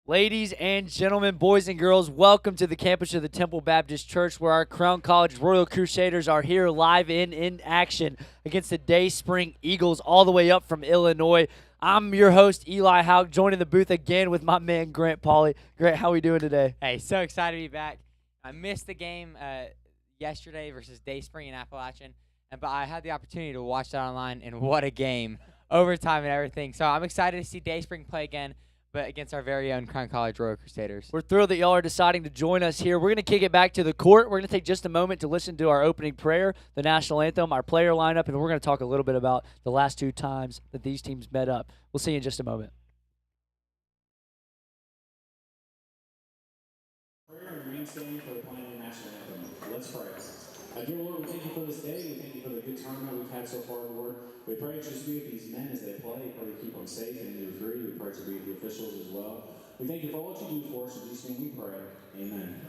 Ladies and gentlemen, boys and girls, welcome to the campus of the Temple Baptist Church, where our Crown College Royal Crusaders are here live in action against the Dayspring Eagles all the way up from Illinois. I'm your host, Eli Hauk, joining the booth again with my man, Grant Pauly. Grant, how are we doing today? Hey, so excited to be back. I missed the game yesterday versus Dayspring and Appalachian, but I had the opportunity to watch that online, and what a game. Overtime and everything. So I'm excited to see Dayspring play again, but against our very own Crown College Royal Crusaders. We're thrilled that y'all are deciding to join us here. We're going to kick it back to the court. We're going to take just a moment to listen to our opening prayer, the national anthem, our player lineup, and we're going to talk a little bit about the last two times that these teams met up. We'll see you in just a moment. Prayer and remain standing for the playing of the national anthem. Let's pray. Dear Lord, we thank you for this day. We thank you for the good tournament we've had so far, Lord. We pray that you just be with these men as they play. We pray to keep them safe and injury free. We pray to be with the officials as well. We thank you for all what you do for us. In Jesus' name we pray. Amen.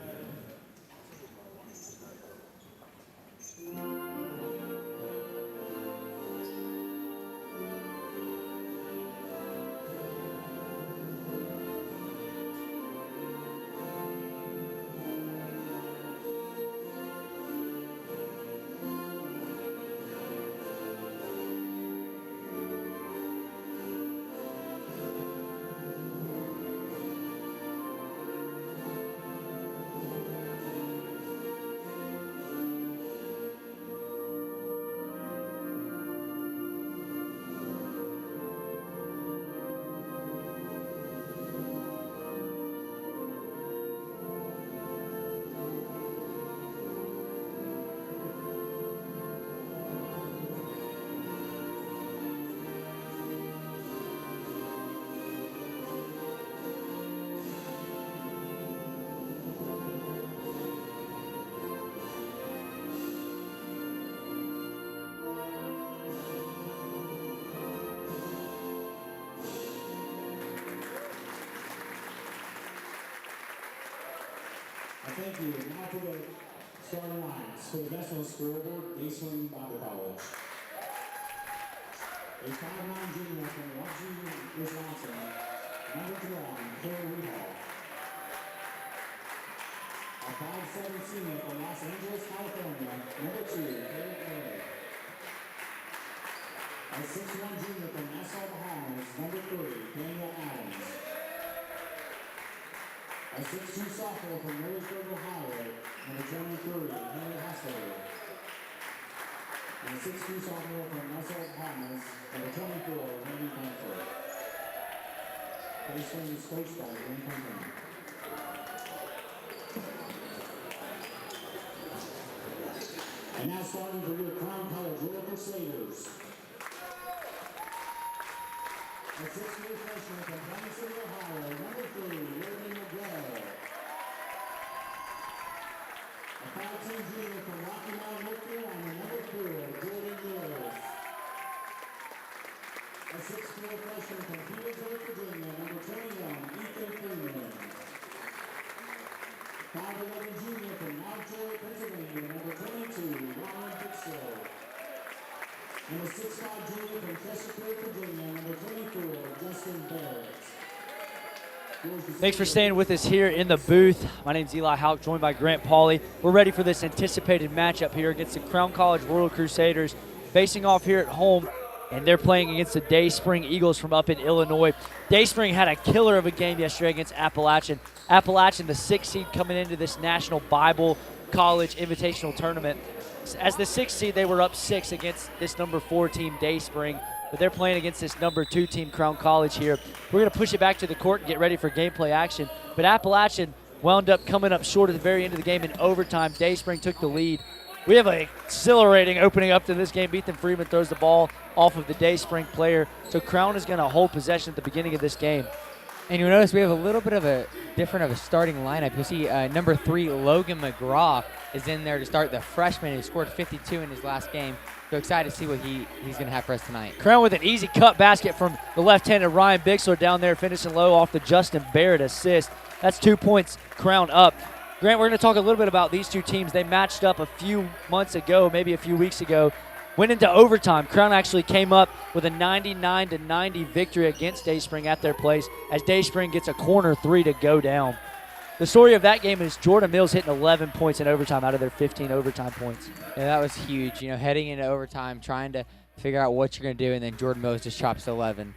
Thank you. Now for the starting lines. For the best on the scoreboard, Dayspring Bible College. A 5'9" junior from Washington, Wisconsin. Number 12, Claire Rehall. A 5'7" senior from Los Angeles, California. Number 2, Kayla Gray. A 6'1" junior from Nassau, Bahamas. Number 3, Daniel Adams. A 6'2" sophomore from Millersburg, Ohio, number 23, Henry Hassler. And a 6'2" sophomore from Nassau, Bahamas, number 24, Randy Bamford. Dayspring is coached by Glenn Company. And now starting for your Crown College Royal Crusaders. A 6'3" freshman from Kansas City, Ohio, number 3, Whitney McGraw. A 5'10" junior from Rocky Mount, North Carolina, number 4, Jordan Lewis. A 6'4" freshman from Petersburg, Virginia, number 21, Ethan Freeman. 5'11" junior from Mountjoy, Pennsylvania, number 22, Ryan Dixell. And a 6'5" junior from Chesapeake, Virginia, number 24, Justin Barrett. Thanks for staying with us here in the booth. My name's Eli Hauk, joined by Grant Pauly. We're ready for this anticipated matchup here against the Crown College Royal Crusaders, facing off here at home, and they're playing against the Dayspring Eagles from up in Illinois. Dayspring had a killer of a game yesterday against Appalachian. Appalachian, the 6th seed coming into this National Bible College Invitational Tournament. As the 6th seed, they were up 6 against this number 4 team, Dayspring, but they're playing against this number 2 team, Crown College here. We're going to push it back to the court and get ready for gameplay action, but Appalachian wound up coming up short at the very end of the game in overtime. Dayspring took the lead. We have an exhilarating opening up to this game. Ethan Freeman throws the ball off of the Dayspring player, so Crown is going to hold possession at the beginning of this game. And you'll notice we have a little bit of a different of a starting lineup. You'll see number 3, Logan McGraw, is in there to start, the freshman who scored 52 in his last game. So excited to see what he's going to have for us tonight. Crown with an easy cut basket from the left-handed Ryan Bixler down there, finishing low off the Justin Barrett assist. That's 2 points, Crown up. Grant, we're going to talk a little bit about these two teams. They matched up a few months ago, maybe a few weeks ago, Went into overtime. Crown actually came up with a 99-90 victory against Dayspring at their place as Dayspring gets a corner 3 to go down. The story of that game is Jordan Mills hitting 11 points in overtime out of their 15 overtime points. Yeah, that was huge. You know, heading into overtime, trying to figure out what you're going to do, and then Jordan Mills just chops 11.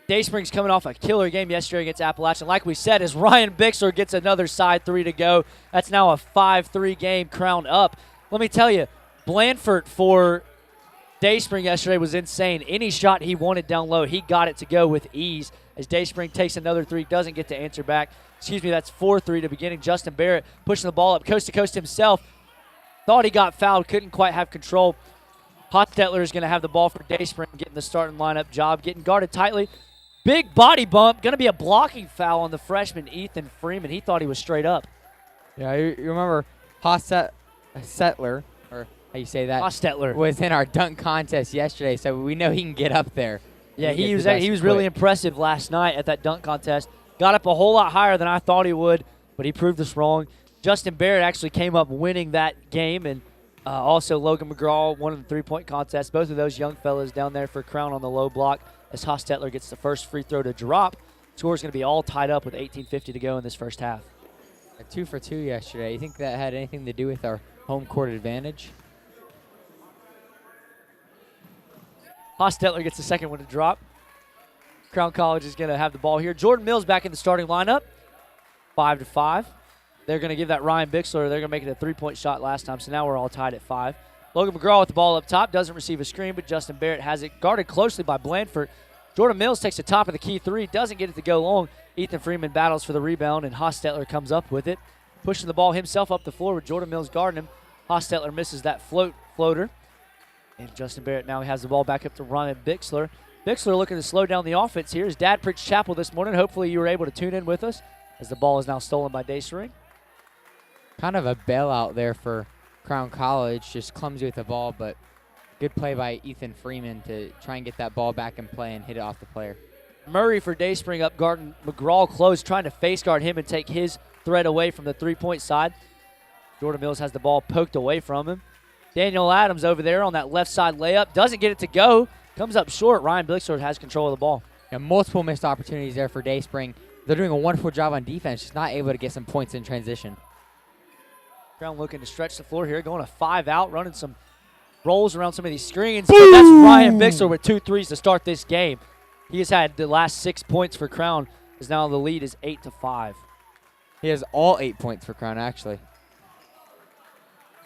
Dayspring's coming off a killer game yesterday against Appalachian. Like we said, as Ryan Bixler gets another side 3 to go, that's now a 5-3 game, Crown up. Let me tell you, Blandford for Dayspring yesterday was insane. Any shot he wanted down low, he got it to go with ease. As Dayspring takes another 3, doesn't get to answer back. Excuse me, that's 4-3 to beginning. Justin Barrett pushing the ball up coast to coast himself. Thought he got fouled, couldn't quite have control. Hotstetler is going to have the ball for Dayspring, getting the starting lineup job, getting guarded tightly. Big body bump, going to be a blocking foul on the freshman Ethan Freeman. He thought he was straight up. Yeah, you remember Hotstetler, or how you say that? Hotstetler was in our dunk contest yesterday, so we know he can get up there. Yeah, he was really impressive last night at that dunk contest. Got up a whole lot higher than I thought he would, but he proved us wrong. Justin Barrett actually came up winning that game, and also Logan McGraw won the three-point contest. Both of those young fellas down there for Crown on the low block as Hotstetler gets the first free throw to drop. Score's going to be all tied up with 18:50 to go in this first half. 2 for 2 yesterday. You think that had anything to do with our home court advantage? Hotstetler gets the second one to drop. Crown College is going to have the ball here. Jordan Mills back in the starting lineup. 5-5. They're going to give that Ryan Bixler. They're going to make it a three-point shot last time, so now we're all tied at 5. Logan McGraw with the ball up top. Doesn't receive a screen, but Justin Barrett has it guarded closely by Blandford. Jordan Mills takes the top of the key 3. Doesn't get it to go long. Ethan Freeman battles for the rebound, and Hotstetler comes up with it. Pushing the ball himself up the floor with Jordan Mills guarding him. Hotstetler misses that floater. And Justin Barrett now has the ball back up to Ryan Bixler. Bixler looking to slow down the offense here. His dad preached chapel this morning. Hopefully you were able to tune in with us as the ball is now stolen by Dayspring. Kind of a bailout there for Crown College. Just clumsy with the ball, but good play by Ethan Freeman to try and get that ball back in play and hit it off the player. Murray for Dayspring up guarding McGraw close, trying to face guard him and take his threat away from the three-point side. Jordan Mills has the ball poked away from him. Daniel Adams over there on that left side layup. Doesn't get it to go. Comes up short. Ryan Bixler has control of the ball. Yeah, multiple missed opportunities there for Dayspring. They're doing a wonderful job on defense, just not able to get some points in transition. Crown looking to stretch the floor here, going a 5 out, running some rolls around some of these screens. But that's Ryan Bixler with 2 threes to start this game. He has had the last 6 points for Crown, as now the lead is 8-5. He has all 8 points for Crown, actually.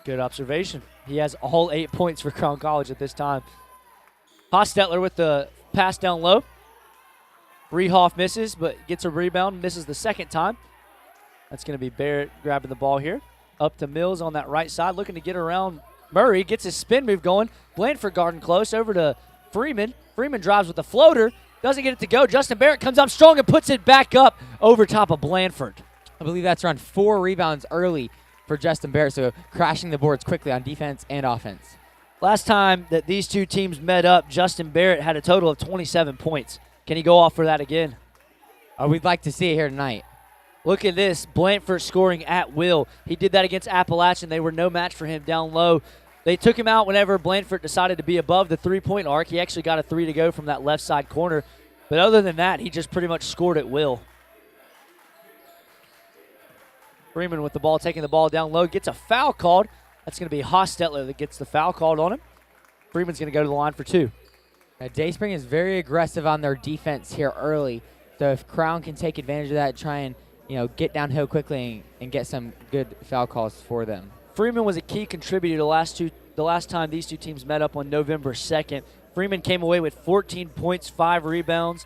Good observation. He has all 8 points for Crown College at this time. Hotstetler with the pass down low. Rehoff misses, but gets a rebound, misses the second time. That's going to be Barrett grabbing the ball here. Up to Mills on that right side, looking to get around Murray. Gets his spin move going. Blandford guarding close over to Freeman. Freeman drives with the floater. Doesn't get it to go. Justin Barrett comes up strong and puts it back up over top of Blandford. I believe that's around 4 rebounds early for Justin Barrett, so crashing the boards quickly on defense and offense. Last time that these two teams met up, Justin Barrett had a total of 27 points. Can he go off for that again? We'd like to see it here tonight. Look at this. Blandford scoring at will. He did that against Appalachian. They were no match for him down low. They took him out whenever Blandford decided to be above the three-point arc. He actually got a 3 to go from that left side corner. But other than that, he just pretty much scored at will. Freeman with the ball, taking the ball down low, gets a foul called. That's going to be Hotstetler that gets the foul called on him. Freeman's going to go to the line for 2. Dayspring is very aggressive on their defense here early. So if Crown can take advantage of that, try and get downhill quickly and get some good foul calls for them. Freeman was a key contributor the last time these two teams met up on November 2nd. Freeman came away with 14 points, 5 rebounds.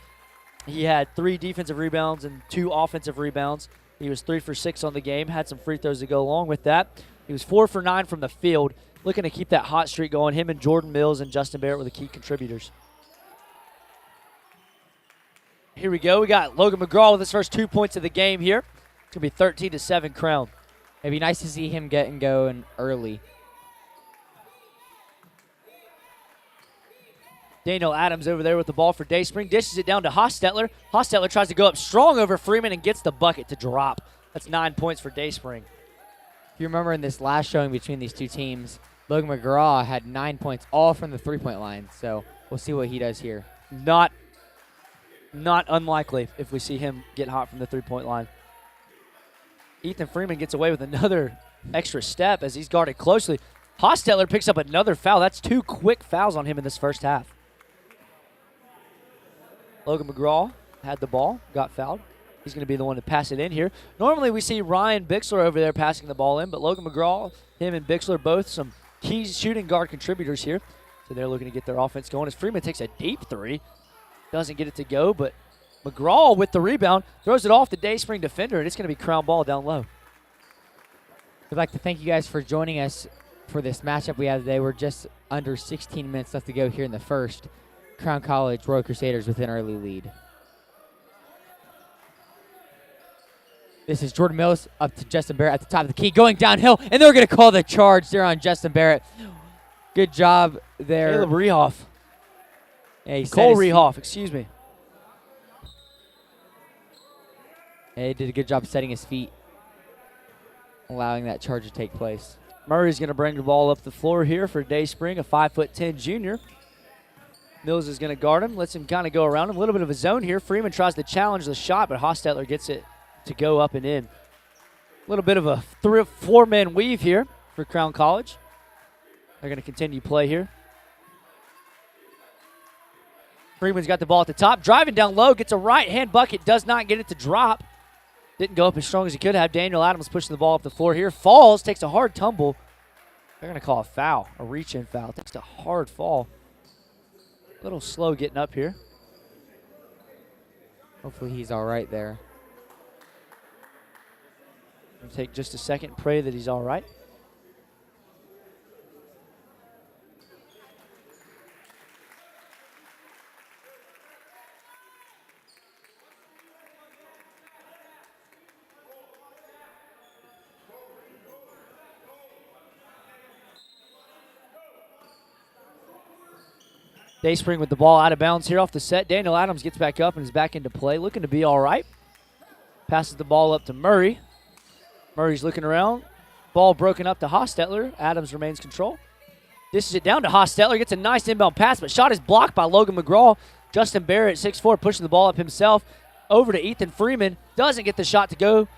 He had 3 defensive rebounds and 2 offensive rebounds. He was 3 for 6 on the game, had some free throws to go along with that. He was 4 for 9 from the field, looking to keep that hot streak going. Him and Jordan Mills and Justin Barrett were the key contributors. Here we go. We got Logan McGraw with his first 2 points of the game here. It's going to be 13-7 Crown. It'd be nice to see him getting going early. Daniel Adams over there with the ball for Dayspring. Dishes it down to Hotstetler. Hotstetler tries to go up strong over Freeman and gets the bucket to drop. That's 9 points for Dayspring. If you remember in this last showing between these two teams, Logan McGraw had 9 points, all from the three-point line. So we'll see what he does here. Not unlikely if we see him get hot from the three-point line. Ethan Freeman gets away with another extra step as he's guarded closely. Hostetler picks up another foul. That's 2 quick fouls on him in this first half. Logan McGraw had the ball, got fouled. He's going to be the one to pass it in here. Normally we see Ryan Bixler over there passing the ball in, but Logan McGraw, him and Bixler, both some key shooting guard contributors here. So they're looking to get their offense going as Freeman takes a deep three. Doesn't get it to go, but McGraw with the rebound throws it off the Dayspring defender, and it's going to be crown ball down low. We'd like to thank you guys for joining us for this matchup we have today. We're just under 16 minutes left to go here in the first. Crown College Royal Crusaders with an early lead. This is Jordan Mills up to Justin Barrett at the top of the key, going downhill, and they're going to call the charge there on Justin Barrett. Good job there. Caleb Rehoff. Yeah, Cole Rehoff, excuse me. Yeah, he did a good job setting his feet, allowing that charge to take place. Murray's going to bring the ball up the floor here for Dayspring, a 5'10" junior. Mills is going to guard him, lets him kind of go around him. A little bit of a zone here. Freeman tries to challenge the shot, but Hostetler gets it to go up and in. A little bit of a 4-man weave here for Crown College. They're going to continue play here. Freeman's got the ball at the top, driving down low, gets a right-hand bucket, does not get it to drop. Didn't go up as strong as he could have. Daniel Adams pushing the ball up the floor here. Falls, takes a hard tumble. They're going to call a foul, a reach-in foul. Takes a hard fall. A little slow getting up here. Hopefully he's all right there. Gonna take just a second, pray that he's all right. Dayspring with the ball out of bounds here off the set. Daniel Adams gets back up and is back into play, looking to be all right. Passes the ball up to Murray. Murray's looking around. Ball broken up to Hostetler. Adams remains control. Dishes it down to Hostetler. Gets a nice inbound pass, but shot is blocked by Logan McGraw. Justin Barrett, 6'4", pushing the ball up himself. Over to Ethan Freeman. Doesn't get the shot to go.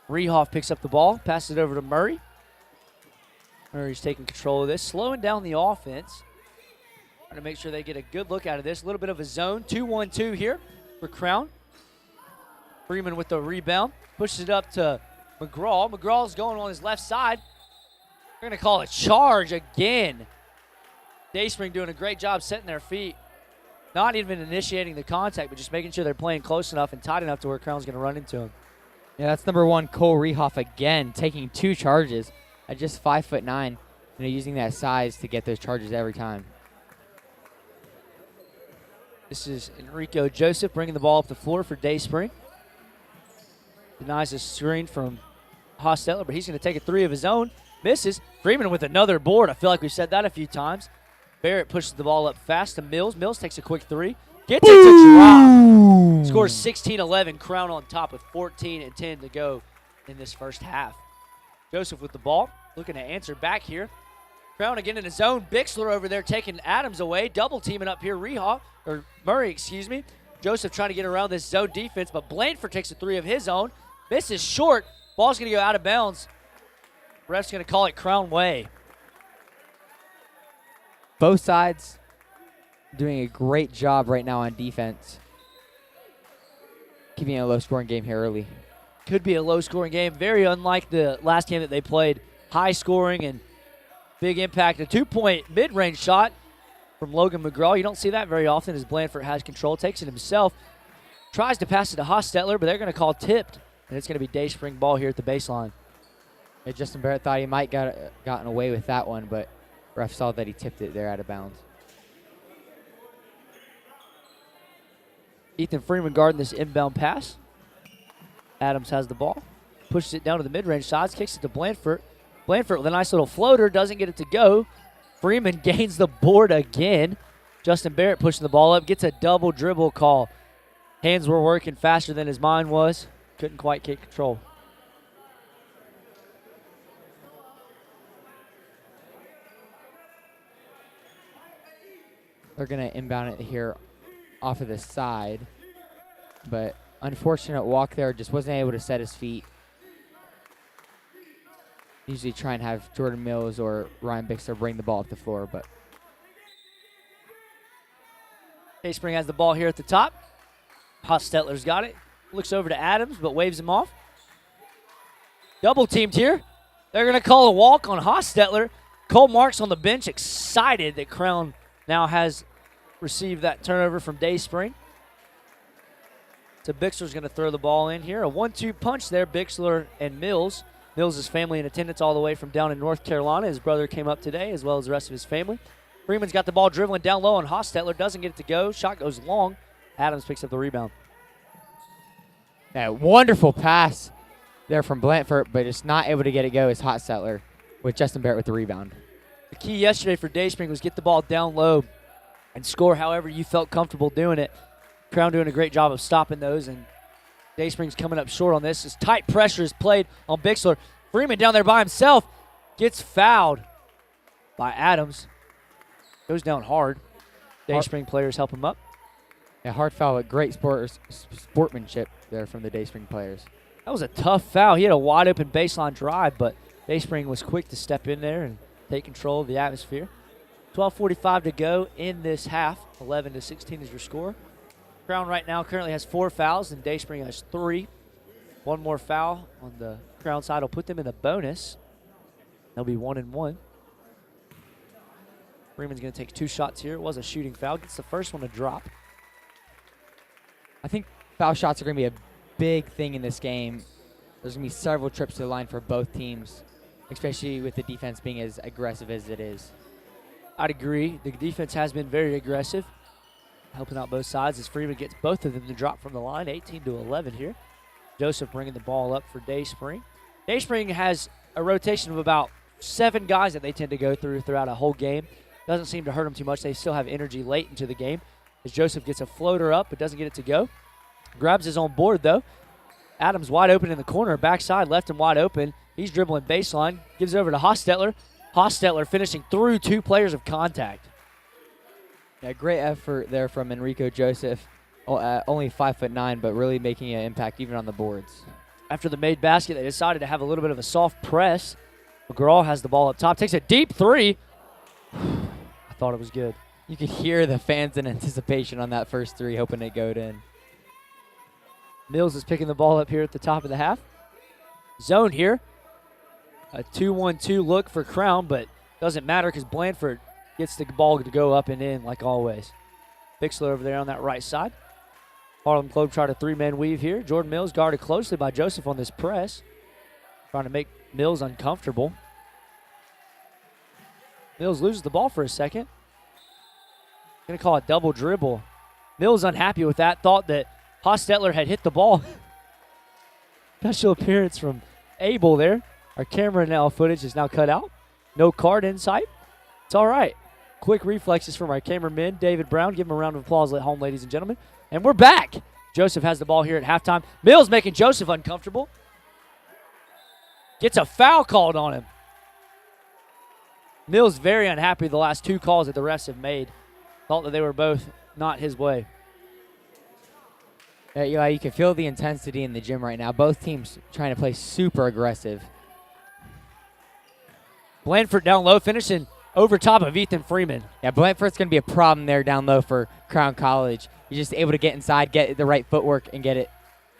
Rehoff picks up the ball. Passes it over to Murray. Murray's taking control of this. Slowing down the offense. Trying to make sure they get a good look out of this. A little bit of a zone. 2-1-2 here for Crown. Freeman with the rebound. Pushes it up to McGraw. McGraw's going on his left side. They're going to call a charge again. Dayspring doing a great job setting their feet. Not even initiating the contact, but just making sure they're playing close enough and tight enough to where Crown's going to run into him. Yeah, that's number 1, Cole Rehoff again, taking 2 charges at just 5'9", using that size to get those charges every time. This is Enrico Joseph bringing the ball up the floor for Dayspring. Denies a screen from Hostetler, but he's going to take a 3 of his own. Misses. Freeman with another board. I feel like we've said that a few times. Barrett pushes the ball up fast to Mills. Mills takes a quick 3. Gets it to drop. Scores 16-11. Crown on top with 14-10 to go in this first half. Joseph with the ball. Looking to answer back here. Crown again in his zone. Bixler over there taking Adams away. Double teaming up here. Murray, excuse me. Joseph trying to get around this zone defense, but Blandford takes a 3 of his own. Misses short. Ball's going to go out of bounds. Ref's going to call it Crown way. Both sides doing a great job right now on defense. Keeping it a low-scoring game here early. Could be a low-scoring game. Very unlike the last game that they played. High-scoring and big impact. A 2-point mid-range shot from Logan McGraw. You don't see that very often as Blandford has control. Takes it himself. Tries to pass it to Hostetler, but they're going to call tipped. And it's going to be Dayspring ball here at the baseline. Yeah, Justin Barrett thought he might gotten away with that one, but ref saw that he tipped it there out of bounds. Ethan Freeman guarding this inbound pass. Adams has the ball. Pushes it down to the mid-range sides. Kicks it to Blandford. Blandford with a nice little floater. Doesn't get it to go. Freeman gains the board again. Justin Barrett pushing the ball up. Gets a double dribble call. Hands were working faster than his mind was. Couldn't quite get control. They're going to inbound it here off of the side. But unfortunate walk there. Just wasn't able to set his feet. Usually try and have Jordan Mills or Ryan Bixler bring the ball up the floor, but Dayspring has the ball here at the top. Hostetler's got it. Looks over to Adams, but waves him off. Double teamed here. They're going to call a walk on Hostetler. Cole Marks on the bench, excited that Crown now has received that turnover from Dayspring. So Bixler's going to throw the ball in here. A 1-2 punch there, Bixler and Mills. Mills' family in attendance all the way from down in North Carolina. His brother came up today, as well as the rest of his family. Freeman's got the ball dribbling down low on Hostetler. Doesn't get it to go. Shot goes long. Adams picks up the rebound. That wonderful pass there from Blanford, but just not able to get it go is Hostetler with Justin Barrett with the rebound. The key yesterday for Dayspring was get the ball down low and score however you felt comfortable doing it. Crown doing a great job of stopping those, and Dayspring's coming up short on this. As tight pressure is played on Bixler. Freeman down there by himself gets fouled by Adams. Goes down hard. Dayspring players help him up. Yeah, hard foul, but great sportsmanship there from the Dayspring players. That was a tough foul. He had a wide open baseline drive, but Dayspring was quick to step in there and take control of the atmosphere. 12:45 to go in this half. 11-16 is your score. Crown right now currently has 4 fouls, and Dayspring has 3. One more foul on the Crown side will put them in the bonus. They'll be 1-1. Freeman's going to take 2 shots here. It was a shooting foul. Gets the first one to drop. I think foul shots are going to be a big thing in this game. There's going to be several trips to the line for both teams, especially with the defense being as aggressive as it is. I'd agree. The defense has been very aggressive, helping out both sides as Freeman gets both of them to drop from the line. 18-11 here. Joseph bringing the ball up for Dayspring. Dayspring has a rotation of about 7 guys that they tend to go throughout a whole game. Doesn't seem to hurt them too much. They still have energy late into the game. As Joseph gets a floater up but doesn't get it to go. Grabs his own board, though. Adams wide open in the corner. Backside, left him wide open. He's dribbling baseline. Gives it over to Hostetler. Hostetler finishing through 2 players of contact. Yeah, great effort there from Enrico Joseph. Only 5'9", but really making an impact even on the boards. After the made basket, they decided to have a little bit of a soft press. McGraw has the ball up top. Takes a deep 3. I thought it was good. You could hear the fans in anticipation on that first 3, hoping it go in. Mills is picking the ball up here at the top of the half. Zone here. A 2-1-2 look for Crown, but doesn't matter because Blanford gets the ball to go up and in like always. Bixler over there on that right side. Harlem Globetrotter 3-man weave here. Jordan Mills guarded closely by Joseph on this press. Trying to make Mills uncomfortable. Mills loses the ball for a second. Going to call it double dribble. Mills unhappy with that. Thought that Hostetler had hit the ball. Special appearance from Abel there. Our camera now footage is now cut out. No card in sight. It's all right. Quick reflexes from our cameraman, David Brown. Give him a round of applause at home, ladies and gentlemen. And we're back. Joseph has the ball here at halftime. Mills making Joseph uncomfortable. Gets a foul called on him. Mills very unhappy with the last 2 calls that the refs have made. Thought that they were both not his way. Eli, you can feel the intensity in the gym right now. Both teams trying to play super aggressive. Blanford down low, finishing over top of Ethan Freeman. Yeah, Blanford's going to be a problem there down low for Crown College. He's just able to get inside, get the right footwork, and get it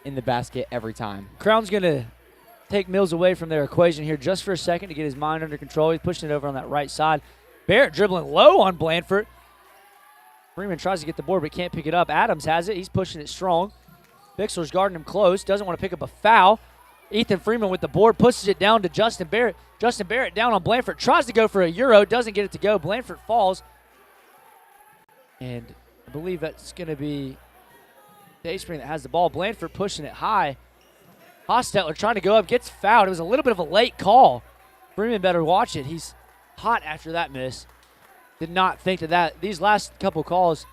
in the basket every time. Crown's going to take Mills away from their equation here just for a second to get his mind under control. He's pushing it over on that right side. Barrett dribbling low on Blanford. Freeman tries to get the board but can't pick it up. Adams has it. He's pushing it strong. Bixler's guarding him close. Doesn't want to pick up a foul. Ethan Freeman with the board pushes it down to Justin Barrett. Justin Barrett down on Blanford. Tries to go for a Euro. Doesn't get it to go. Blanford falls. And I believe that's going to be Dayspring that has the ball. Blanford pushing it high. Hostetler trying to go up. Gets fouled. It was a little bit of a late call. Freeman better watch it. He's hot after that miss. Did not think of that. These last couple calls,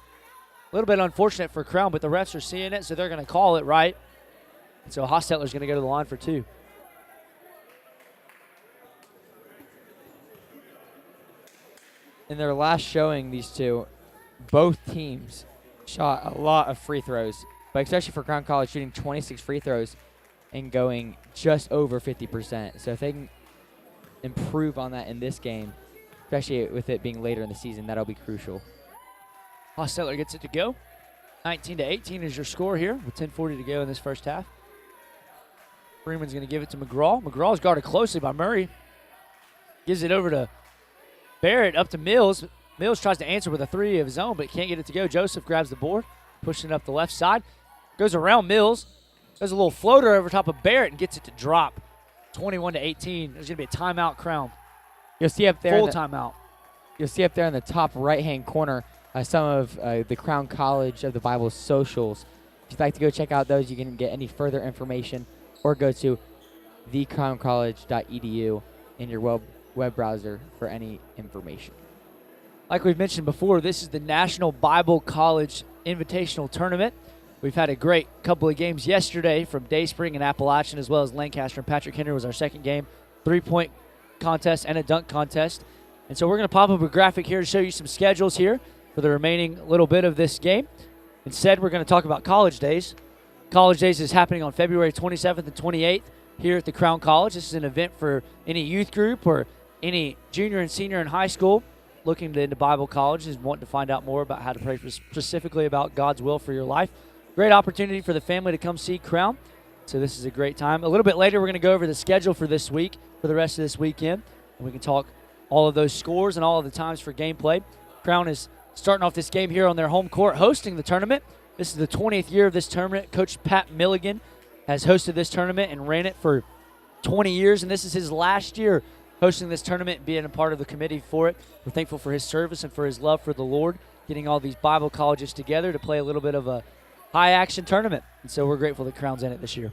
a little bit unfortunate for Crown, but the refs are seeing it, so they're going to call it right. And so Hostetler's going to go to the line for 2. In their last showing, these two, both teams shot a lot of free throws, but especially for Crown College shooting 26 free throws and going just over 50%. So if they can improve on that in this game, especially with it being later in the season, that'll be crucial. Hostetler gets it to go. 19-18 is your score here with 10:40 to go in this first half. Freeman's going to give it to McGraw. McGraw is guarded closely by Murray. Gives it over to Barrett, up to Mills. Mills tries to answer with a three of his own, but can't get it to go. Joseph grabs the board, pushing it up the left side. Goes around Mills. Does a little floater over top of Barrett and gets it to drop. 21-18. There's going to be a timeout, Crown. You'll see up there. Full timeout. You'll see up there in the top right-hand corner some of the Crown College of the Bible socials. If you'd like to go check out those, you can get any further information or go to thecrowncollege.edu in your web browser for any information. Like we've mentioned before, this is the National Bible College Invitational Tournament. We've had a great couple of games yesterday from Dayspring and Appalachian, as well as Lancaster and Patrick Henry was our second game. 3-point contest and a dunk contest. And so we're going to pop up a graphic here to show you some schedules here for the remaining little bit of this game. Instead, we're going to talk about College Days. College Days is happening on February 27th and 28th here at the Crown College. This is an event for any youth group or any junior and senior in high school looking into Bible college and wanting to find out more about how to pray specifically about God's will for your life. Great opportunity for the family to come see Crown. So this is a great time. A little bit later, we're going to go over the schedule for this week, for the rest of this weekend, and we can talk all of those scores and all of the times for gameplay. Crown is starting off this game here on their home court, hosting the tournament. This is the 20th year of this tournament. Coach Pat Milligan has hosted this tournament and ran it for 20 years, and this is his last year hosting this tournament and being a part of the committee for it. We're thankful for his service and for his love for the Lord, getting all these Bible colleges together to play a little bit of a high-action tournament, and so we're grateful that Crown's in it this year.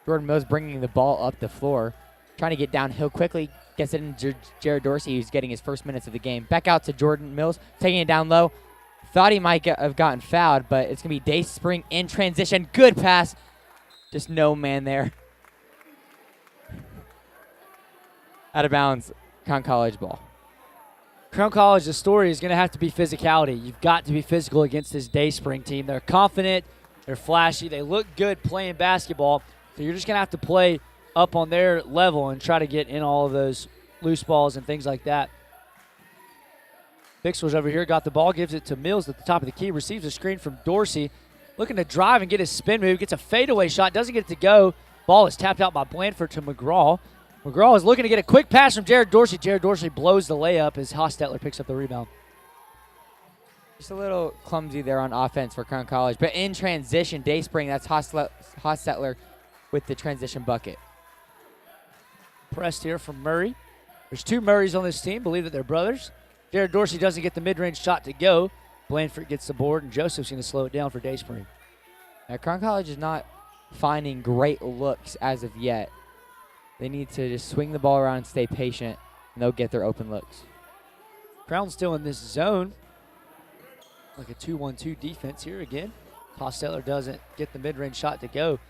Jordan Mills bringing the ball up the floor, trying to get downhill quickly, gets it into Jared Dorsey, who's getting his first minutes of the game. Back out to Jordan Mills, taking it down low. Thought he might have gotten fouled, but it's going to be Dayspring in transition. Good pass. Just no man there. Out of bounds, Crown College ball. Crown College, the story is going to have to be physicality. You've got to be physical against this Dayspring team. They're confident. They're flashy. They look good playing basketball. So you're just going to have to play up on their level and try to get in all of those loose balls and things like that. Bixler's over here, got the ball, gives it to Mills at the top of the key, receives a screen from Dorsey, looking to drive and get his spin move, gets a fadeaway shot, doesn't get it to go. Ball is tapped out by Blandford to McGraw. McGraw is looking to get a quick pass from Jared Dorsey. Jared Dorsey blows the layup as Hostetler picks up the rebound. Just a little clumsy there on offense for Crown College, but in transition, Dayspring, that's Hostetler with the transition bucket. Pressed here from Murray. There's two Murrays on this team. Believe that they're brothers. Jared Dorsey doesn't get the mid-range shot to go. Blandford gets the board, and Joseph's going to slow it down for Dayspring. Now, Crown College is not finding great looks as of yet. They need to just swing the ball around and stay patient, and they'll get their open looks. Crown's still in this zone. Like a 2-1-2 defense here again. Hostetler doesn't get the mid-range shot to go.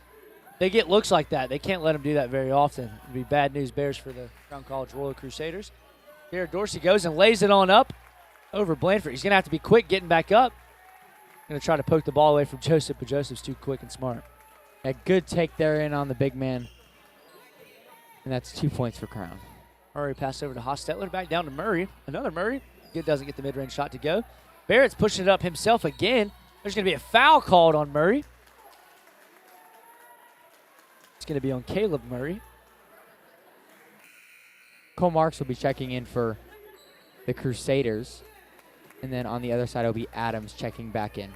They get looks like that. They can't let them do that very often. It'd be bad news bears for the Crown College Royal Crusaders. Here Dorsey goes and lays it on up over Blandford. He's going to have to be quick getting back up. Going to try to poke the ball away from Joseph, but Joseph's too quick and smart. A good take there in on the big man. And that's 2 points for Crown. Murray passed over to Hostetler, back down to Murray. Another Murray. Doesn't get the mid-range shot to go. Barrett's pushing it up himself again. There's going to be a foul called on Murray. It's going to be on Caleb Murray. Cole Marks will be checking in for the Crusaders. And then on the other side, it'll be Adams checking back in.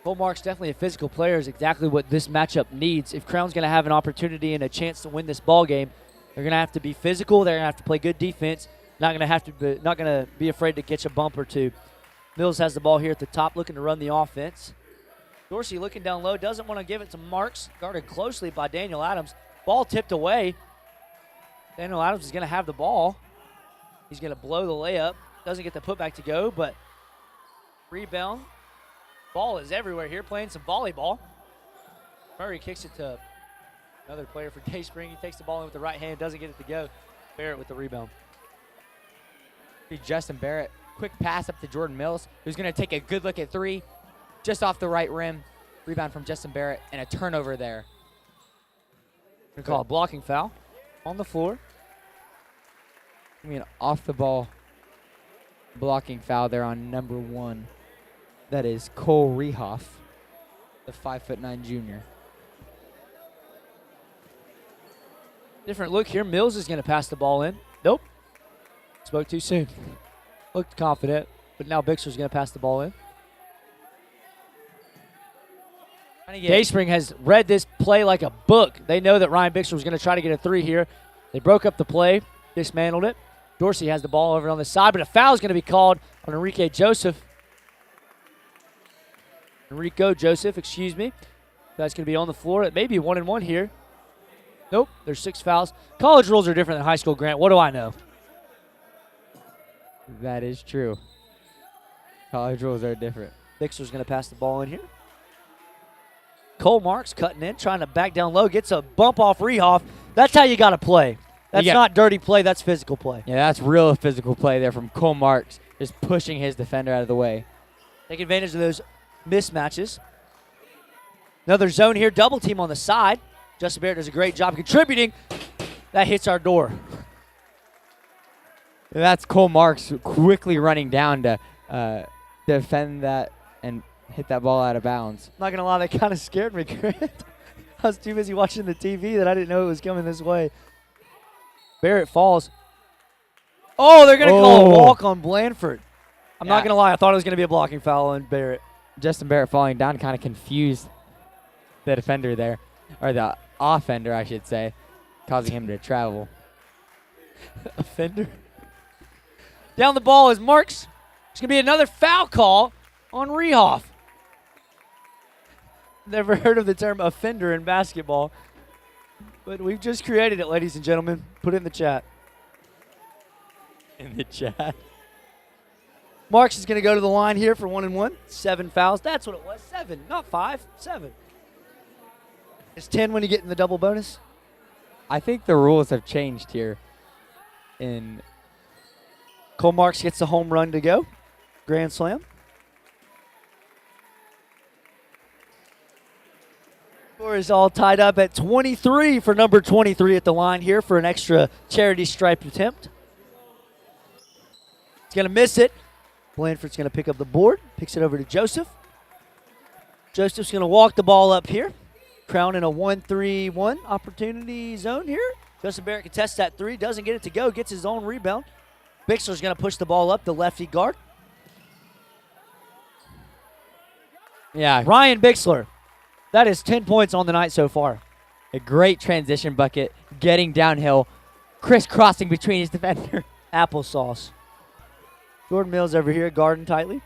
Cole Marks definitely a physical player, is exactly what this matchup needs. If Crown's going to have an opportunity and a chance to win this ball game, they're going to have to be physical. They're going to have to play good defense. Not going to be afraid to catch a bump or two. Mills has the ball here at the top, looking to run the offense. Dorsey looking down low, doesn't want to give it to Marks, guarded closely by Daniel Adams. Ball tipped away. Daniel Adams is going to have the ball. He's going to blow the layup. Doesn't get the putback to go, but rebound. Ball is everywhere here, playing some volleyball. Murray kicks it to another player for Dayspring. He takes the ball in with the right hand, doesn't get it to go. Barrett with the rebound. Justin Barrett. Quick pass up to Jordan Mills, who's going to take a good look at three, just off the right rim. Rebound from Justin Barrett, and a turnover there. We're going to call a blocking foul on the floor. I mean, off the ball blocking foul there on number 1. That is Cole Rehoff, the 5'9" junior. Different look here. Mills is going to pass the ball in. Nope. Spoke too soon. Looked confident, but now Bixler's going to pass the ball in. Dayspring has read this play like a book. They know that Ryan Bixler was going to try to get a 3 here. They broke up the play, dismantled it. Dorsey has the ball over on the side, but a foul is going to be called on Enrico Joseph, excuse me. That's going to be on the floor. It may be 1-and-1 here. Nope, there's 6 fouls. College rules are different than high school, Grant. What do I know? That is true. College rules are different. Bixler's going to pass the ball in here. Cole Marks cutting in, trying to back down low, gets a bump off Rehoff. That's how you got to play. That's not dirty play, that's physical play. Yeah, that's real physical play there from Cole Marks, just pushing his defender out of the way. Take advantage of those mismatches. Another zone here, double team on the side. Justin Barrett does a great job contributing. That hits our door. That's Cole Marks quickly running down to defend that and hit that ball out of bounds. Not going to lie, that kind of scared me, Grant. I was too busy watching the TV that I didn't know it was coming this way. Barrett falls. Oh, they're going to call a walk on Blanford. I'm not going to lie, I thought it was going to be a blocking foul on Barrett. Justin Barrett falling down kind of confused the defender there, or the offender, I should say, causing him to travel. Offender. Down the ball is Marks. There's going to be another foul call on Rehoff. Never heard of the term offender in basketball, but we've just created it, ladies and gentlemen. Put it in the chat. In the chat. Marks is going to go to the line here for 1-and-1. 7 fouls. That's what it was. 7, not 5. 7. It's 10 when you get in the double bonus. I think the rules have changed here. Cole Marks gets the home run to go. Grand slam. Score is all tied up at 23 for number 23 at the line here for an extra charity stripe attempt. He's going to miss it. Blanford's going to pick up the board. Picks it over to Joseph. Joseph's going to walk the ball up here. Crown in a 1-3-1 opportunity zone here. Justin Barrett contests that 3. Doesn't get it to go. Gets his own rebound. Bixler's going to push the ball up, the lefty guard. Yeah. Ryan Bixler. That is 10 points on the night so far. A great transition bucket, getting downhill, crisscrossing between his defender. Applesauce. Jordan Mills over here guarding tightly.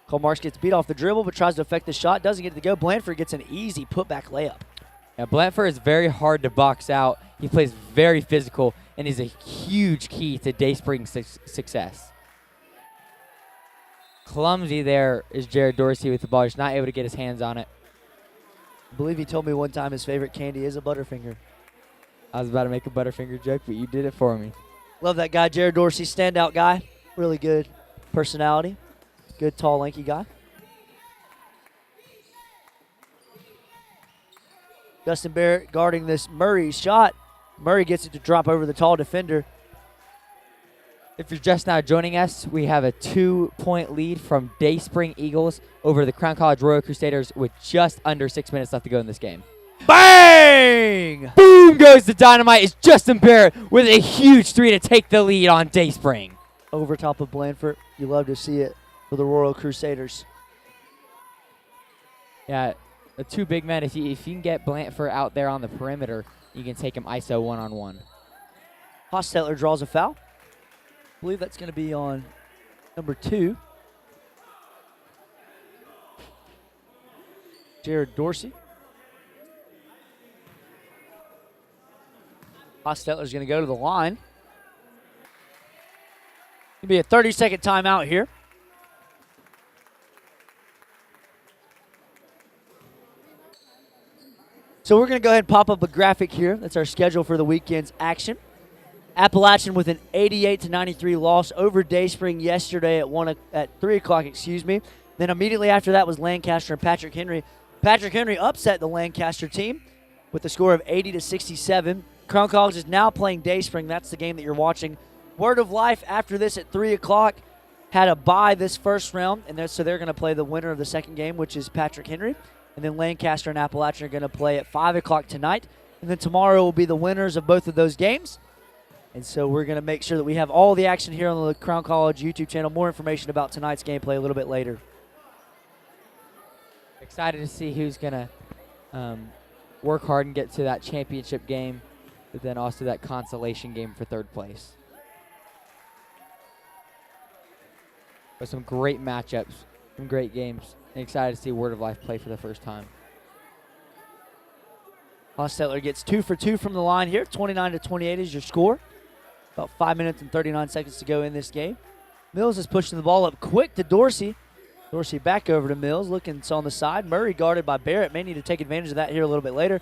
Cole Marks gets beat off the dribble but tries to affect the shot. Doesn't get it to go. Blanford gets an easy putback layup. Yeah, Blanford is very hard to box out. He plays very physical and is a huge key to Dayspring's success. Clumsy there is Jared Dorsey with the ball. He's not able to get his hands on it. I believe he told me one time his favorite candy is a Butterfinger. I was about to make a Butterfinger joke, but you did it for me. Love that guy, Jared Dorsey, standout guy. Really good personality. Good, tall, lanky guy. Justin Barrett guarding this Murray shot. Murray gets it to drop over the tall defender. If you're just now joining us, we have a 2-point lead from Dayspring Eagles over the Crown College Royal Crusaders with just under 6 minutes left to go in this game. Bang! Boom goes the dynamite. It's Justin Barrett with a huge 3 to take the lead on Dayspring. Over top of Blanford. You love to see it for the Royal Crusaders. Yeah, the 2 big men. If you can get Blanford out there on the perimeter, you can take him ISO one-on-one. Hostetler draws a foul. I believe that's going to be on number 2. Jared Dorsey. Hostetler's going to go to the line. It'll be a 30-second timeout here. So we're going to go ahead and pop up a graphic here. That's our schedule for the weekend's action. Appalachian with an 88-93 loss over Dayspring yesterday at 3 o'clock, excuse me. Then immediately after that was Lancaster and Patrick Henry. Patrick Henry upset the Lancaster team with a score of 80-67. Crown College is now playing Dayspring. That's the game that you're watching. Word of Life after this at 3 o'clock had a bye this first round, and so they're going to play the winner of the second game, which is Patrick Henry. And then Lancaster and Appalachian are going to play at 5 o'clock tonight. And then tomorrow will be the winners of both of those games. And so we're going to make sure that we have all the action here on the Crown College YouTube channel. More information about tonight's gameplay a little bit later. Excited to see who's going to work hard and get to that championship game, but then also that consolation game for third place. But some great matchups, some great games. And excited to see Word of Life play for the first time. Hostetler gets 2 for 2 from the line here. 29-28 is your score. About 5 minutes and 39 seconds to go in this game. Mills is pushing the ball up quick to Dorsey. Dorsey back over to Mills, looking on the side. Murray guarded by Barrett. May need to take advantage of that here a little bit later.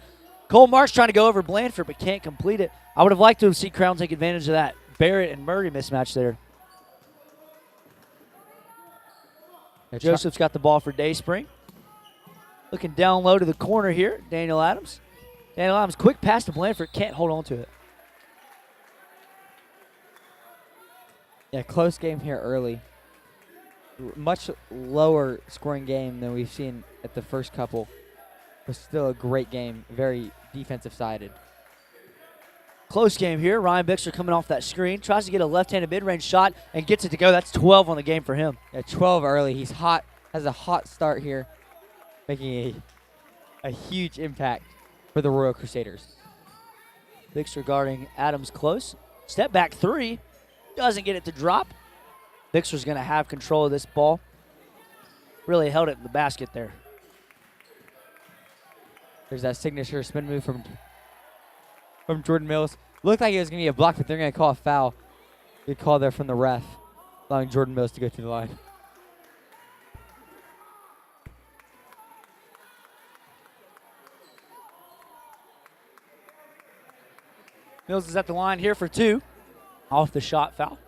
Cole Marks trying to go over Blandford, but can't complete it. I would have liked to have seen Crown take advantage of that Barrett and Murray mismatch there. Joseph's got the ball for Dayspring. Looking down low to the corner here, Daniel Adams. Daniel Adams, quick pass to Blandford, can't hold on to it. Yeah, close game here early. Much lower scoring game than we've seen at the first couple. But still a great game, very defensive sided. Close game here. Ryan Bixler coming off that screen. Tries to get a left-handed mid-range shot and gets it to go. That's 12 on the game for him. Yeah, 12 early. He's hot, has a hot start here, making a huge impact for the Royal Crusaders. Bixler guarding Adams close. Step back three. Doesn't get it to drop. Bixler's going to have control of this ball. Really held it in the basket there. There's that signature spin move from Jordan Mills. Looked like it was going to be a block, but they're going to call a foul. Good call there from the ref, allowing Jordan Mills to go to the line. Mills is at the line here for 2. Off the shot foul.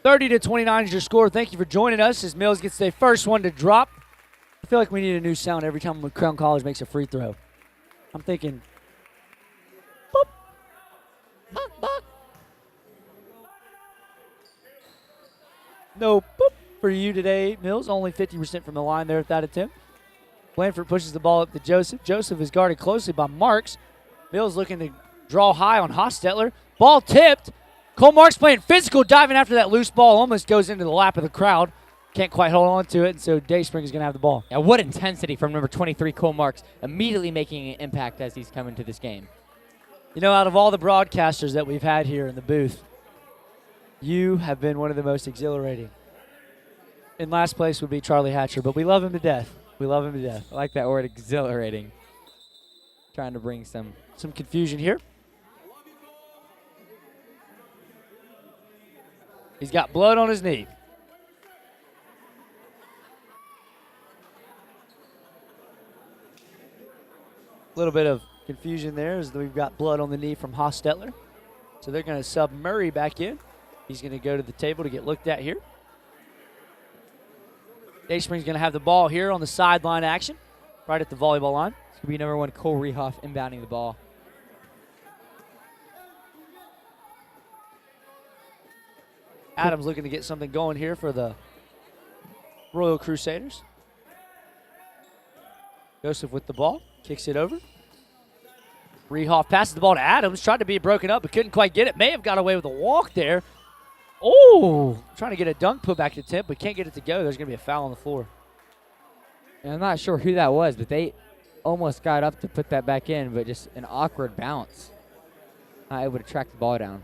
30-29 is your score. Thank you for joining us as Mills gets the first one to drop. I feel like we need a new sound every time Crown College makes a free throw. I'm thinking, boop, buck, buck. No boop for you today, Mills. Only 50% from the line there at that attempt. Blandford pushes the ball up to Joseph. Joseph is guarded closely by Marks. Mills looking to draw high on Hostetler. Ball tipped. Cole Marks playing physical, diving after that loose ball. Almost goes into the lap of the crowd. Can't quite hold on to it, and so Dayspring is going to have the ball. Yeah, what intensity from number 23, Cole Marks, immediately making an impact as he's coming to this game. You know, out of all the broadcasters that we've had here in the booth, you have been one of the most exhilarating. In last place would be Charlie Hatcher, but we love him to death. We love him to death. I like that word, exhilarating. Trying to bring some confusion here. He's got blood on his knee. A little bit of confusion there as we've got blood on the knee from Hostetler. So they're going to sub Murray back in. He's going to go to the table to get looked at here. Dayspring's going to have the ball here on the sideline action, right at the volleyball line. It's going to be number 1, Cole Rehoff, inbounding the ball. Adams looking to get something going here for the Royal Crusaders. Joseph with the ball, kicks it over. Rehoff passes the ball to Adams, tried to be broken up, but couldn't quite get it. May have got away with a walk there. Oh, trying to get a dunk put back attempt, but can't get it to go. There's going to be a foul on the floor. And I'm not sure who that was, but they almost got up to put that back in, but just an awkward bounce. Not able to track the ball down.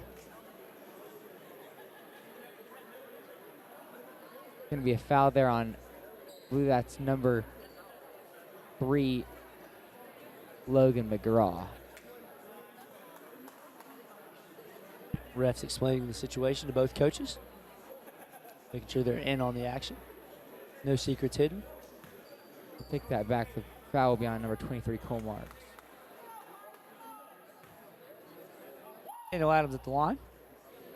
Going to be a foul there on, I believe that's number 3, Logan McGraw. Refs explaining the situation to both coaches, making sure they're in on the action. No secrets hidden. We'll take that back. The foul will be on number 23, Cole Marks. Daniel Adams at the line.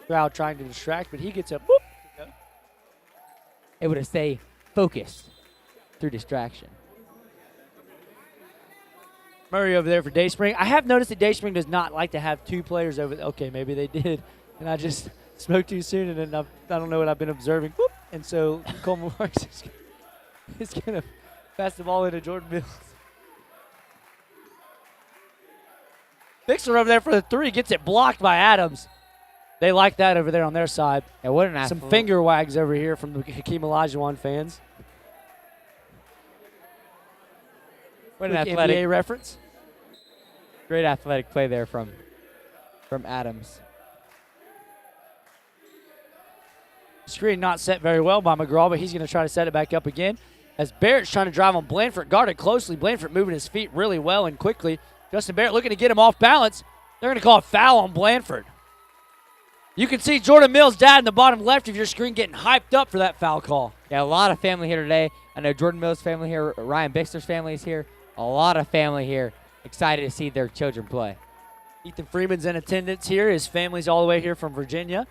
Crowd trying to distract, but he gets up. Whoop. Able to stay focused through distraction. Murray over there for Dayspring. I have noticed that Dayspring does not like to have two players over. Okay, maybe they did, and I just spoke too soon, and then I don't know what I've been observing. Whoop. And so Coleman Marks is going to pass the ball into Jordan Mills. Fixer over there for the three. Gets it blocked by Adams. They like that over there on their side. Yeah, what an Some finger wags over here from the Hakeem Olajuwon fans. What an Quick athletic NBA reference. Great athletic play there from Adams. Screen not set very well by McGraw, but he's going to try to set it back up again. As Barrett's trying to drive on Blanford, guarded closely. Blanford moving his feet really well and quickly. Justin Barrett looking to get him off balance. They're going to call a foul on Blanford. You can see Jordan Mills' dad in the bottom left of your screen getting hyped up for that foul call. Yeah, a lot of family here today. I know Jordan Mills' family here, Ryan Bixler's family is here. A lot of family here excited to see their children play. Ethan Freeman's in attendance here. His family's all the way here from Virginia.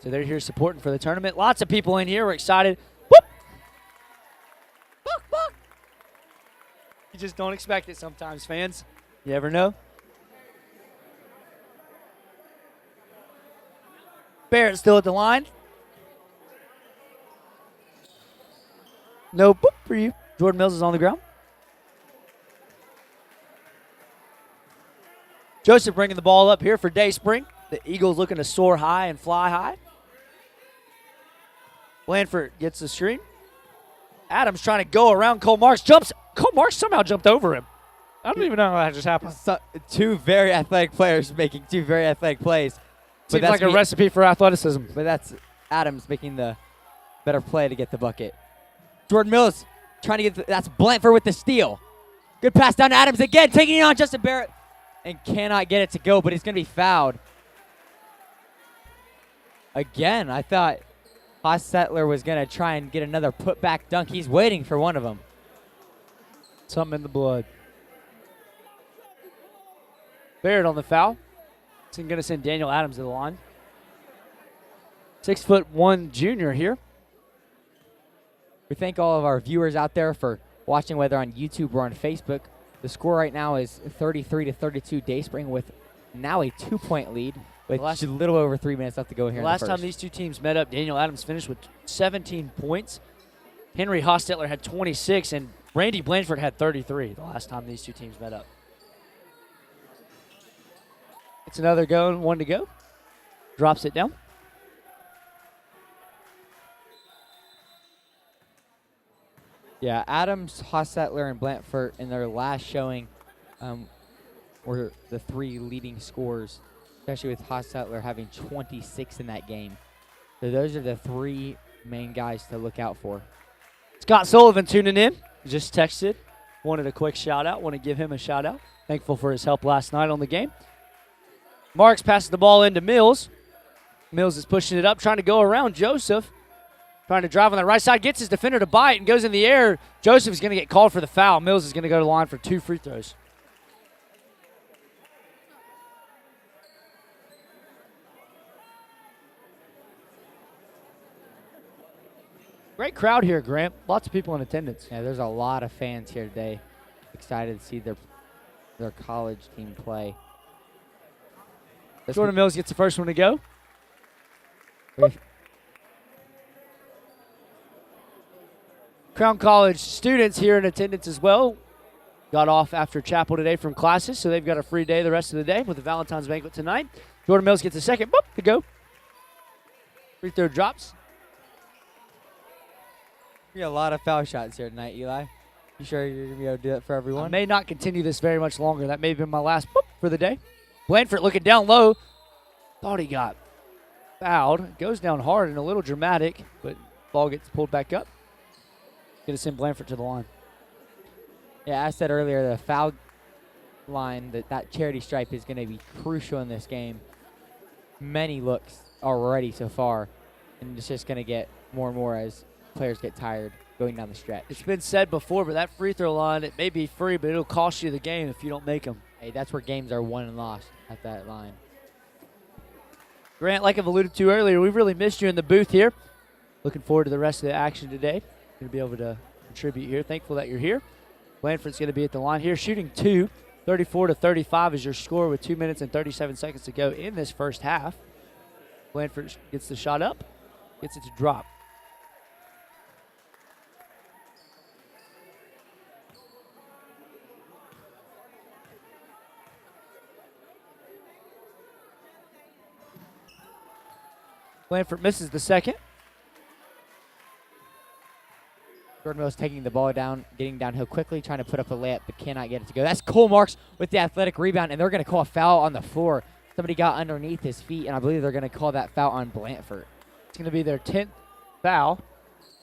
So they're here supporting for the tournament. Lots of people in here. We're excited. Whoop! Buck, buck. You just don't expect it sometimes, fans. You ever know? Barrett still at the line. No boop for you. Jordan Mills is on the ground. Joseph bringing the ball up here for Dayspring. The Eagles looking to soar high and fly high. Blanford gets the screen. Adams trying to go around Cole Marks. Jumps. Cole Marks somehow jumped over him. I don't even know how that just happened. So, two very athletic players making two very athletic plays. Seems like a recipe for athleticism. But that's Adams making the better play to get the bucket. Jordan Mills trying to get that's Blanford with the steal. Good pass down to Adams again, taking it on Justin Barrett. And cannot get it to go, but he's going to be fouled. Again, I thought Hostetler was going to try and get another putback dunk. He's waiting for one of them. Something in the blood. Barrett on the foul. It's going to send Daniel Adams to the line. 6'1" junior here. We thank all of our viewers out there for watching, whether on YouTube or on Facebook. The score right now is 33-32 Dayspring with now a 2-point lead with just a little over 3 minutes left to go here. The last time these two teams met up, Daniel Adams finished with 17 points. Henry Hostetler had 26, and Randy Blanford had 33 the last time these two teams met up. It's another go, one to go. Drops it down. Yeah, Adams, Hostetler, and Blanford in their last showing were the three leading scorers, especially with Hostetler having 26 in that game. So those are the three main guys to look out for. Scott Sullivan tuning in. Just texted. Wanted a quick shout-out. Want to give him a shout-out. Thankful for his help last night on the game. Marks passes the ball into Mills. Mills is pushing it up, trying to go around Joseph. Trying to drive on the right side, gets his defender to bite and goes in the air. Joseph is going to get called for the foul. Mills is going to go to the line for 2 free throws. Great crowd here, Grant. Lots of people in attendance. Yeah, there's a lot of fans here today. Excited to see their college team play. Jordan Mills gets the first one to go. Crown College students here in attendance as well. Got off after chapel today from classes, so they've got a free day the rest of the day with the Valentine's banquet tonight. Jordan Mills gets the second. Boop, to go. Free throw drops. We got a lot of foul shots here tonight, Eli. You sure you're going to be able to do that for everyone? I may not continue this very much longer. That may have been my last boop for the day. Blanford looking down low. Thought he got fouled. Goes down hard and a little dramatic, but ball gets pulled back up. Going to send Blanford to the line. Yeah, I said earlier, the foul line, that charity stripe is going to be crucial in this game. Many looks already so far, and it's just going to get more and more as players get tired going down the stretch. It's been said before, but that free throw line, it may be free, but it'll cost you the game if you don't make them. Hey, that's where games are won and lost, at that line. Grant, like I've alluded to earlier, we've really missed you in the booth here. Looking forward to the rest of the action today. Going to be able to contribute here. Thankful that you're here. Blandford's going to be at the line here, shooting 2. 34-35 is your score with 2 minutes and 37 seconds to go in this first half. Blandford gets the shot up, gets it to drop. Blandford misses the second. Jordan Mills taking the ball down, getting downhill quickly, trying to put up a layup, but cannot get it to go. That's Cole Marks with the athletic rebound, and they're going to call a foul on the floor. Somebody got underneath his feet, and I believe they're going to call that foul on Blandford. It's going to be their 10th foul.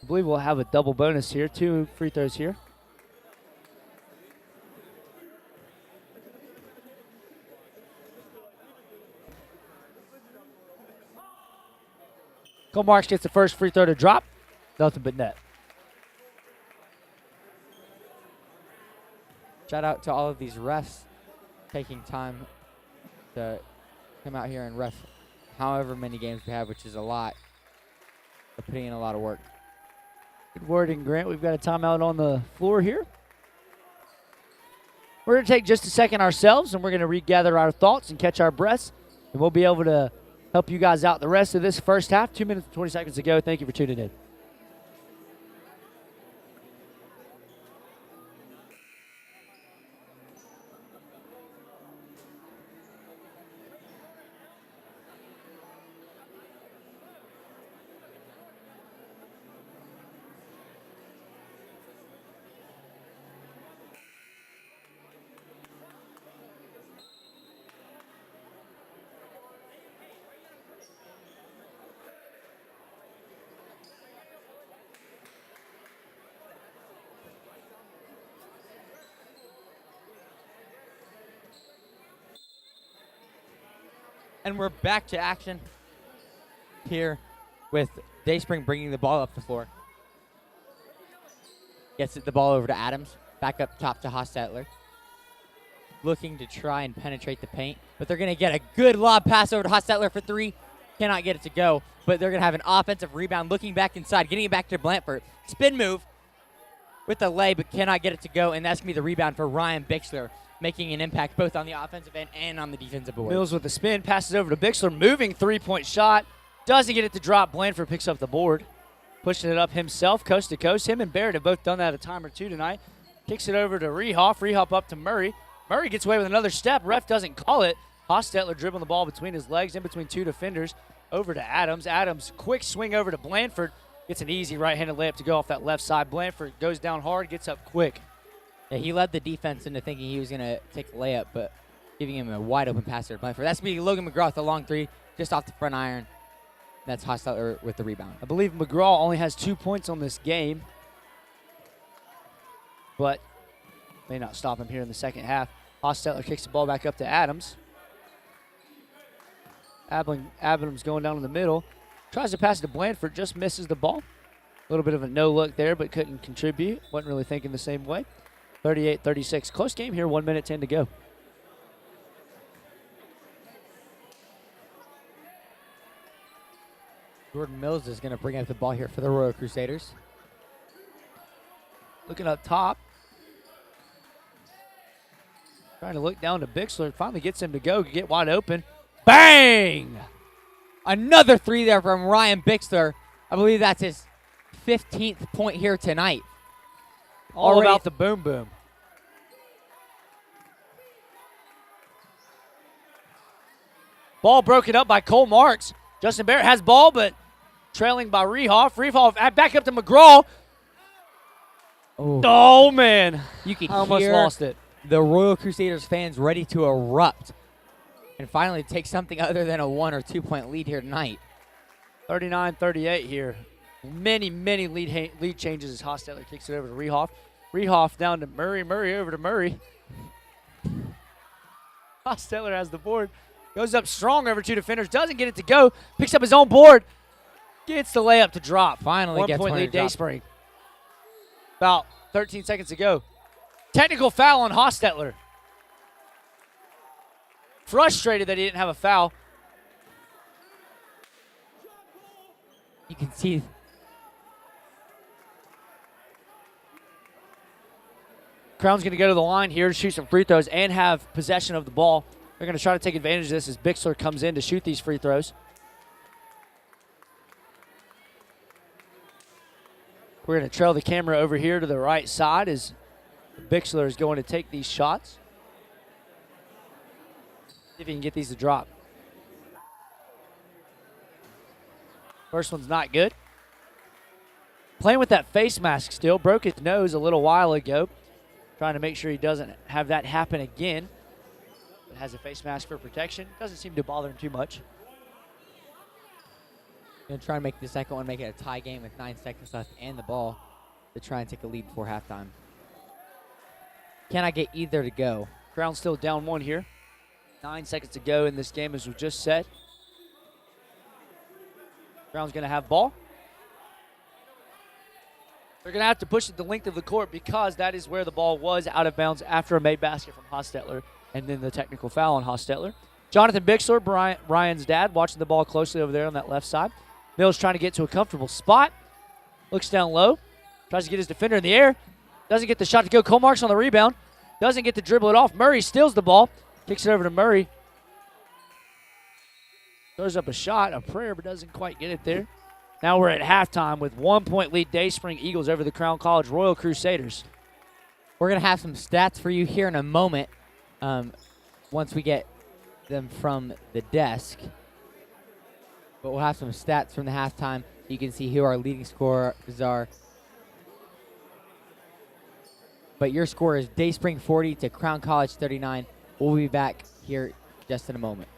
I believe we'll have a double bonus here. 2 free throws here. Cole Marks gets the first free throw to drop. Nothing but net. Shout out to all of these refs taking time to come out here and ref however many games we have, which is a lot. They're putting in a lot of work. Good wording, Grant. We've got a timeout on the floor here. We're going to take just a second ourselves, and we're going to regather our thoughts and catch our breaths, and we'll be able to help you guys out the rest of this first half. 2 minutes and 20 seconds to go. Thank you for tuning in. And we're back to action here with Dayspring bringing the ball up the floor. Gets the ball over to Adams. Back up top to Hostetler. Looking to try and penetrate the paint. But they're going to get a good lob pass over to Hostetler for 3. Cannot get it to go. But they're going to have an offensive rebound. Looking back inside. Getting it back to Blandford. Spin move with the lay, but cannot get it to go. And that's going to be the rebound for Ryan Bixler, making an impact both on the offensive end and on the defensive board. Mills with the spin, passes over to Bixler, moving three-point shot. Doesn't get it to drop. Blandford picks up the board. Pushing it up himself, coast to coast. Him and Barrett have both done that a time or two tonight. Kicks it over to Rehoff. Rehoff up to Murray. Murray gets away with another step. Ref doesn't call it. Hostetler dribbling the ball between his legs, in between 2 defenders. Over to Adams. Adams, quick swing over to Blandford. Gets an easy right-handed layup to go off that left side. Blandford goes down hard, gets up quick. Yeah, he led the defense into thinking he was going to take a layup, but giving him a wide-open pass to Blandford. That's going to be Logan McGraw with the long 3, just off the front iron. That's Hostetler with the rebound. I believe McGraw only has 2 points on this game, but may not stop him here in the second half. Hostetler kicks the ball back up to Adams. Adams going down in the middle. Tries to pass it to Blandford, just misses the ball. A little bit of a no-look there, but couldn't contribute. Wasn't really thinking the same way. 38-36. Close game here, 1 minute 10 to go. Jordan Mills is going to bring up the ball here for the Royal Crusaders. Looking up top. Trying to look down to Bixler. Finally gets him to go, get wide open. Bang! Another 3 there from Ryan Bixler. I believe that's his 15th point here tonight. All Already about the boom boom. Ball broken up by Cole Marks. Justin Barrett has ball, but trailing by Rehoff. Rehoff back up to McGraw. Oh man. You can almost hear lost it. The Royal Crusaders fans ready to erupt and finally take something other than a 1 or 2 point lead here tonight. 39-38 here. Many lead changes as Hostetler kicks it over to Rehoff. Rehoff down to Murray. Murray over to Murray. Hostetler has the board. Goes up strong over 2 defenders. Doesn't get it to go. Picks up his own board. Gets the layup to drop. Finally gets 1 point one lead to drop. Dayspring. About 13 seconds to go. Technical foul on Hostetler. Frustrated that he didn't have a foul. You can see Crown's going to go to the line here to shoot some free throws and have possession of the ball. They're going to try to take advantage of this as Bixler comes in to shoot these free throws. We're going to trail the camera over here to the right side as Bixler is going to take these shots. See if he can get these to drop. First one's not good. Playing with that face mask still. Broke his nose a little while ago. Trying to make sure he doesn't have that happen again. But has a face mask for protection. Doesn't seem to bother him too much. Going to try and make the second one, make it a tie game with 9 seconds left and the ball to try and take a lead before halftime. Can I get either to go? Crown's still down one here. 9 seconds to go in this game as we just said. Crown's going to have ball. They're going to have to push it the length of the court because that is where the ball was out of bounds after a made basket from Hostetler and then the technical foul on Hostetler. Jonathan Bixler, Ryan's dad, watching the ball closely over there on that left side. Mills trying to get to a comfortable spot. Looks down low. Tries to get his defender in the air. Doesn't get the shot to go. Comark's on the rebound. Doesn't get to dribble it off. Murray steals the ball. Kicks it over to Murray. Throws up a shot, a prayer, but doesn't quite get it there. Now we're at halftime with 1 point lead Dayspring Eagles over the Crown College Royal Crusaders. We're going to have some stats for you here in a moment once we get them from the desk. But we'll have some stats from the halftime. You can see who our leading scorers are. But your score is Dayspring 40 to Crown College 39. We'll be back here just in a moment.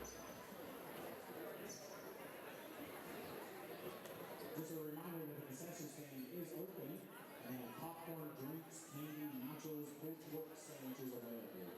Just a reminder that the concession stand is open and popcorn, drinks, candy, nachos, cold pork sandwiches are available here.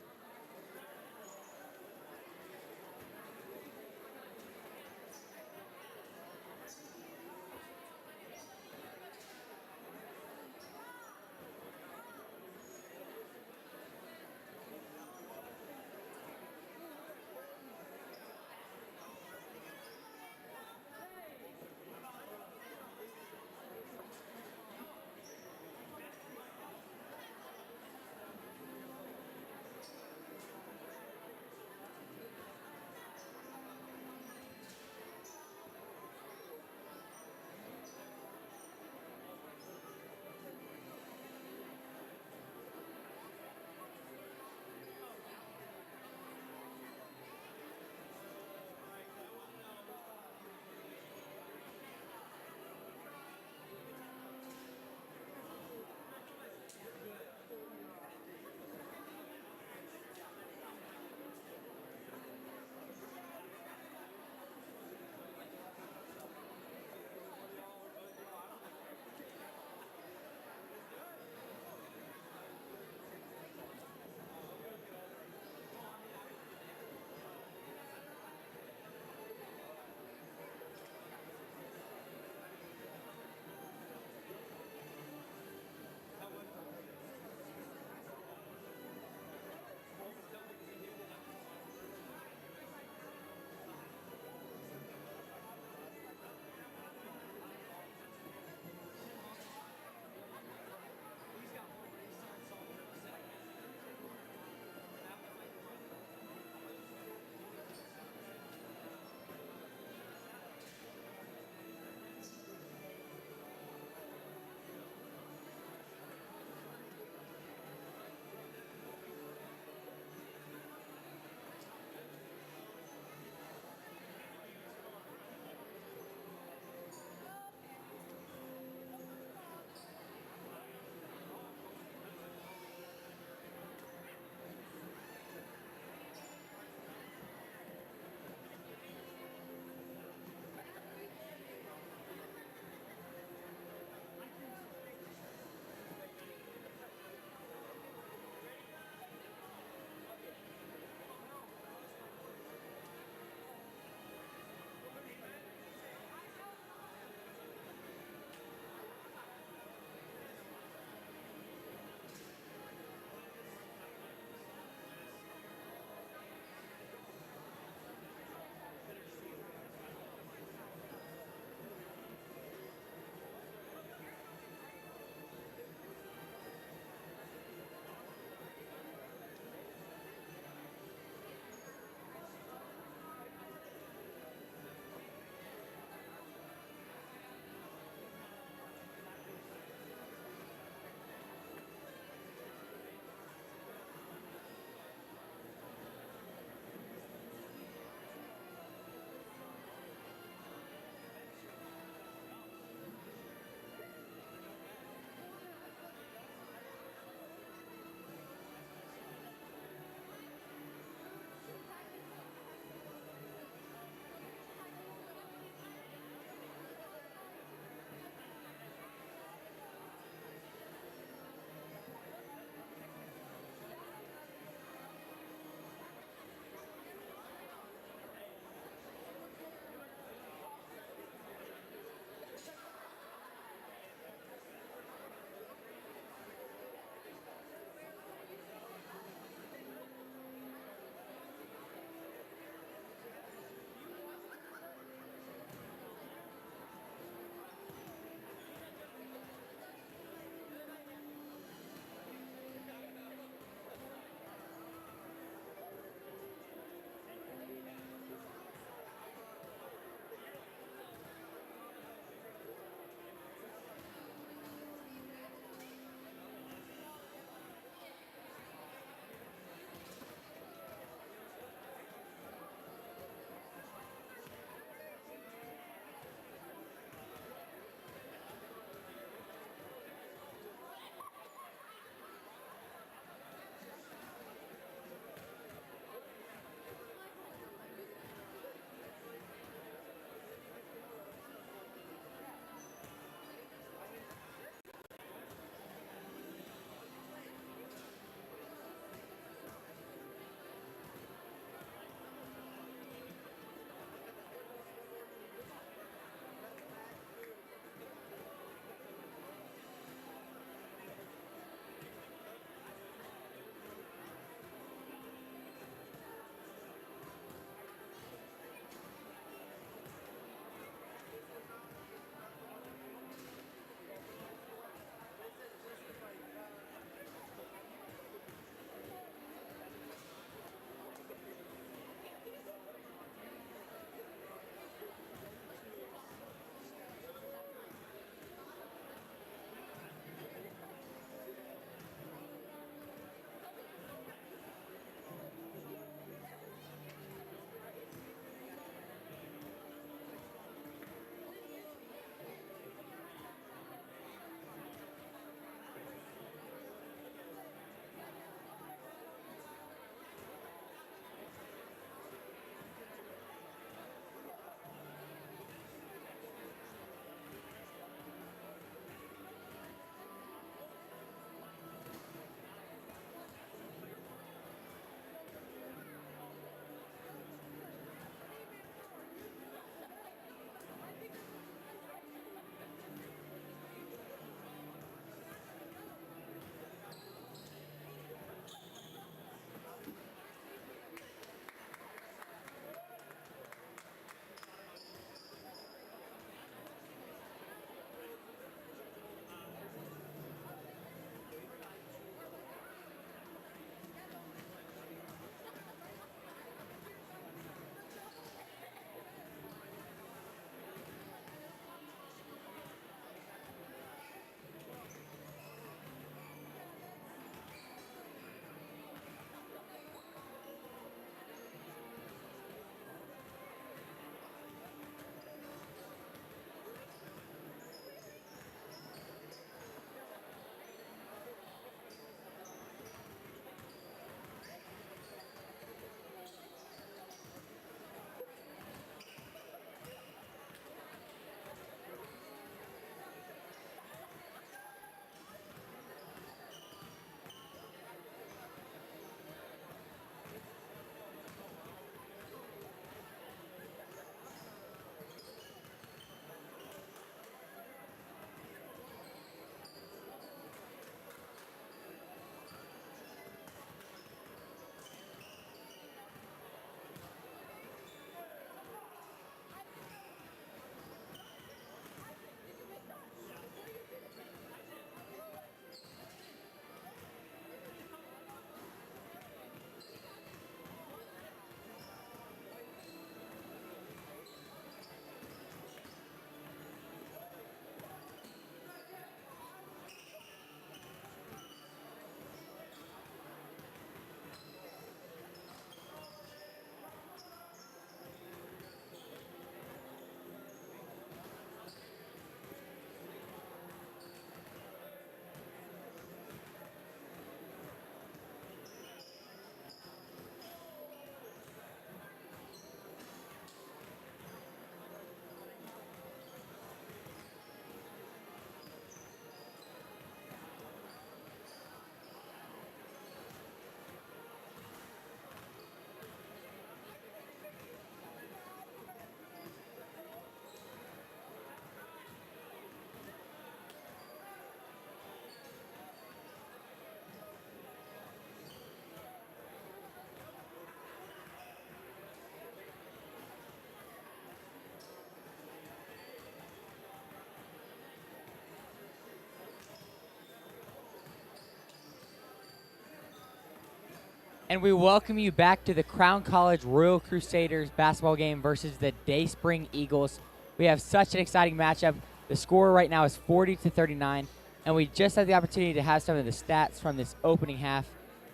And we welcome you back to the Crown College Royal Crusaders basketball game versus the Dayspring Eagles. We have such an exciting matchup. The score right now is 40-39, and we just had the opportunity to have some of the stats from this opening half.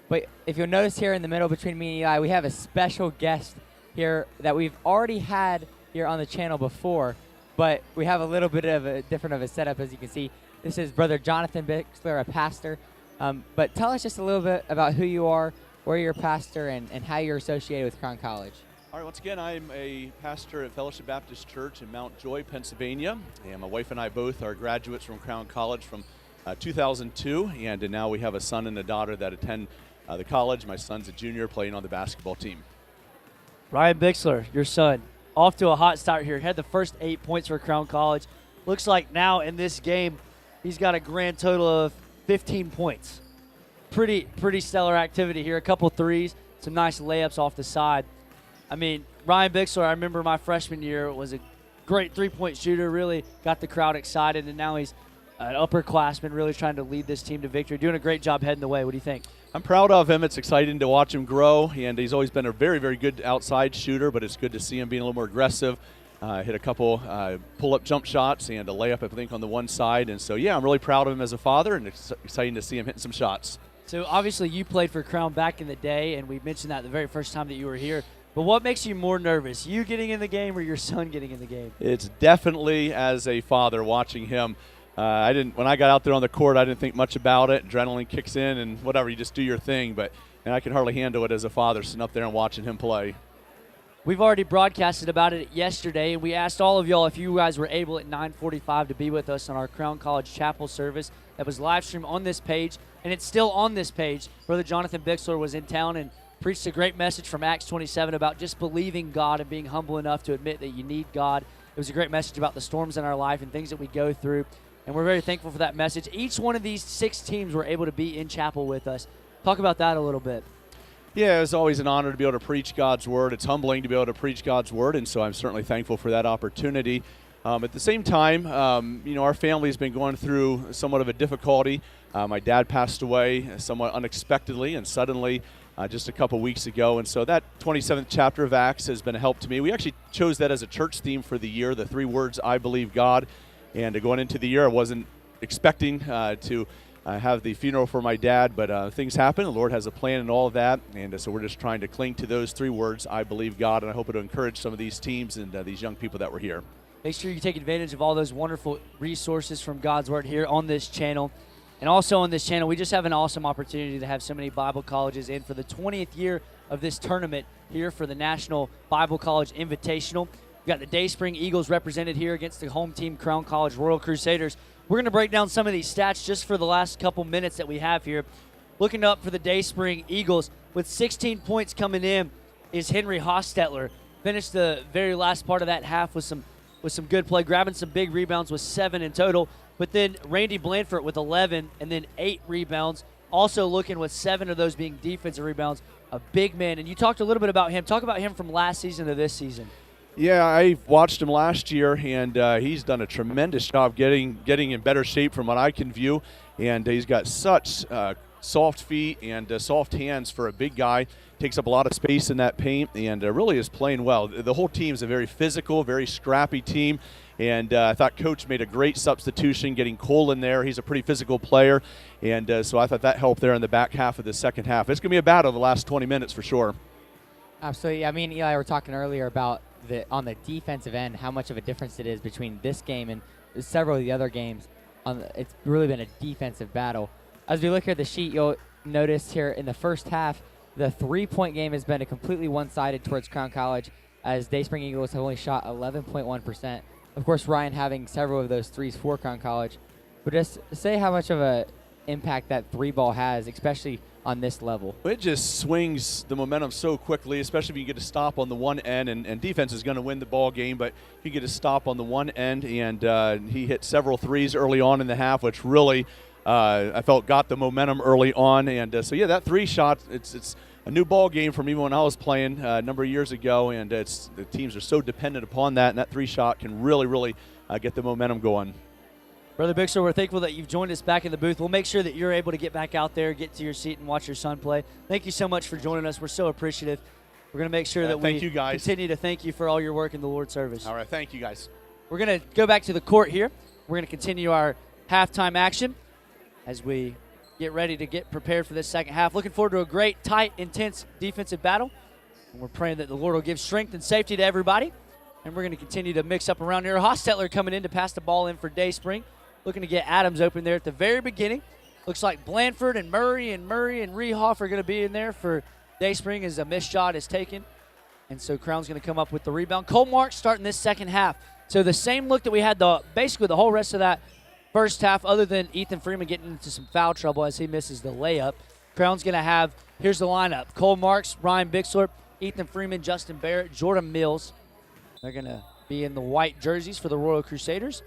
But if you'll notice here in the middle between me and Eli, we have a special guest here that we've already had here on the channel before, but we have a little bit of a different of a setup, as you can see. This is Brother Jonathan Bixler, a pastor. But tell us just a little bit about who you are, where you're a pastor, and how you're associated with Crown College. All right, once again, I'm a pastor at Fellowship Baptist Church in Mount Joy, Pennsylvania. And my wife and I both are graduates from Crown College from 2002. And now we have a son and a daughter that attend the college. My son's a junior playing on the basketball team. Ryan Bixler, your son, off to a hot start here. Had the first 8 points for Crown College. Looks like now in this game, he's got a grand total of 15 points. Pretty stellar activity here. A couple threes, some nice layups off the side. I mean, Ryan Bixler, I remember my freshman year, was a great three-point shooter, really got the crowd excited, and now he's an upperclassman really trying to lead this team to victory. Doing a great job heading the way. What do you think? I'm proud of him. It's exciting to watch him grow, and he's always been a very, very good outside shooter, but it's good to see him being a little more aggressive. Hit a couple pull-up jump shots and a layup, I think, on the one side. And so, yeah, I'm really proud of him as a father, and it's exciting to see him hitting some shots. So, obviously, you played for Crown back in the day, and we mentioned that the very first time that you were here. But what makes you more nervous, you getting in the game or your son getting in the game? It's definitely as a father watching him. When I got out there on the court, I didn't think much about it. Adrenaline kicks in and whatever, you just do your thing. But I could hardly handle it as a father sitting up there and watching him play. We've already broadcasted about it yesterday, and we asked all of y'all if you guys were able at 9:45 to be with us on our Crown College Chapel service that was live streamed on this page, and it's still on this page. Brother Jonathan Bixler was in town and preached a great message from Acts 27 about just believing God and being humble enough to admit that you need God. It was a great message about the storms in our life and things that we go through, and we're very thankful for that message. Each one of these 6 teams were able to be in chapel with us. Talk about that a little bit. Yeah, it was always an honor to be able to preach God's word. It's humbling to be able to preach God's word, and so I'm certainly thankful for that opportunity. At the same time, our family's been going through somewhat of a difficulty. My dad passed away somewhat unexpectedly and suddenly just a couple weeks ago, and so that 27th chapter of Acts has been a help to me. We actually chose that as a church theme for the year, the 3 words, I believe God. And going into the year, I wasn't expecting to have the funeral for my dad, but things happen. The Lord has a plan and all of that, and so we're just trying to cling to those 3 words, I believe God, and I hope it'll encourage some of these teams and these young people that were here. Make sure you take advantage of all those wonderful resources from God's Word here on this channel. And also on this channel, we just have an awesome opportunity to have so many Bible colleges in for the 20th year of this tournament here for the National Bible College Invitational. We've got the Dayspring Eagles represented here against the home team, Crown College Royal Crusaders. We're going to break down some of these stats just for the last couple minutes that we have here. Looking up for the Dayspring Eagles, with 16 points coming in, is Henry Hostetler. Finished the very last part of that half with some good play, grabbing some big rebounds with 7 in total. But then Randy Blanford with 11 and then 8 rebounds. Also looking with 7 of those being defensive rebounds. A big man. And you talked a little bit about him. Talk about him from last season to this season. Yeah, I watched him last year, and he's done a tremendous job getting in better shape from what I can view. And he's got such soft feet and soft hands for a big guy. Takes up a lot of space in that paint, and really is playing well. The whole team's a very physical, very scrappy team. And I thought Coach made a great substitution, getting Cole in there. He's a pretty physical player, and so I thought that helped there in the back half of the second half. It's going to be a battle the last 20 minutes for sure. Absolutely. I mean, Eli, we were talking earlier about on the defensive end, how much of a difference it is between this game and several of the other games. It's really been a defensive battle. As we look here at the sheet, you'll notice here in the first half, the 3-point game has been a completely one-sided towards Crown College, as Dayspring Eagles have only shot 11.1%. Of course, Ryan having several of those threes for Crown College. But just say how much of an impact that 3-ball has, especially on this level. It just swings the momentum so quickly, especially if you get a stop on the one end, and defense is going to win the ball game, but if you get a stop on the one end, and he hit several threes early on in the half, which really I felt got the momentum early on. And so, yeah, that 3 shot, it's a new ball game from even when I was playing a number of years ago, and the teams are so dependent upon that, and that 3 shot can really, really get the momentum going. Brother Bixler, we're thankful that you've joined us back in the booth. We'll make sure that you're able to get back out there, get to your seat, and watch your son play. Thank you so much for joining us. We're so appreciative. We're going to make sure that we thank you guys. continue to thank you for all your work in the Lord's service. All right, thank you guys. We're going to go back to the court here. We're going to continue our halftime action as we get ready to get prepared for this second half. Looking forward to a great, tight, intense defensive battle. And we're praying that the Lord will give strength and safety to everybody. And we're going to continue to mix up around here. Hostetler coming in to pass the ball in for Dayspring. Looking to get Adams open there at the very beginning. Looks like Blanford and Murray and Rehoff are going to be in there for Dayspring as a missed shot is taken. And so Crown's going to come up with the rebound. Cole Marks starting this second half. So the same look that we had basically the whole rest of that first half, other than Ethan Freeman getting into some foul trouble as he misses the layup. Crown's going to have, here's the lineup, Cole Marks, Ryan Bixler, Ethan Freeman, Justin Barrett, Jordan Mills. They're going to be in the white jerseys for the Royal Crusaders.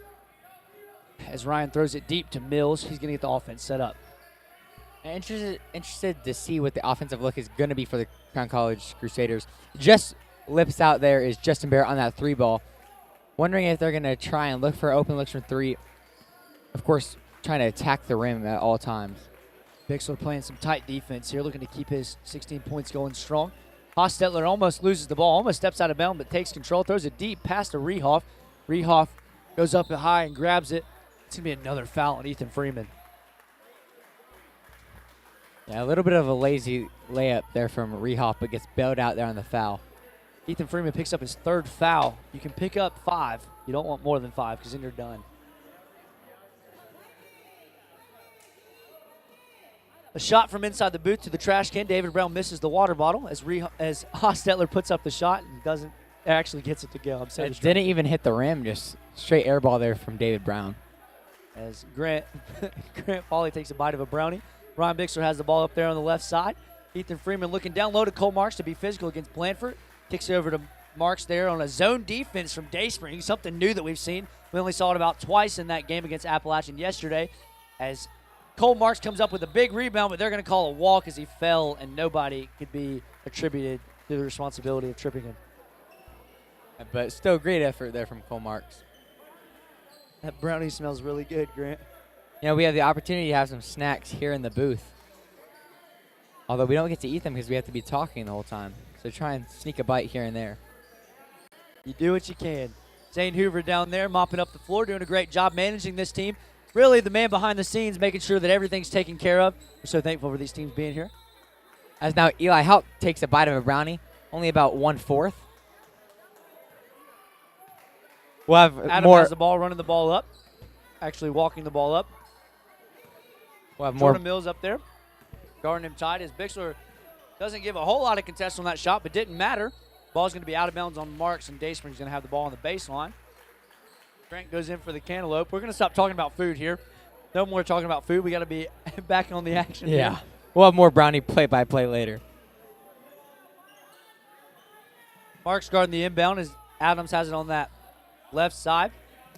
As Ryan throws it deep to Mills, he's going to get the offense set up. Interested to see what the offensive look is going to be for the Crown College Crusaders. Just lips out there is Justin Barrett on that 3-ball. Wondering if they're going to try and look for open looks from 3. Of course, trying to attack the rim at all times. Bixler playing some tight defense here, looking to keep his 16 points going strong. Hostetler almost loses the ball, almost steps out of bounds, but takes control, throws it deep past to Rehoff. Rehoff goes up high and grabs it. It's going to be another foul on Ethan Freeman. Yeah, a little bit of a lazy layup there from Rehoff, but gets bailed out there on the foul. Ethan Freeman picks up his 3rd foul. You can pick up 5. You don't want more than 5 because then you're done. A shot from inside the booth to the trash can. David Brown misses the water bottle as Hostetler puts up the shot and actually gets it to go. It didn't even hit the rim, just straight air ball there from David Brown. As Grant Foley takes a bite of a brownie. Ryan Bixler has the ball up there on the left side. Ethan Freeman looking down low to Cole Marks to be physical against Blanford. Kicks it over to Marks there on a zone defense from Dayspring, something new that we've seen. We only saw it about twice in that game against Appalachian yesterday as Cole Marks comes up with a big rebound, but they're going to call a walk as he fell, and nobody could be attributed to the responsibility of tripping him. But still great effort there from Cole Marks. That brownie smells really good, Grant. You know, we have the opportunity to have some snacks here in the booth. Although we don't get to eat them because we have to be talking the whole time. So try and sneak a bite here and there. You do what you can. Zane Hoover down there mopping up the floor, doing a great job managing this team. Really the man behind the scenes, making sure that everything's taken care of. We're so thankful for these teams being here. As now Eli Houck takes a bite of a brownie, only about 1/4. We'll have Adam more. has the ball, running the ball up. Actually walking the ball up. We'll have more. Jordan Mills up there, guarding him tight as Bixler doesn't give a whole lot of contest on that shot, but didn't matter. Ball's going to be out of bounds on Marks, and Dayspring's going to have the ball on the baseline. Grant goes in for the cantaloupe. We're going to stop talking about food here. No more talking about food. We got to be back on the action. Yeah. Here. We'll have more brownie play-by-play later. Marks guarding the inbound as Adams has it on that left side.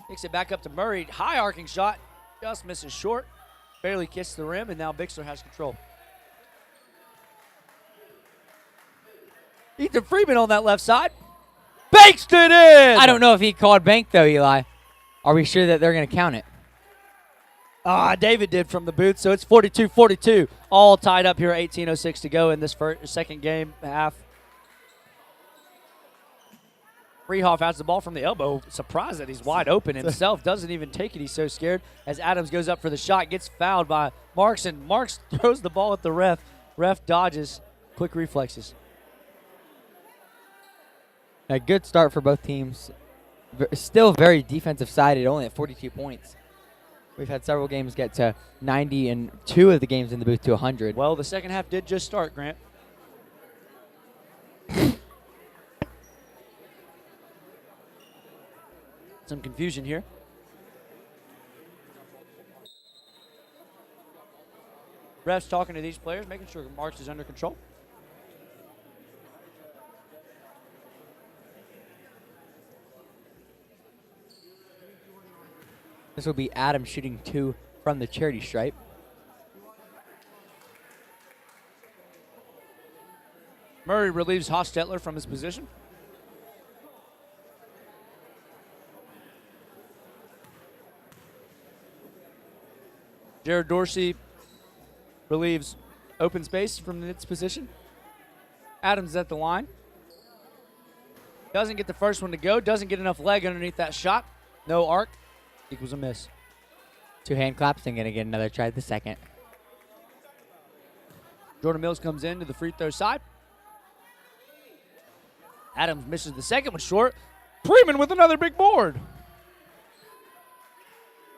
Takes it back up to Murray. High arcing shot. Just misses short. Barely kissed the rim, and now Bixler has control. Ethan Freeman on that left side. Banks it in! I don't know if he called bank, though, Eli. Are we sure that they're going to count it? David did from the booth, so it's 42-42. All tied up here, 18:06 to go in this second game half. Rehoff has the ball from the elbow. Surprised that he's wide open himself. Doesn't even take it. He's so scared. As Adams goes up for the shot, gets fouled by Marks, and Marks throws the ball at the ref. Ref dodges. Quick reflexes. A good start for both teams. Still very defensive sided, only at 42 points. We've had several games get to 90 and 2 of the games in the booth to 100. Well, the second half did just start, Grant. Some confusion here. Refs talking to these players, making sure Marks is under control. This will be Adam shooting 2 from the charity stripe. Murray relieves Hostetler from his position. Jared Dorsey relieves open space from its position. Adams at the line. Doesn't get the first one to go. Doesn't get enough leg underneath that shot. No arc. Equals a miss. 2 hand claps and going to get another try at the second. Jordan Mills comes in to the free throw side. Adams misses the second one short. Freeman with another big board.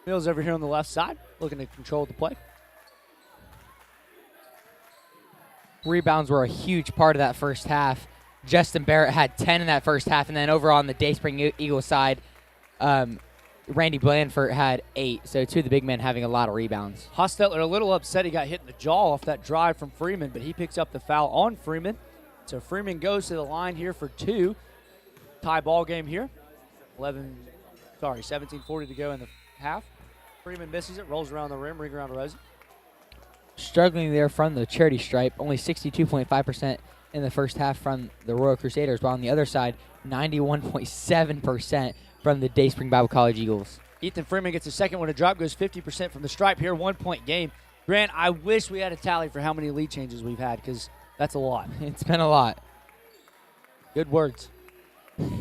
Mills over here on the left side, looking to control the play. Rebounds were a huge part of that first half. Justin Barrett had 10 in that first half, and then over on the Dayspring Eagles side, Randy Blandford had 8. So 2 of the big men having a lot of rebounds. Hostetler a little upset he got hit in the jaw off that drive from Freeman, but he picks up the foul on Freeman. So Freeman goes to the line here for 2. Tie ball game here. 17:40 to go in the half. Freeman misses it, rolls around the rim, ring around the rosy. Struggling there from the charity stripe, only 62.5% in the first half from the Royal Crusaders, while on the other side, 91.7% from the Dayspring Bible College Eagles. Ethan Freeman gets a second one to drop, goes 50% from the stripe here, 1-point game. Grant, I wish we had a tally for how many lead changes we've had, because that's a lot. It's been a lot. Good words.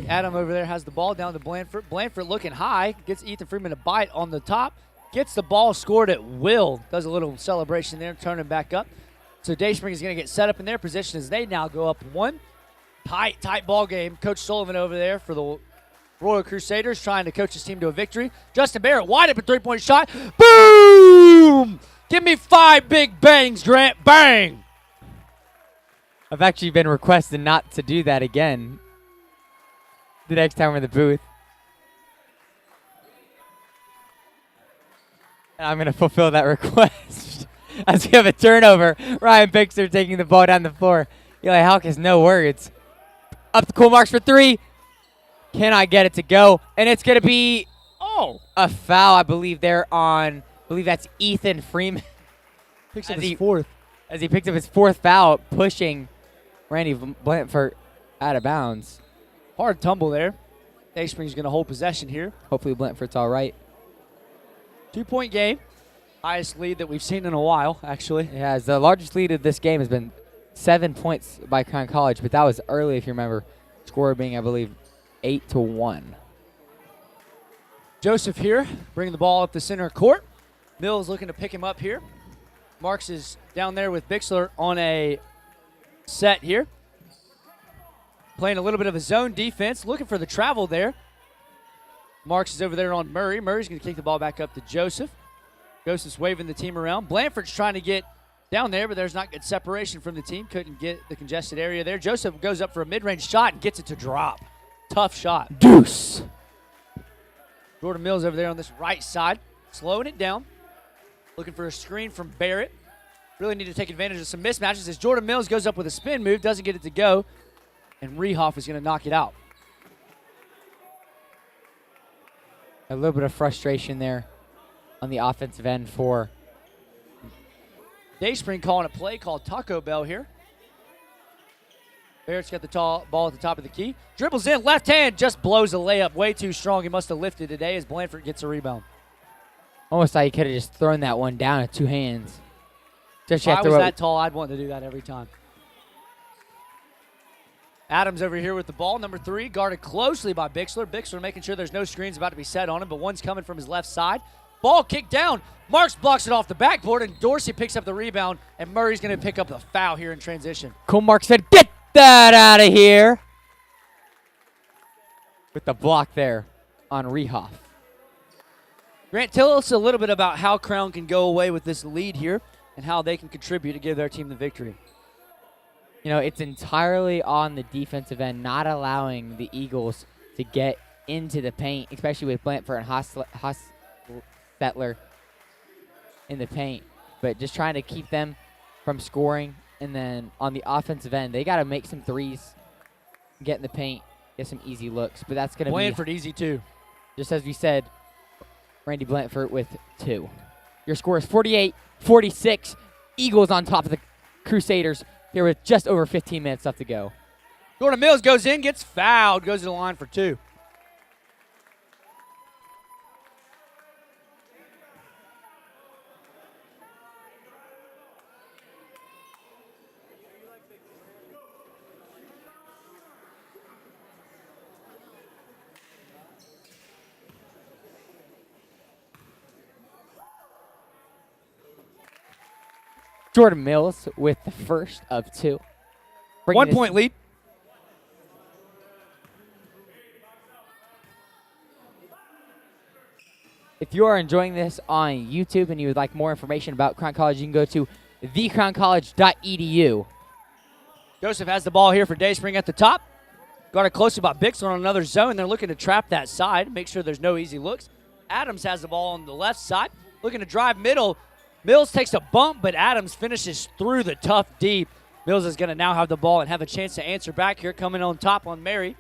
Adam over there has the ball down to Blandford. Blandford looking high, gets Ethan Freeman a bite on the top, gets the ball scored at will, does a little celebration there, turning back up. So Dayspring is going to get set up in their position as they now go up 1. Tight ball game. Coach Sullivan over there for the Royal Crusaders trying to coach his team to a victory. Justin Barrett wide open 3-point shot. Boom! Give me 5 big bangs, Grant. Bang! I've actually been requested not to do that again the next time we're in the booth. And I'm going to fulfill that request. As we have a turnover, Ryan Bixler taking the ball down the floor. Eli Houck has no words. Up the cool marks for 3. Cannot get it to go. And it's going to be a foul, I believe, there on, I believe that's Ethan Freeman. Picks up his 4th. As he picks up his 4th foul, pushing Randy Blandford out of bounds. Hard tumble there. Dayspring's going to hold possession here. Hopefully Blandford's all right. 2-point game. Highest lead that we've seen in a while, actually. Yeah, the largest lead of this game has been 7 points by Crown College, but that was early, if you remember. Score being, I believe, 8-1. Joseph here, bringing the ball up the center court. Mills looking to pick him up here. Marks is down there with Bixler on a set here. Playing a little bit of a zone defense, looking for the travel there. Marks is over there on Murray. Murray's going to kick the ball back up to Joseph. Joseph's waving the team around. Blandford's trying to get down there, but there's not good separation from the team. Couldn't get the congested area there. Joseph goes up for a mid-range shot and gets it to drop. Tough shot. Deuce. Jordan Mills over there on this right side, slowing it down. Looking for a screen from Barrett. Really need to take advantage of some mismatches as Jordan Mills goes up with a spin move, doesn't get it to go, and Rehoff is going to knock it out. A little bit of frustration there on the offensive end for Dayspring calling a play called Taco Bell here. Barrett's got the ball at the top of the key. Dribbles in, left hand, just blows a layup way too strong. He must have lifted today as Blandford gets a rebound. almost like he could have just thrown that one down with 2 hands. If I was that tall, I'd want to do that every time. Adams over here with the ball, number 3, guarded closely by Bixler. Bixler making sure there's no screens about to be set on him, but one's coming from his left side. Ball kicked down. Marks blocks it off the backboard, and Dorsey picks up the rebound, and Murray's going to pick up the foul here in transition. Cole Marks said, "Get that out of here!" With the block there on Rehoff. Grant, tell us a little bit about how Crown can go away with this lead here and how they can contribute to give their team the victory. You know, it's entirely on the defensive end, not allowing the Eagles to get into the paint, especially with Blandford and Hostetler in the paint. But just trying to keep them from scoring. And then on the offensive end, they got to make some threes, get in the paint, get some easy looks. But that's going to be Blandford easy too. Just as we said, Randy Blandford with 2. Your score is 48-46. Eagles on top of the Crusaders here with just over 15 minutes left to go. Jordan Mills goes in, gets fouled, goes to the line for 2. Jordan Mills with the first of 2. 1 point lead. If you are enjoying this on YouTube and you would like more information about Crown College, you can go to thecrowncollege.edu. Joseph has the ball here for Dayspring at the top. Guarded closely by Bixler on another zone. They're looking to trap that side, make sure there's no easy looks. Adams has the ball on the left side, looking to drive middle. Mills takes a bump, but Adams finishes through the tough deep. Mills is going to now have the ball and have a chance to answer back here, coming on top on Murray.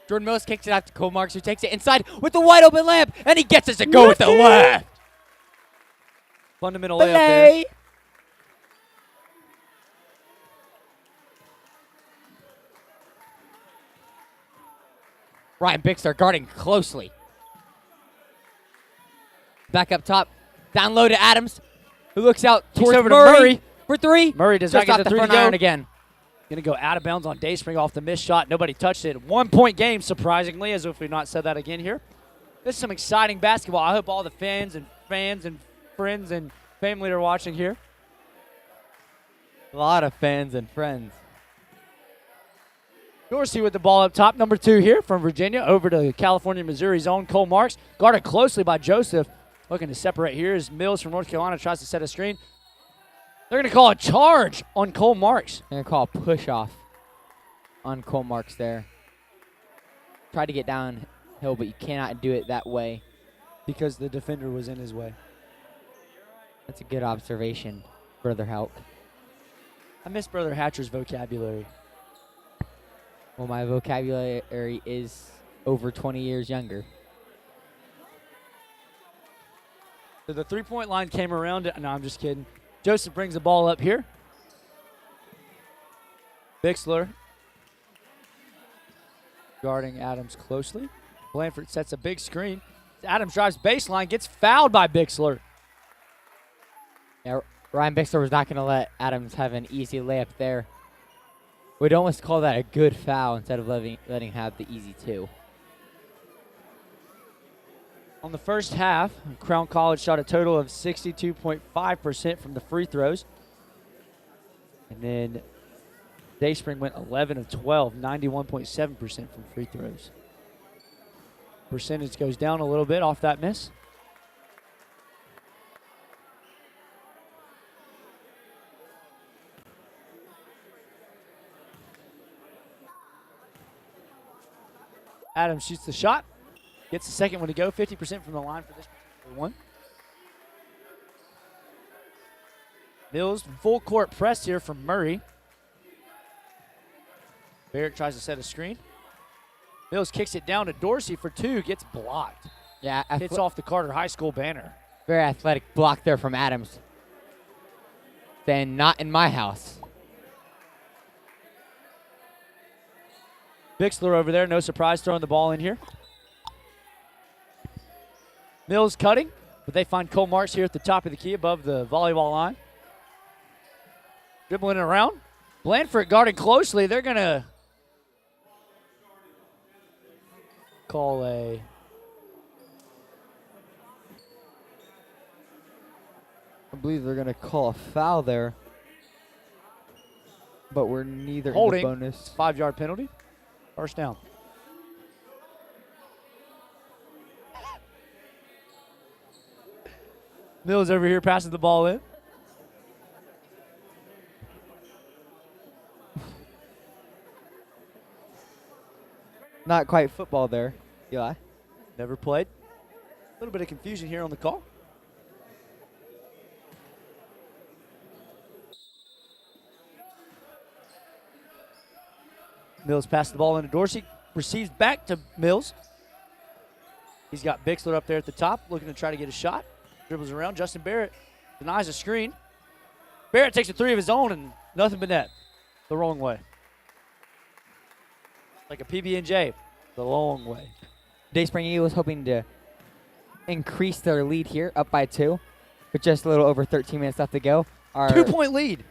Jordan Mills kicks it out to Cole Marks, who takes it inside with the wide open layup, and he gets us to go with the left. Fundamental layup there. Ryan Bixler guarding closely. Back up top, down low to Adams, who looks out towards over to Murray Murray. for 3. Murray does Just not off get the the 3 to front go. iron again. Going to go out of bounds on Dayspring off the missed shot. Nobody touched it. 1 point game, surprisingly, as if we've not said that again here. This is some exciting basketball. I hope all the fans and friends and family are watching here. A lot of fans and friends. Dorsey with the ball up top. Number 2 here from Virginia over to California, Missouri zone. Cole Marks guarded closely by Joseph. Looking to separate here as Mills from North Carolina tries to set a screen. They're going to call a charge on Cole Marks. They're going to call a push-off on Cole Marks there. Tried to get downhill, but you cannot do it that way. Because the defender was in his way. That's a good observation, Brother Hauk. I miss Brother Hatcher's vocabulary. Well, my vocabulary is over 20 years younger. So the three-point line came around. No, I'm just kidding. Joseph brings the ball up here. Bixler guarding Adams closely. Blanford sets a big screen. Adams drives baseline, gets fouled by Bixler. Yeah, Ryan Bixler was not going to let Adams have an easy layup there. We'd almost call that a good foul instead of letting him have the easy 2. On the first half, Crown College shot a total of 62.5% from the free throws. And then Dayspring went 11 of 12, 91.7% from free throws. Percentage goes down a little bit off that miss. Adams shoots the shot. Gets the second one to go. 50% from the line for this one. Mills full court press here from Murray. Barrett tries to set a screen. Mills kicks it down to Dorsey for 2. Gets blocked. Yeah, Hits off the Carter High School banner. Very athletic block there from Adams. Saying, not in my house. Bixler over there, no surprise, throwing the ball in here. Mills cutting, but they find Cole Marks here at the top of the key above the volleyball line. Dribbling it around. Blanford guarding closely. They're going to call I believe they're going to call a foul there. But we're neither holding. In the bonus. 5-yard penalty. First down. Mills over here passes the ball in. Not quite football there, Eli. Never played. A little bit of confusion here on the call. Mills passes the ball into Dorsey. Receives back to Mills. He's got Bixler up there at the top, looking to try to get a shot. Dribbles around. Justin Barrett denies a screen. Barrett takes a 3 of his own and nothing but net. The wrong way. Like a PB&J. The long way. Dayspring Eagles hoping to increase their lead here, up by 2, with just a little over 13 minutes left to go. 2-point lead.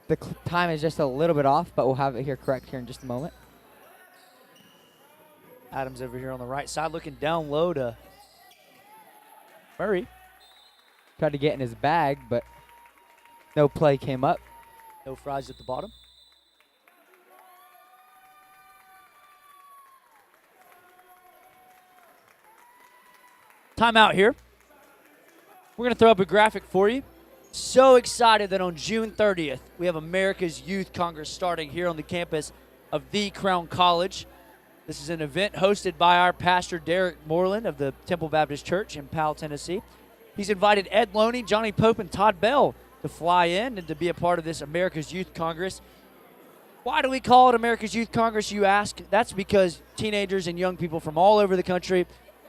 The time is just a little bit off, but we'll have it here correct here in just a moment. Adams over here on the right side looking down low to Murray. Tried to get in his bag, but no play came up. No fries at the bottom. Timeout here. We're going to throw up a graphic for you. So excited that on June 30th, we have America's Youth Congress starting here on the campus of the Crown College. This is an event hosted by our pastor, Derek Moreland of the Temple Baptist Church in Powell, Tennessee. He's invited Ed Loney, Johnny Pope, and Todd Bell to fly in and to be a part of this America's Youth Congress. Why do we call it America's Youth Congress, you ask? That's because teenagers and young people from all over the country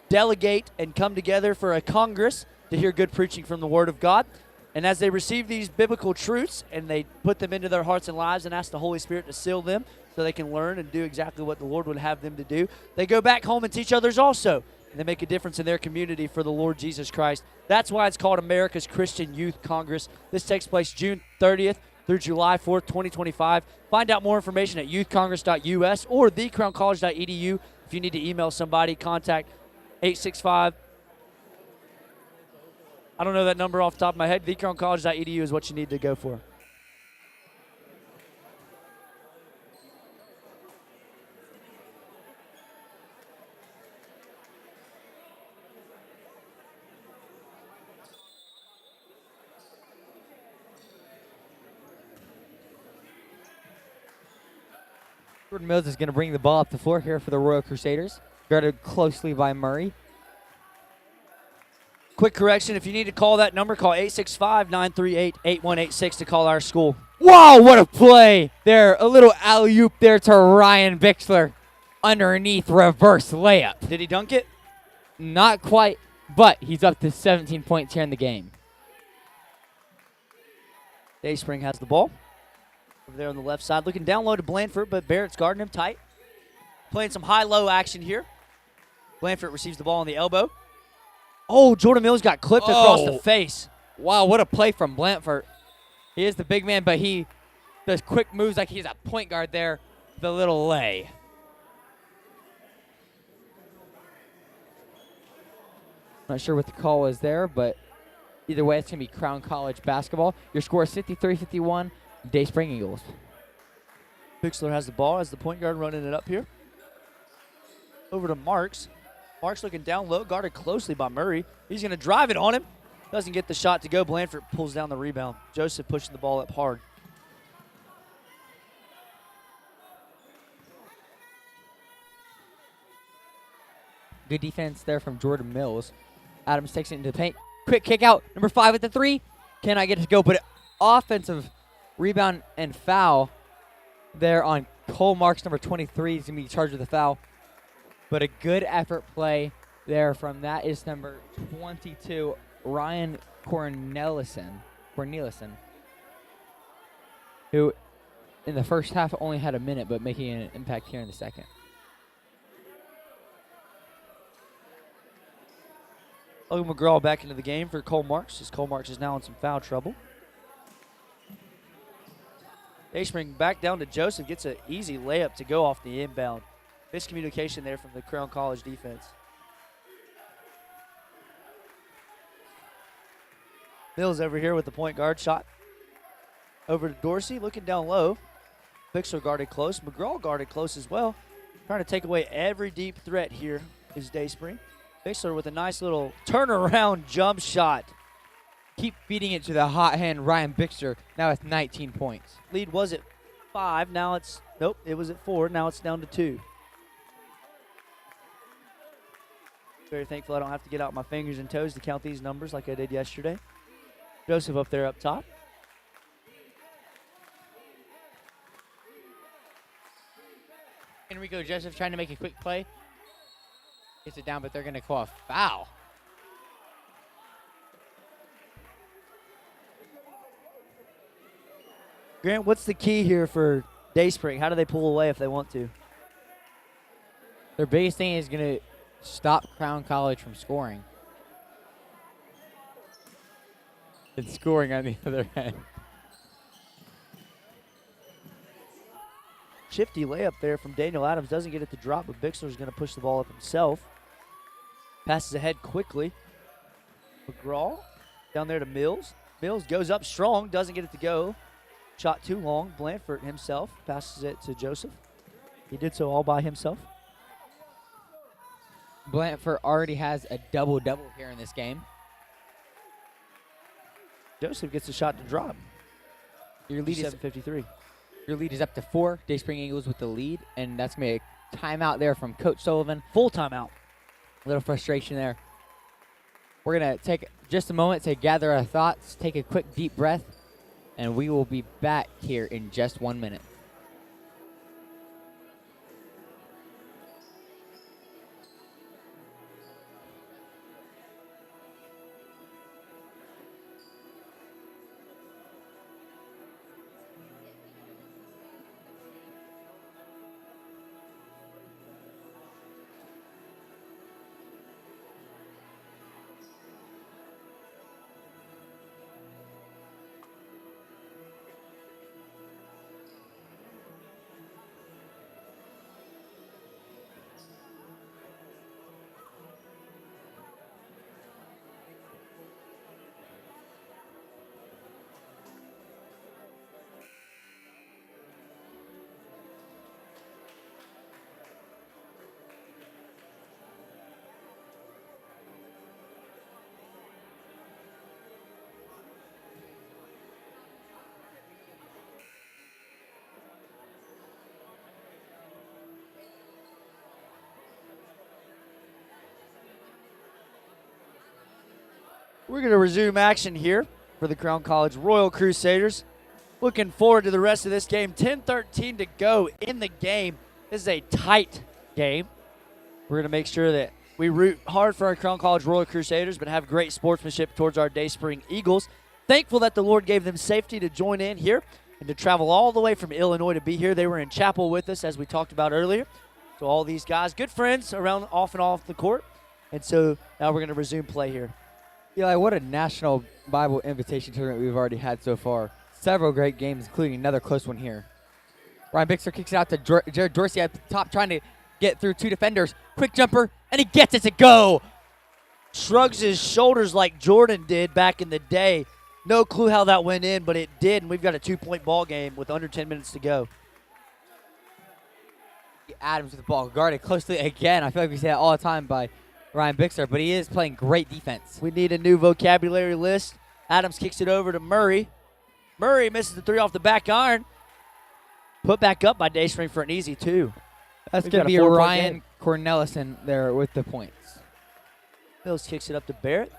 delegate and come together for a Congress to hear good preaching from the Word of God. And as they receive these biblical truths and they put them into their hearts and lives and ask the Holy Spirit to seal them so they can learn and do exactly what the Lord would have them to do, they go back home and teach others also. And they make a difference in their community for the Lord Jesus Christ. That's why it's called America's Christian Youth Congress. This takes place June 30th through July 4th, 2025. Find out more information at youthcongress.us or thecrowncollege.edu. If you need to email somebody, contact 865. I don't know that number off the top of my head. thecrowncollege.edu is what you need to go for. Jordan Mills is going to bring the ball up the floor here for the Royal Crusaders. Guarded closely by Murray. Quick correction, if you need to call that number, call 865-938-8186 to call our school. Wow, what a play there. A little alley-oop there to Ryan Bixler. Underneath reverse layup. Did he dunk it? Not quite, but he's up to 17 points here in the game. Dayspring has the ball. Over there on the left side, looking down low to Blandford, but Barrett's guarding him tight. Playing some high-low action here. Blandford receives the ball on the elbow. Oh, Jordan Mills got clipped across the face. Wow, what a play from Blandford. He is the big man, but he does quick moves like he's a point guard there. The little lay. Not sure what the call was there, but either way, it's going to be Crown College basketball. Your score is 53-51, Dayspring Eagles. Bixler has the ball as the point guard running it up here. Over to Marks. Marks looking down low, guarded closely by Murray. He's going to drive it on him. Doesn't get the shot to go. Blandford pulls down the rebound. Joseph pushing the ball up hard. Good defense there from Jordan Mills. Adams takes it into the paint. Quick kick out. Number 5 at the 3. Cannot get it to go, but offensive rebound and foul there on Cole Marks, number 23. He's going to be charged with a foul. But a good effort play there from that is number 22, Ryan Cornelison, who in the first half only had a minute, but making an impact here in the second. Logan McGraw back into the game for Cole Marks, as Cole Marks is now in some foul trouble. Dayspring back down to Joseph, gets an easy layup to go off the inbound. Miscommunication there from the Crown College defense. Mills over here with the point guard shot. Over to Dorsey, looking down low. Bixler guarded close. McGraw guarded close as well. Trying to take away every deep threat here is Dayspring. Bixler with a nice little turnaround jump shot. Keep feeding it to the hot hand Ryan Bixler, now with 19 points. Lead was at 5, now it's, nope, it was at 4, now it's down to 2. Very thankful I don't have to get out my fingers and toes to count these numbers like I did yesterday. Joseph up there up top. Enrico Joseph trying to make a quick play. Gets it down, but they're going to call a foul. Grant, what's the key here for Dayspring? How do they pull away if they want to? Their biggest thing is going to stop Crown College from scoring. And scoring on the other end. Shifty layup there from Daniel Adams. Doesn't get it to drop, but Bixler's going to push the ball up himself. Passes ahead quickly. McGraw down there to Mills. Mills goes up strong, doesn't get it to go. Shot too long. Blanford himself passes it to Joseph. He did so all by himself. Blanford already has a double-double here in this game. Joseph gets a shot to drop. Your lead is 7:53. Your lead is up to 4. Dayspring Eagles with the lead, and that's going to be a timeout there from Coach Sullivan. Full timeout. A little frustration there. We're going to take just a moment to gather our thoughts, take a quick deep breath, and we will be back here in just 1 minute. We're going to resume action here for the Crown College Royal Crusaders. Looking forward to the rest of this game. 10:13 to go in the game. This is a tight game. We're going to make sure that we root hard for our Crown College Royal Crusaders, but have great sportsmanship towards our Dayspring Eagles. Thankful that the Lord gave them safety to join in here and to travel all the way from Illinois to be here. They were in chapel with us, as we talked about earlier. So all these guys, good friends around off and off the court. And so now we're going to resume play here. Eli, what a National Bible Invitation tournament we've already had so far. Several great games, including another close one here. Ryan Bixler kicks it out to Jared Dorsey at the top, trying to get through 2 defenders. Quick jumper, and he gets it to go. Shrugs his shoulders like Jordan did back in the day. No clue how that went in, but it did, and we've got a 2-point ball game with under 10 minutes to go. Adams with the ball, guarded closely again. I feel like we say that all the time by Ryan Bixler, but he is playing great defense. We need a new vocabulary list. Adams kicks it over to Murray. Murray misses the 3 off the back iron. Put back up by Dayspring for an easy 2. That's We've going got to a be 4-point Ryan game. Cornelison there with the points. Mills kicks it up to Barrett.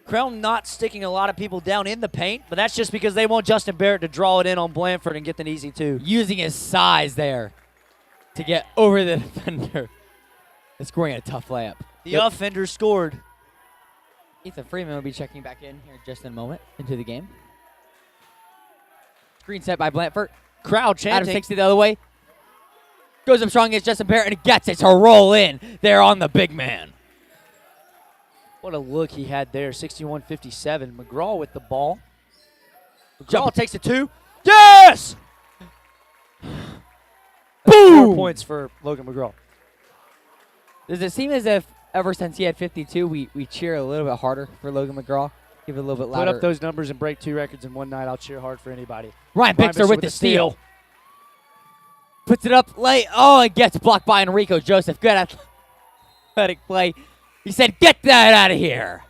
Crown not sticking a lot of people down in the paint, but that's just because they want Justin Barrett to draw it in on Blanford and get an easy 2. Using his size there to get over the defender. And scoring a tough layup. The offender scored. Ethan Freeman will be checking back in here just in a moment into the game. Screen set by Blanford. Crowd chanting. Adams takes it the other way. Goes up strong against Justin Barrett, and he gets it to roll in there on the big man. What a look he had there, 61-57. McGraw with the ball. McGraw takes it 2. Yes! Boom! 4 points for Logan McGraw. Does it seem as if ever since he had 52, we cheer a little bit harder for Logan McGraw? Give it a little bit louder. Put up those numbers and break 2 records in one night. I'll cheer hard for anybody. Ryan Bixler with the steal. Puts it up late. Oh, and gets blocked by Enrico Joseph. Good athletic play. He said, get that out of here.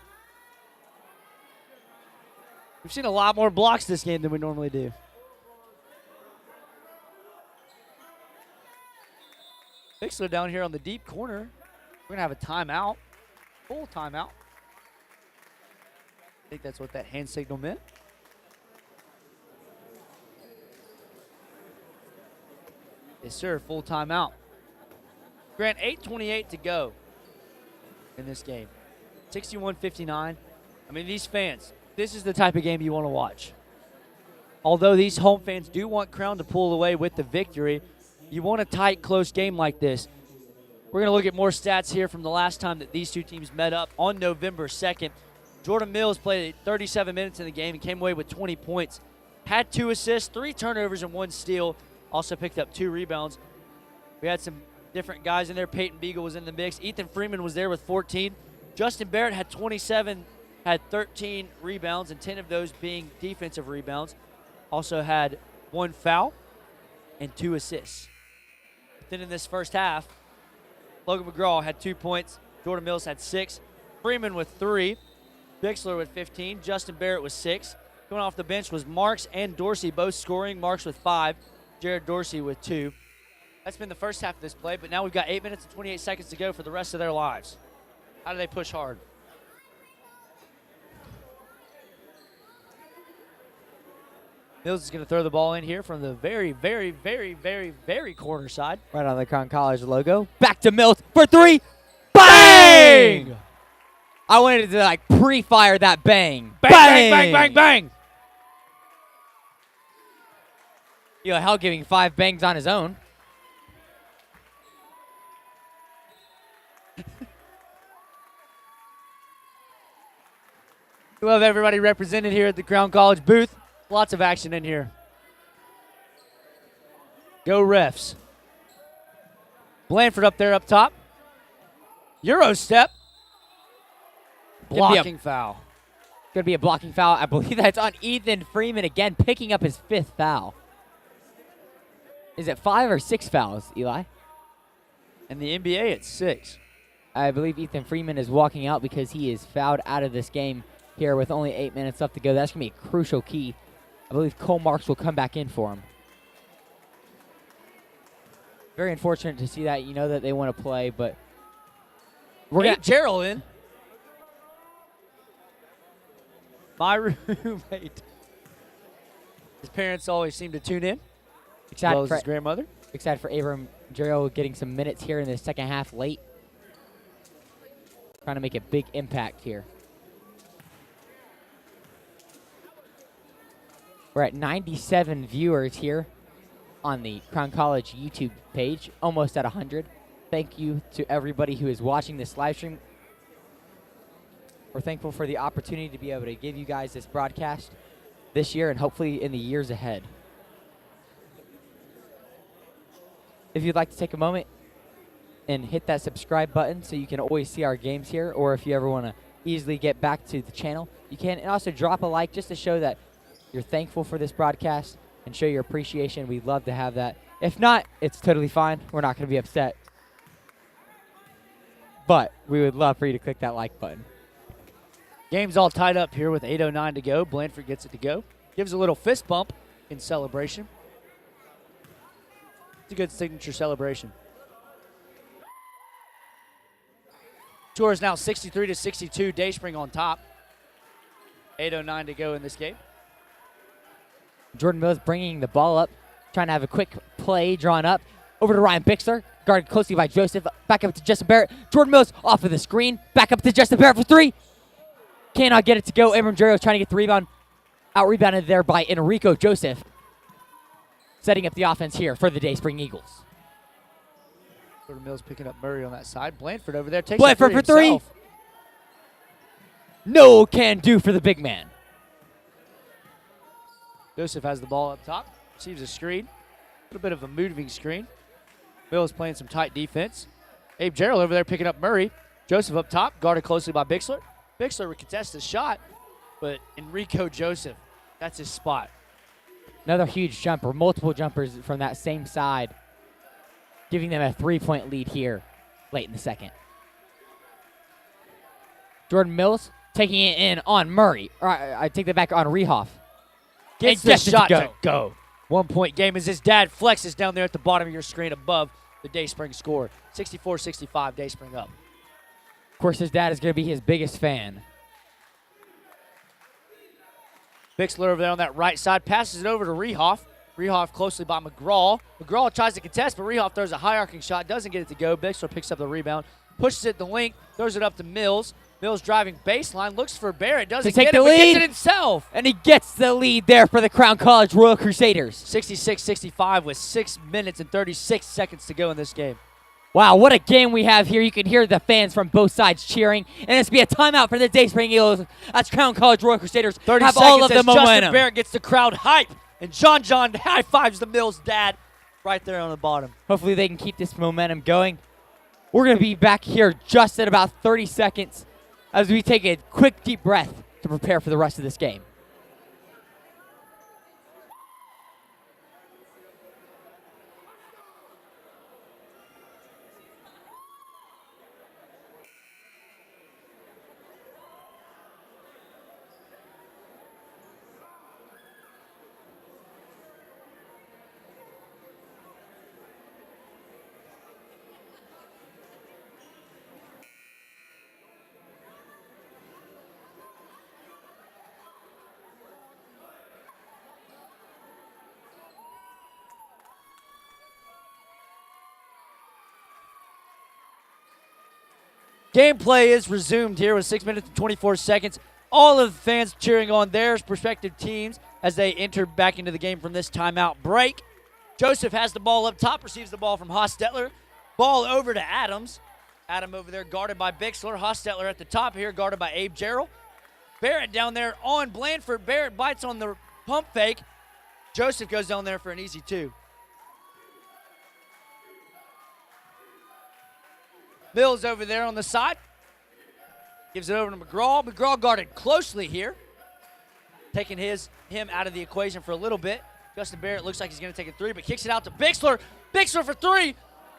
We've seen a lot more blocks this game than we normally do. Bixler down here on the deep corner. We're going to have a timeout. Full timeout. I think that's what that hand signal meant. Yes, sir. Full timeout. Grant, 8:28 to go in this game. 61-59. I mean, these fans, this is the type of game you want to watch. Although these home fans do want Crown to pull away with the victory, you want a tight, close game like this. We're going to look at more stats here from the last time that these 2 teams met up on November 2nd. Jordan Mills played 37 minutes in the game and came away with 20 points. Had 2 assists, 3 turnovers, and 1 steal. Also picked up 2 rebounds. We had some different guys in there. Peyton Beagle was in the mix. Ethan Freeman was there with 14. Justin Barrett had 27 had 13 rebounds, and 10 of those being defensive rebounds. Also had 1 foul and 2 assists. Then in this first half, Logan McGraw had 2 points. Jordan Mills had 6. Freeman with 3. Bixler with 15. Justin Barrett with 6. Coming off the bench was Marks and Dorsey both scoring. Marks with 5. Jared Dorsey with 2. That's been the first half of this play, but now we've got 8 minutes and 28 seconds to go for the rest of their lives. How do they push hard? Mills is going to throw the ball in here from the very, very, very, very, very corner side. Right on the Crown College logo. Back to Mills for 3. Bang! I wanted to like pre-fire that bang. Bang, bang, bang, bang, bang. Hell giving 5 bangs on his own. We love everybody represented here at the Crown College booth. Lots of action in here. Go refs. Blanford up there up top. Euro step. Blocking foul. Going to be a blocking foul. I believe that's on Ethan Freeman again, picking up his 5th foul. Is it 5 or 6 fouls, Eli? In the NBA, it's 6. I believe Ethan Freeman is walking out because he is fouled out of this game here with only 8 minutes left to go. That's going to be a crucial key. I believe Cole Marks will come back in for him. Very unfortunate to see that. You know that they want to play, but we're going to Gerald in. My roommate. His parents always seem to tune in. Excited as well as for his grandmother. Excited for Abram Gerald getting some minutes here in the second half late. Trying to make a big impact here. We're at 97 viewers here on the Crown College YouTube page, almost at 100. Thank you to everybody who is watching this live stream. We're thankful for the opportunity to be able to give you guys this broadcast this year and hopefully in the years ahead. If you'd like to take a moment and hit that subscribe button so you can always see our games here, or if you ever want to easily get back to the channel, you can. And also drop a like just to show that you're thankful for this broadcast and show your appreciation. We'd love to have that. If not, it's totally fine. We're not going to be upset. But we would love for you to click that like button. Game's all tied up here with 8:09 to go. Blanford gets it to go. Gives a little fist bump in celebration. It's a good signature celebration. Score is now 63-62. Dayspring on top. 8:09 to go in this game. Jordan Mills bringing the ball up, trying to have a quick play drawn up. Over to Ryan Bixler, guarded closely by Joseph. Back up to Justin Barrett. Jordan Mills off of the screen. Back up to Justin Barrett for 3. Cannot get it to go. Abram Jerry trying to get the rebound. Out-rebounded there by Enrico Joseph. Setting up the offense here for the Dayspring Eagles. Jordan Mills picking up Murray on that side. Blanford over there takes Blanford for 3. No can do for the big man. Joseph has the ball up top. Receives a screen. A little bit of a moving screen. Mills playing some tight defense. Abe Gerald over there picking up Murray. Joseph up top, guarded closely by Bixler. Bixler would contest the shot, but Enrico Joseph, that's his spot. Another huge jumper, multiple jumpers from that same side, giving them a 3-point lead here late in the second. Jordan Mills taking it in on Murray. Or I take that back on Rehoff. Gets the shot to go. 1-point game as his dad flexes down there at the bottom of your screen above the Dayspring score. 64-65, Dayspring up. Of course, his dad is going to be his biggest fan. Bixler over there on that right side. Passes it over to Rehoff. Rehoff closely by McGraw. McGraw tries to contest, but Rehoff throws a high arcing shot. Doesn't get it to go. Bixler picks up the rebound. Pushes it the length. Throws it up to Mills. Mills driving baseline. Looks for Barrett. Doesn't get it, but gets it himself. And he gets the lead there for the Crown College Royal Crusaders. 66-65 with 6 minutes and 36 seconds to go in this game. Wow, what a game we have here. You can hear the fans from both sides cheering. And it's going to be a timeout for the Dayspring Eagles as Crown College Royal Crusaders 30 have seconds all of the as momentum. Justin Barrett gets the crowd hype. And John high fives the Mills dad right there on the bottom. Hopefully they can keep this momentum going. We're going to be back here just at about 30 seconds as we take a quick, deep breath to prepare for the rest of this game. Gameplay is resumed here with 6 minutes and 24 seconds. All of the fans cheering on their respective teams as they enter back into the game from this timeout break. Joseph has the ball up top, receives the ball from Hostetler. Ball over to Adams. Adam over there guarded by Bixler. Hostetler at the top here guarded by Abe Gerald. Barrett down there on Blandford. Barrett bites on the pump fake. Joseph goes down there for an easy 2. Mills over there on the side. Gives it over to McGraw. McGraw guarded closely here. Taking him out of the equation for a little bit. Justin Barrett looks like he's going to take a 3, but kicks it out to Bixler. Bixler for 3.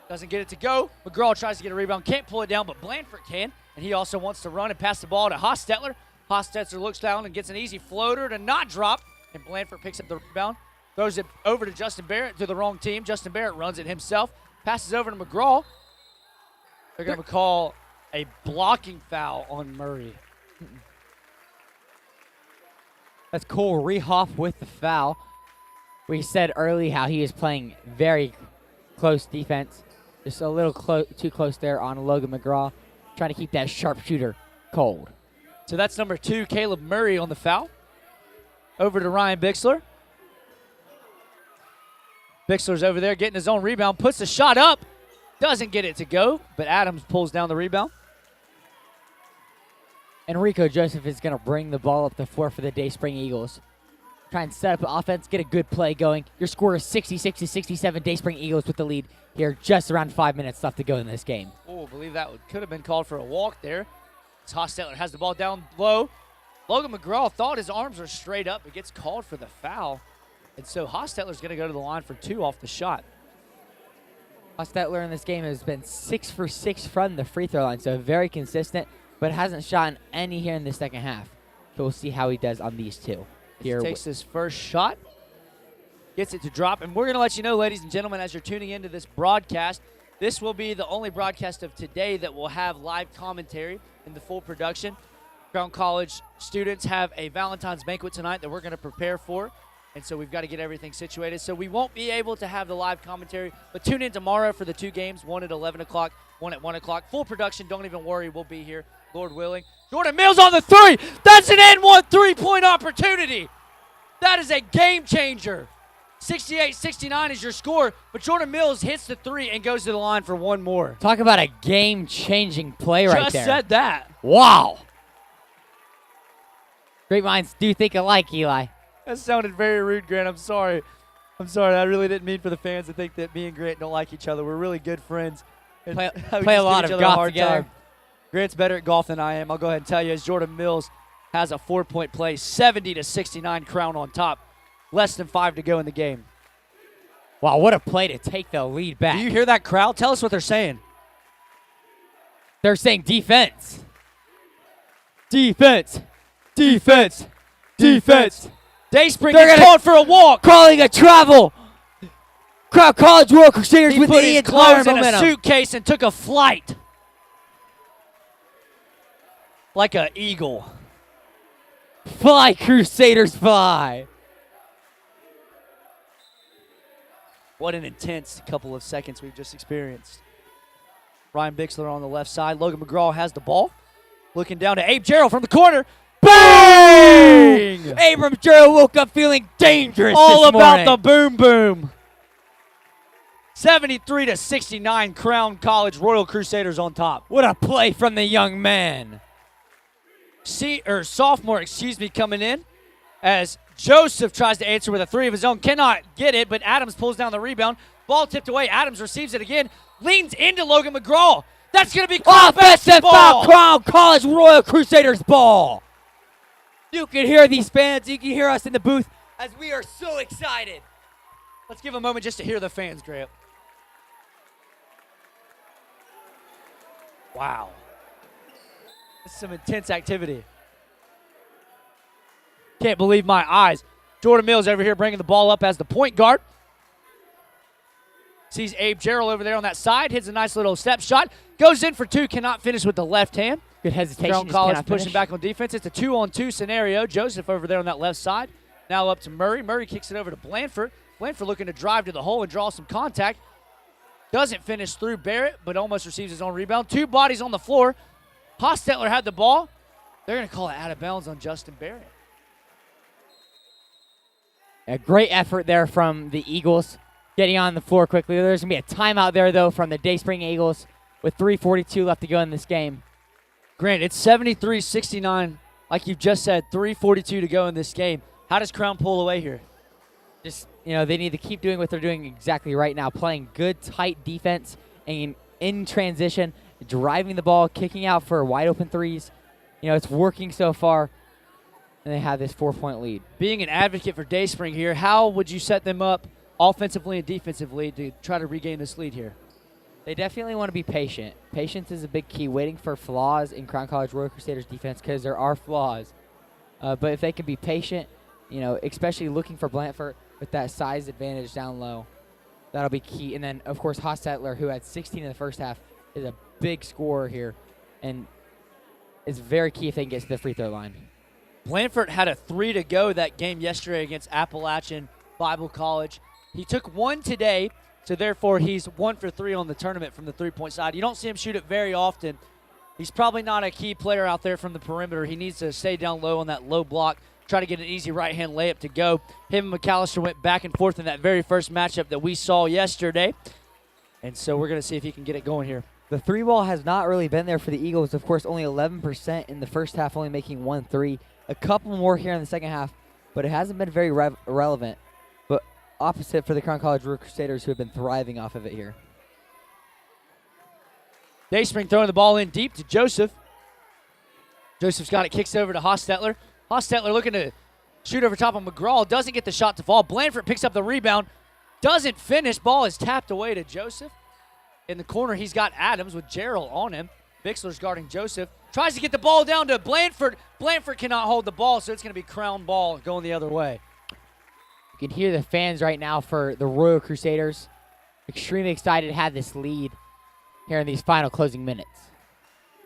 Doesn't get it to go. McGraw tries to get a rebound. Can't pull it down, but Blandford can. And he also wants to run and pass the ball to Hostetler. Hostetler looks down and gets an easy floater to not drop. And Blandford picks up the rebound. Throws it over to Justin Barrett to the wrong team. Justin Barrett runs it himself. Passes over to McGraw. They're going to call a blocking foul on Murray. That's Cole Rehoff with the foul. We said early how he is playing very close defense. Just a little too close there on Logan McGraw. Trying to keep that sharpshooter cold. So that's number 2, Caleb Murray on the foul. Over to Ryan Bixler. Bixler's over there getting his own rebound. Puts the shot up. Doesn't get it to go, but Adams pulls down the rebound. Enrico Joseph is going to bring the ball up the floor for the Dayspring Eagles. Try and set up the offense, get a good play going. Your score is 66-67. Dayspring Eagles with the lead here. Just around 5 minutes left to go in this game. Oh, I believe that could have been called for a walk there. As Hostetler has the ball down low. Logan McGraw thought his arms were straight up, but gets called for the foul. And so Hostetler's going to go to the line for 2 off the shot. Hostetler in this game has been 6 for 6 from the free throw line, so very consistent, but hasn't shot any here in the second half. So we'll see how he does on these 2. Here He takes his first shot, gets it to drop, and we're going to let you know, ladies and gentlemen, as you're tuning into this broadcast, this will be the only broadcast of today that will have live commentary in the full production. Crown College students have a Valentine's banquet tonight that we're going to prepare for. And so we've got to get everything situated. So we won't be able to have the live commentary, but tune in tomorrow for the 2 games, one at 11 o'clock, one at 1 o'clock. Full production, don't even worry, we'll be here, Lord willing. Jordan Mills on the 3. That's an N1 3-point opportunity. That is a game changer. 68-69 is your score, but Jordan Mills hits the 3 and goes to the line for 1 more. Talk about a game-changing play right there. Just said that. Wow. Great minds do think alike, Eli. That sounded very rude, Grant. I'm sorry. I really didn't mean for the fans to think that me and Grant don't like each other. We're really good friends. Play We a just lot give each of other a golf hard together. time. Grant's better at golf than I am. I'll go ahead and tell you, as Jordan Mills has a 4-point play, 70-69 Crown on top. Less than 5 to go in the game. Wow, what a play to take the lead back. Do you hear that crowd? Tell us what they're saying. They're saying defense. Defense. Defense. Defense. Dayspring They're gets gonna- called for a walk. Calling a travel. Crown College World Crusaders He with put the his entire clothes in a momentum. suitcase and took a flight. Like an eagle. Fly, Crusaders, fly. What an intense couple of seconds we've just experienced. Ryan Bixler on the left side. Logan McGraw has the ball. Looking down to Abe Gerald from the corner. Bang! Abram Gerald woke up feeling dangerous All this about morning. the boom boom. 73-69 Crown College Royal Crusaders on top. What a play from the young man. Sophomore, coming in as Joseph tries to answer with a 3 of his own. Cannot get it, but Adams pulls down the rebound. Ball tipped away. Adams receives it again. Leans into Logan McGraw. That's going to be Crown Offensive foul, basketball. Crown College Royal Crusaders ball. You can hear these fans. You can hear us in the booth as we are so excited. Let's give a moment just to hear the fans, Grant. Wow. This is some intense activity. Can't believe my eyes. Jordan Mills over here bringing the ball up as the point guard. Sees Abe Gerald over there on that side. Hits a nice little step shot. Goes in for two. Cannot finish with the left hand. Good hesitation. Crown just College cannot pushing finish. back on defense. It's a 2-on-2 scenario. Joseph over there on that left side. Now up to Murray. Murray kicks it over to Blanford. Blanford looking to drive to the hole and draw some contact. Doesn't finish through Barrett, but almost receives his own rebound. Two bodies on the floor. Hostetler had the ball. They're going to call it out of bounds on Justin Barrett. A great effort there from the Eagles getting on the floor quickly. There's going to be a timeout there, though, from the Dayspring Eagles with 3:42 left to go in this game. Grant, it's 73-69. Like you just said, 3:42 to go in this game. How does Crown pull away here? Just, they need to keep doing what they're doing exactly right now, playing good, tight defense and in transition, driving the ball, kicking out for wide open threes. It's working so far, and they have this 4-point lead. Being an advocate for Dayspring here, how would you set them up offensively and defensively to try to regain this lead here? They definitely want to be patient. Patience is a big key, waiting for flaws in Crown College Royal Crusaders defense because there are flaws. But if they can be patient, especially looking for Blanford with that size advantage down low, that'll be key. And then, of course, Hostetler, who had 16 in the first half, is a big scorer here and is very key if they can get to the free throw line. Blanford had a 3 to go that game yesterday against Appalachian Bible College. He took one today, so therefore he's 1 for 3 on the tournament from the three-point side. You don't see him shoot it very often. He's probably not a key player out there from the perimeter. He needs to stay down low on that low block, try to get an easy right-hand layup to go. Him and McAllister went back and forth in that very first matchup that we saw yesterday. And so we're going to see if he can get it going here. The three ball has not really been there for the Eagles. Of course, only 11% in the first half, only making 1 3. A couple more here in the second half, but it hasn't been very relevant. But opposite for the Crown College Royal Crusaders, who have been thriving off of it here. Dayspring throwing the ball in deep to Joseph. Joseph's got it, kicks over to Hostetler. Hostetler looking to shoot over top of McGraw. Doesn't get the shot to fall. Blanford picks up the rebound. Doesn't finish. Ball is tapped away to Joseph. In the corner, he's got Adams with Gerald on him. Bixler's guarding Joseph. Tries to get the ball down to Blanford. Blanford cannot hold the ball, so it's going to be Crown ball going the other way. You can hear the fans right now for the Royal Crusaders. Extremely excited to have this lead here in these final closing minutes.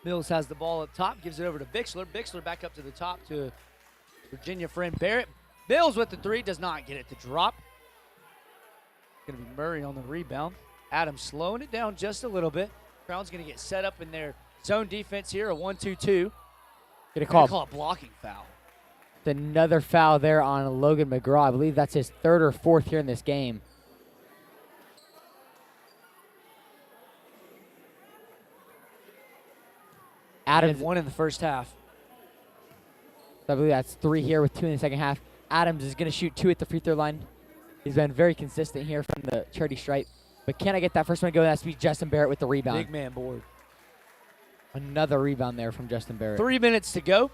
Mills has the ball up top, gives it over to Bixler. Bixler back up to the top to Virginia friend Barrett. Mills with the 3, does not get it to drop. Going to be Murray on the rebound. Adams slowing it down just a little bit. Crown's going to get set up in their zone defense here, a 1-2-2. Gonna call a blocking foul. Another foul there on Logan McGraw. I believe that's his 3rd or 4th here in this game. Adams, 1 in the first half. I believe that's 3 here with 2 in the second half. Adams is going to shoot 2 at the free throw line. He's been very consistent here from the charity stripe. But can I get that first one to go? That's Justin Barrett with the rebound. Big man board. Another rebound there from Justin Barrett. 3 minutes to go.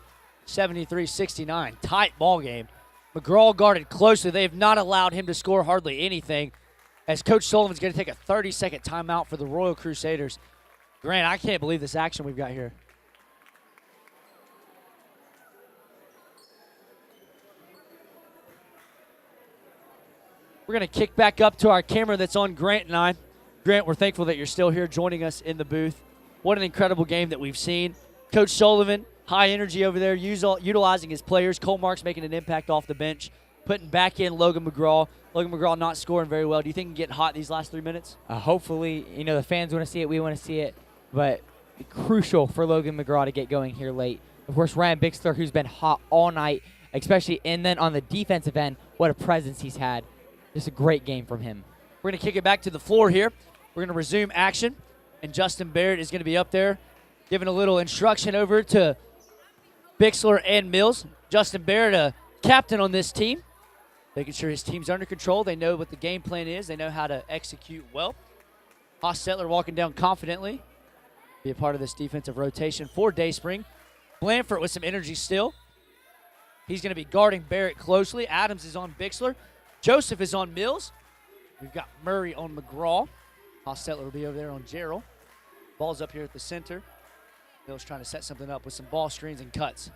73-69. Tight ball game. McGraw guarded closely. They have not allowed him to score hardly anything, as Coach Sullivan's going to take a 30-second timeout for the Royal Crusaders. Grant, I can't believe this action we've got here. We're going to kick back up to our camera that's on Grant and I. Grant, we're thankful that you're still here joining us in the booth. What an incredible game that we've seen. Coach Sullivan, high energy over there, utilizing his players. Cole Marks making an impact off the bench, putting back in Logan McGraw. Logan McGraw not scoring very well. Do you think he can get hot these last 3 minutes? Hopefully, the fans want to see it. We want to see it. But crucial for Logan McGraw to get going here late. Of course, Ryan Bixler, who's been hot all night, especially, and then on the defensive end, what a presence he's had. Just a great game from him. We're going to kick it back to the floor here. We're going to resume action, and Justin Barrett is going to be up there giving a little instruction over to Bixler and Mills. Justin Barrett, a captain on this team, making sure his team's under control. They know what the game plan is. They know how to execute well. Hostetler walking down confidently. be a part of this defensive rotation for Dayspring. Blanford with some energy still. He's going to be guarding Barrett closely. Adams is on Bixler. Joseph is on Mills. We've got Murray on McGraw. Hostetler will be over there on Gerald. Ball's up here at the center. Mills trying to set something up with some ball screens and cuts.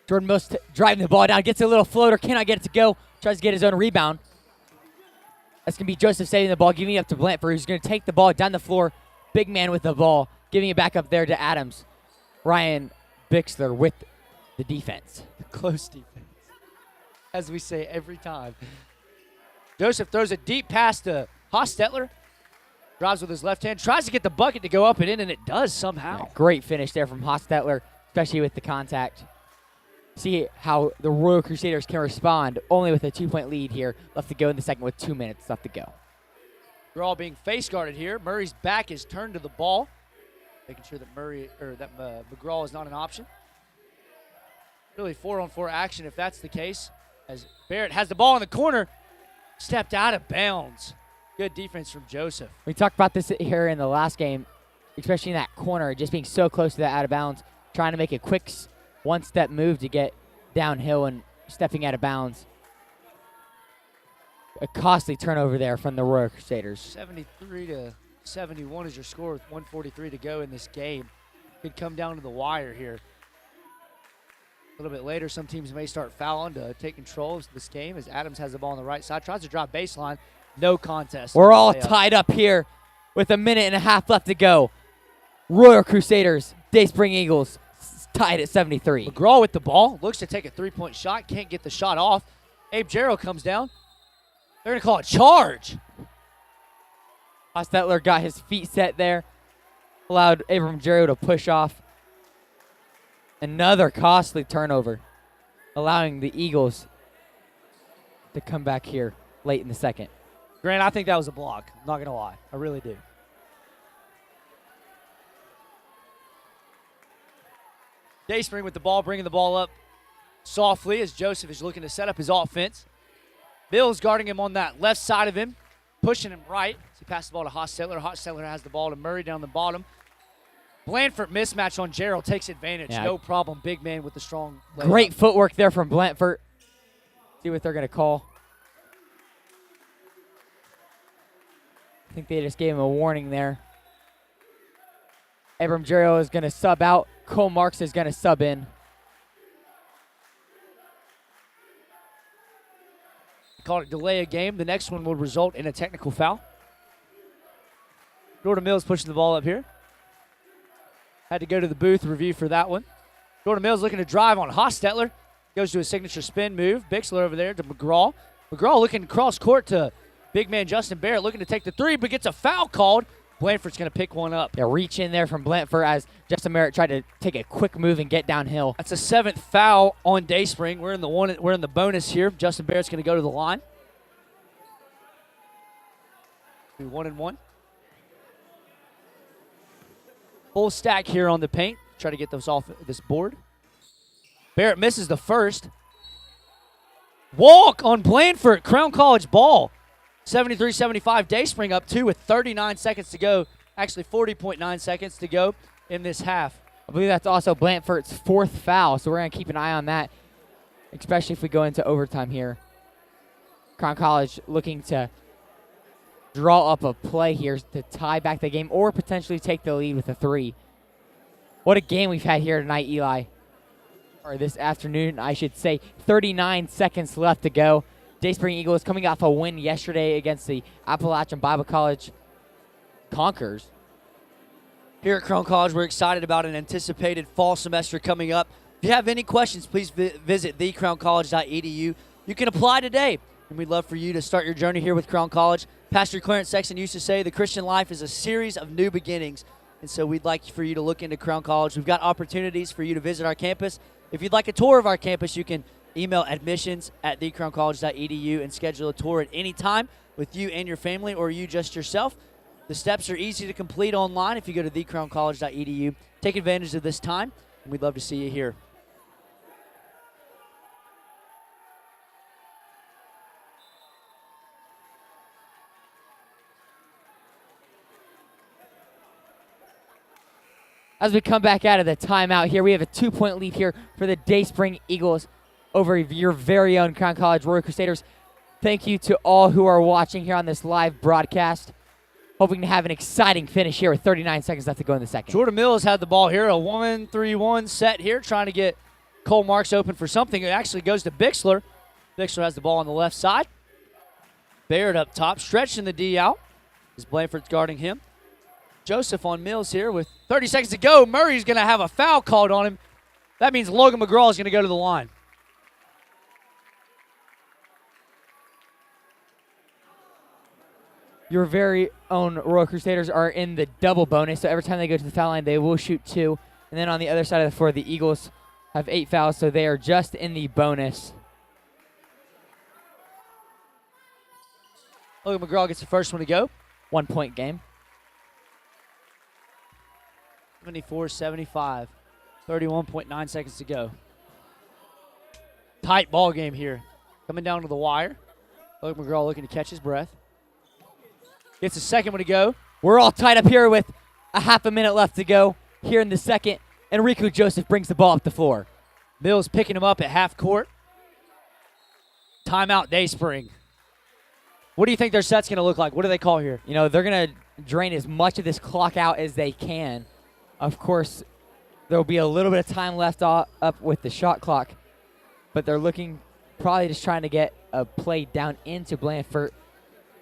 Jordan Mills driving the ball down. Gets a little floater. Cannot get it to go. Tries to get his own rebound. That's going to be Joseph saving the ball, giving it up to Blanford, who's going to take the ball down the floor. Big man with the ball, giving it back up there to Adams. Ryan Bixler with the defense. Close defense, as we say every time. Joseph throws a deep pass to Hostetler. Drives with his left hand. Tries to get the bucket to go up and in, and it does somehow. Yeah, great finish there from Hostetler, especially with the contact. See how the Royal Crusaders can respond only with a 2-point lead here. Left to go in the second with 2 minutes left to go. They're all being face guarded here. Murray's back is turned to the ball, making sure that McGraw is not an option. Really 4-on-4 action if that's the case, as Barrett has the ball in the corner, stepped out of bounds. Good defense from Joseph. We talked about this here in the last game, especially in that corner, just being so close to that out of bounds, trying to make a quick one-step move to get downhill and stepping out of bounds. A costly turnover there from the Royal Crusaders. 73-71 is your score with 1:43 to go in this game. Could come down to the wire here. A little bit later, some teams may start fouling to take control of this game as Adams has the ball on the right side. Tries to drive baseline. No contest. We're all tied up here with 1.5 minutes left to go. Royal Crusaders, Dayspring Eagles, tied at 73. McGraw with the ball. Looks to take a 3-point shot. Can't get the shot off. Abe Jarrow comes down. They're going to call a charge. Hostetler got his feet set there. Allowed Abram Jarrow to push off. Another costly turnover. Allowing the Eagles to come back here late in the second. Grant, I think that was a block. I'm not going to lie. I really do. Dayspring with the ball, bringing the ball up softly as Joseph is looking to set up his offense. Bill's guarding him on that left side of him, pushing him right. So he passes the ball to Hostetler. Hostetler has the ball to Murray down the bottom. Blanford mismatch on Gerald, takes advantage. Yeah. No problem. Big man with the strong layup. Great footwork there from Blanford. See what they're going to call. I think they just gave him a warning there. Abram Jarrow is going to sub out. Cole Marks is going to sub in. Called it delay a game. The next one will result in a technical foul. Jordan Mills pushing the ball up here. Had to go to the booth review for that one. Jordan Mills looking to drive on Hostetler. Goes to a signature spin move. Bixler over there to McGraw. McGraw looking cross court to big man Justin Barrett, looking to take the three, but gets a foul called. Blanford's going to pick one up. Yeah, reach in there from Blanford as Justin Barrett tried to take a quick move and get downhill. That's a 7th foul on Dayspring. We're in the bonus here. Justin Barrett's going to go to the line. Be 1-1. Full stack here on the paint. Try to get those off this board. Barrett misses the first. Walk on Blanford. Crown College ball. 73-75. Dayspring up 2 with 39 seconds to go. Actually 40.9 seconds to go in this half. I believe that's also Blanford's 4th foul, so we're going to keep an eye on that, especially if we go into overtime here. Crown College looking to draw up a play here to tie back the game or potentially take the lead with a 3. What a game we've had here tonight, Eli. Or this afternoon, I should say. 39 seconds left to go. Dayspring Eagles coming off a win yesterday against the Appalachian Bible College Conquerors. Here at Crown College, we're excited about an anticipated fall semester coming up. If you have any questions, please visit thecrowncollege.edu. You can apply today, and we'd love for you to start your journey here with Crown College. Pastor Clarence Sexton used to say the Christian life is a series of new beginnings, and so we'd like for you to look into Crown College. We've got opportunities for you to visit our campus. If you'd like a tour of our campus, you can email admissions@thecrowncollege.edu and schedule a tour at any time with you and your family or you just yourself. The steps are easy to complete online if you go to thecrowncollege.edu. Take advantage of this time, and we'd love to see you here. as we come back out of the timeout here. We have a 2-point lead here for the Dayspring Eagles over your very own Crown College Royal Crusaders. Thank you to all who are watching here on this live broadcast. Hoping to have an exciting finish here with 39 seconds left to go in the second. Jordan Mills had the ball here, a 1-3-1 set here, trying to get Cole Marks open for something. It actually goes to Bixler. Bixler has the ball on the left side. Barrett up top, stretching the D out as Blanford's guarding him. Joseph on Mills here with 30 seconds to go. Murray's going to have a foul called on him. That means Logan McGraw is going to go to the line. Your very own Royal Crusaders are in the double bonus, so every time they go to the foul line, they will shoot 2. And then on the other side of the floor, the Eagles have 8 fouls, so they are just in the bonus. Logan McGraw gets the first one to go. 1-point game. 74-75. 31.9 seconds to go. Tight ball game here. Coming down to the wire. Logan McGraw looking to catch his breath. Gets the second one to go. We're all tied up here with a half a minute left to go here in the second. Enrico Joseph brings the ball up the floor. Mills picking him up at half court. Timeout Dayspring. What do you think their set's going to look like? What do they call here? You know, they're going to drain as much of this clock out as they can. Of course, there will be a little bit of time left up with the shot clock, but they're looking, probably just trying to get a play down into Blanford,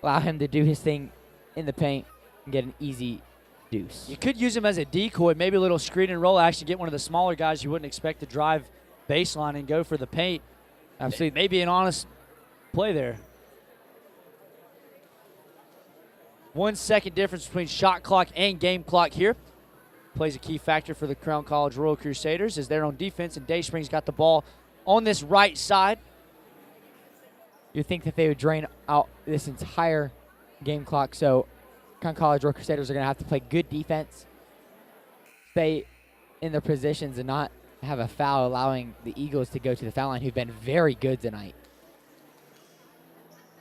allow him to do his thing in the paint and get an easy deuce. You could use him as a decoy, maybe a little screen and roll action, get one of the smaller guys you wouldn't expect to drive baseline and go for the paint. Absolutely. Maybe an honest play there. 1 second difference between shot clock and game clock here. Plays a key factor for the Crown College Royal Crusaders as they're on defense, and Dayspring's got the ball on this right side. You think that they would drain out this entire game clock, so Crown College Royal Crusaders are going to have to play good defense, stay in their positions, and not have a foul, allowing the Eagles to go to the foul line, who've been very good tonight.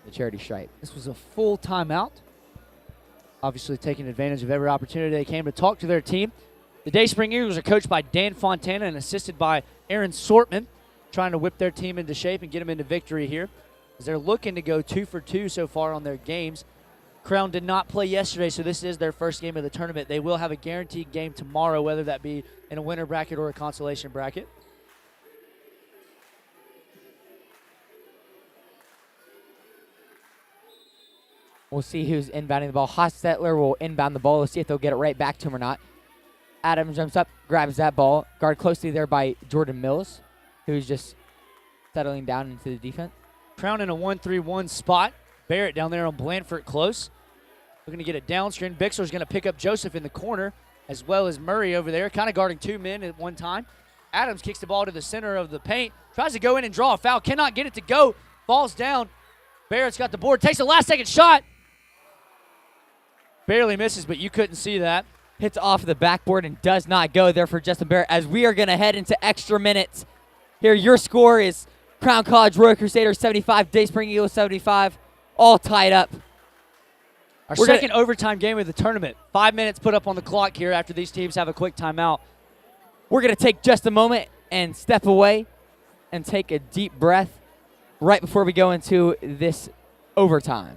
The charity stripe. This was a full timeout. Obviously taking advantage of every opportunity they came to talk to their team. The Dayspring Eagles are coached by Dan Fontana and assisted by Aaron Sortman, trying to whip their team into shape and get them into victory here, as they're looking to go 2 for 2 so far on their games. Crown did not play yesterday, so this is their first game of the tournament. They will have a guaranteed game tomorrow, whether that be in a winner bracket or a consolation bracket. We'll see who's inbounding the ball. Hostetler will inbound the ball. Let's see if they'll get it right back to him or not. Adams jumps up, grabs that ball. Guard closely there by Jordan Mills, who's just settling down into the defense. Crown in a 1-3-1 spot. Barrett down there on Blanford close. Looking to get it down screen. Bixler's going to pick up Joseph in the corner, as well as Murray over there, kind of guarding 2 men at one time. Adams kicks the ball to the center of the paint. Tries to go in and draw a foul. Cannot get it to go. Falls down. Barrett's got the board. Takes a last-second shot. Barely misses, but you couldn't see that. Hits off the backboard and does not go there for Justin Barrett, as we are going to head into extra minutes. Here, your score is Crown College Royal Crusaders 75, Dayspring Eagles 75, all tied up. Our second overtime game of the tournament. 5 minutes put up on the clock here after these teams have a quick timeout. We're going to take just a moment and step away and take a deep breath right before we go into this overtime.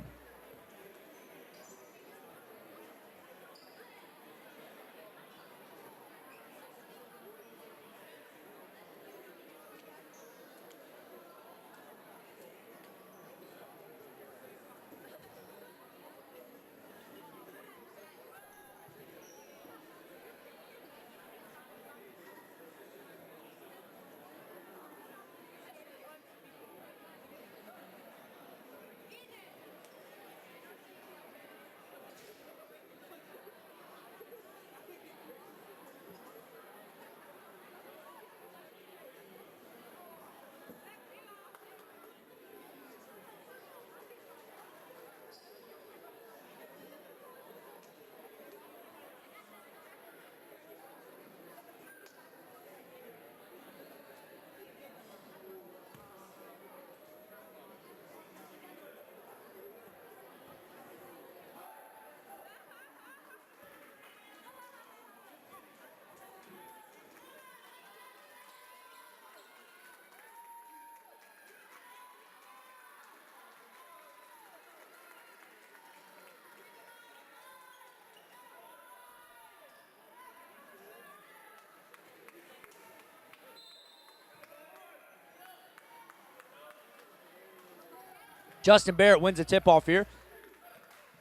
Justin Barrett wins the tip-off here.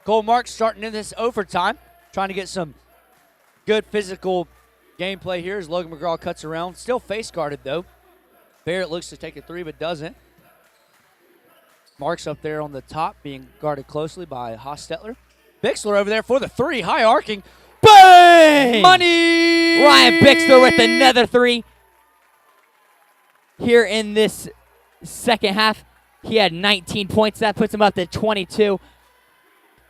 Cole Marks starting in this overtime, trying to get some good physical gameplay here as Logan McGraw cuts around. Still face-guarded, though. Barrett looks to take a three, but doesn't. Marks up there on the top, being guarded closely by Hostetler. Bixler over there for the three, high arcing. Bang! Money! Ryan Bixler with another three. Here in this second half, he had 19 points. That puts him up to 22.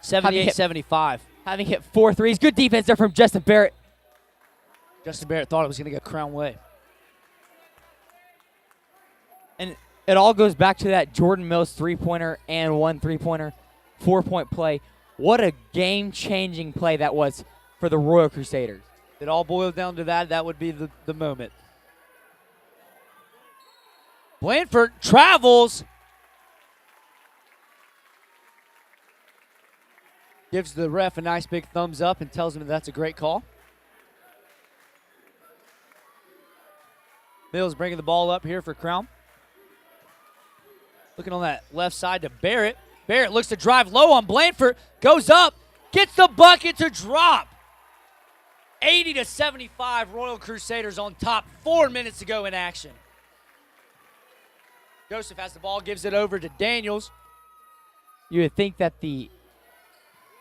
78-75. Having hit 4 threes. Good defense there from Justin Barrett. Justin Barrett thought it was going to go Crown way. And it all goes back to that Jordan Mills three-pointer and 1 3-pointer, 4-point play. What a game-changing play that was for the Royal Crusaders. It all boiled down to that. That would be the moment. Blanford travels. Gives the ref a nice big thumbs up and tells him that's a great call. Mills bringing the ball up here for Crown. Looking on that left side to Barrett. Barrett looks to drive low on Blanford. Goes up. Gets the bucket to drop. 80-75, Royal Crusaders on top. 4 minutes to go in action. Joseph has the ball, gives it over to Daniels. You would think that the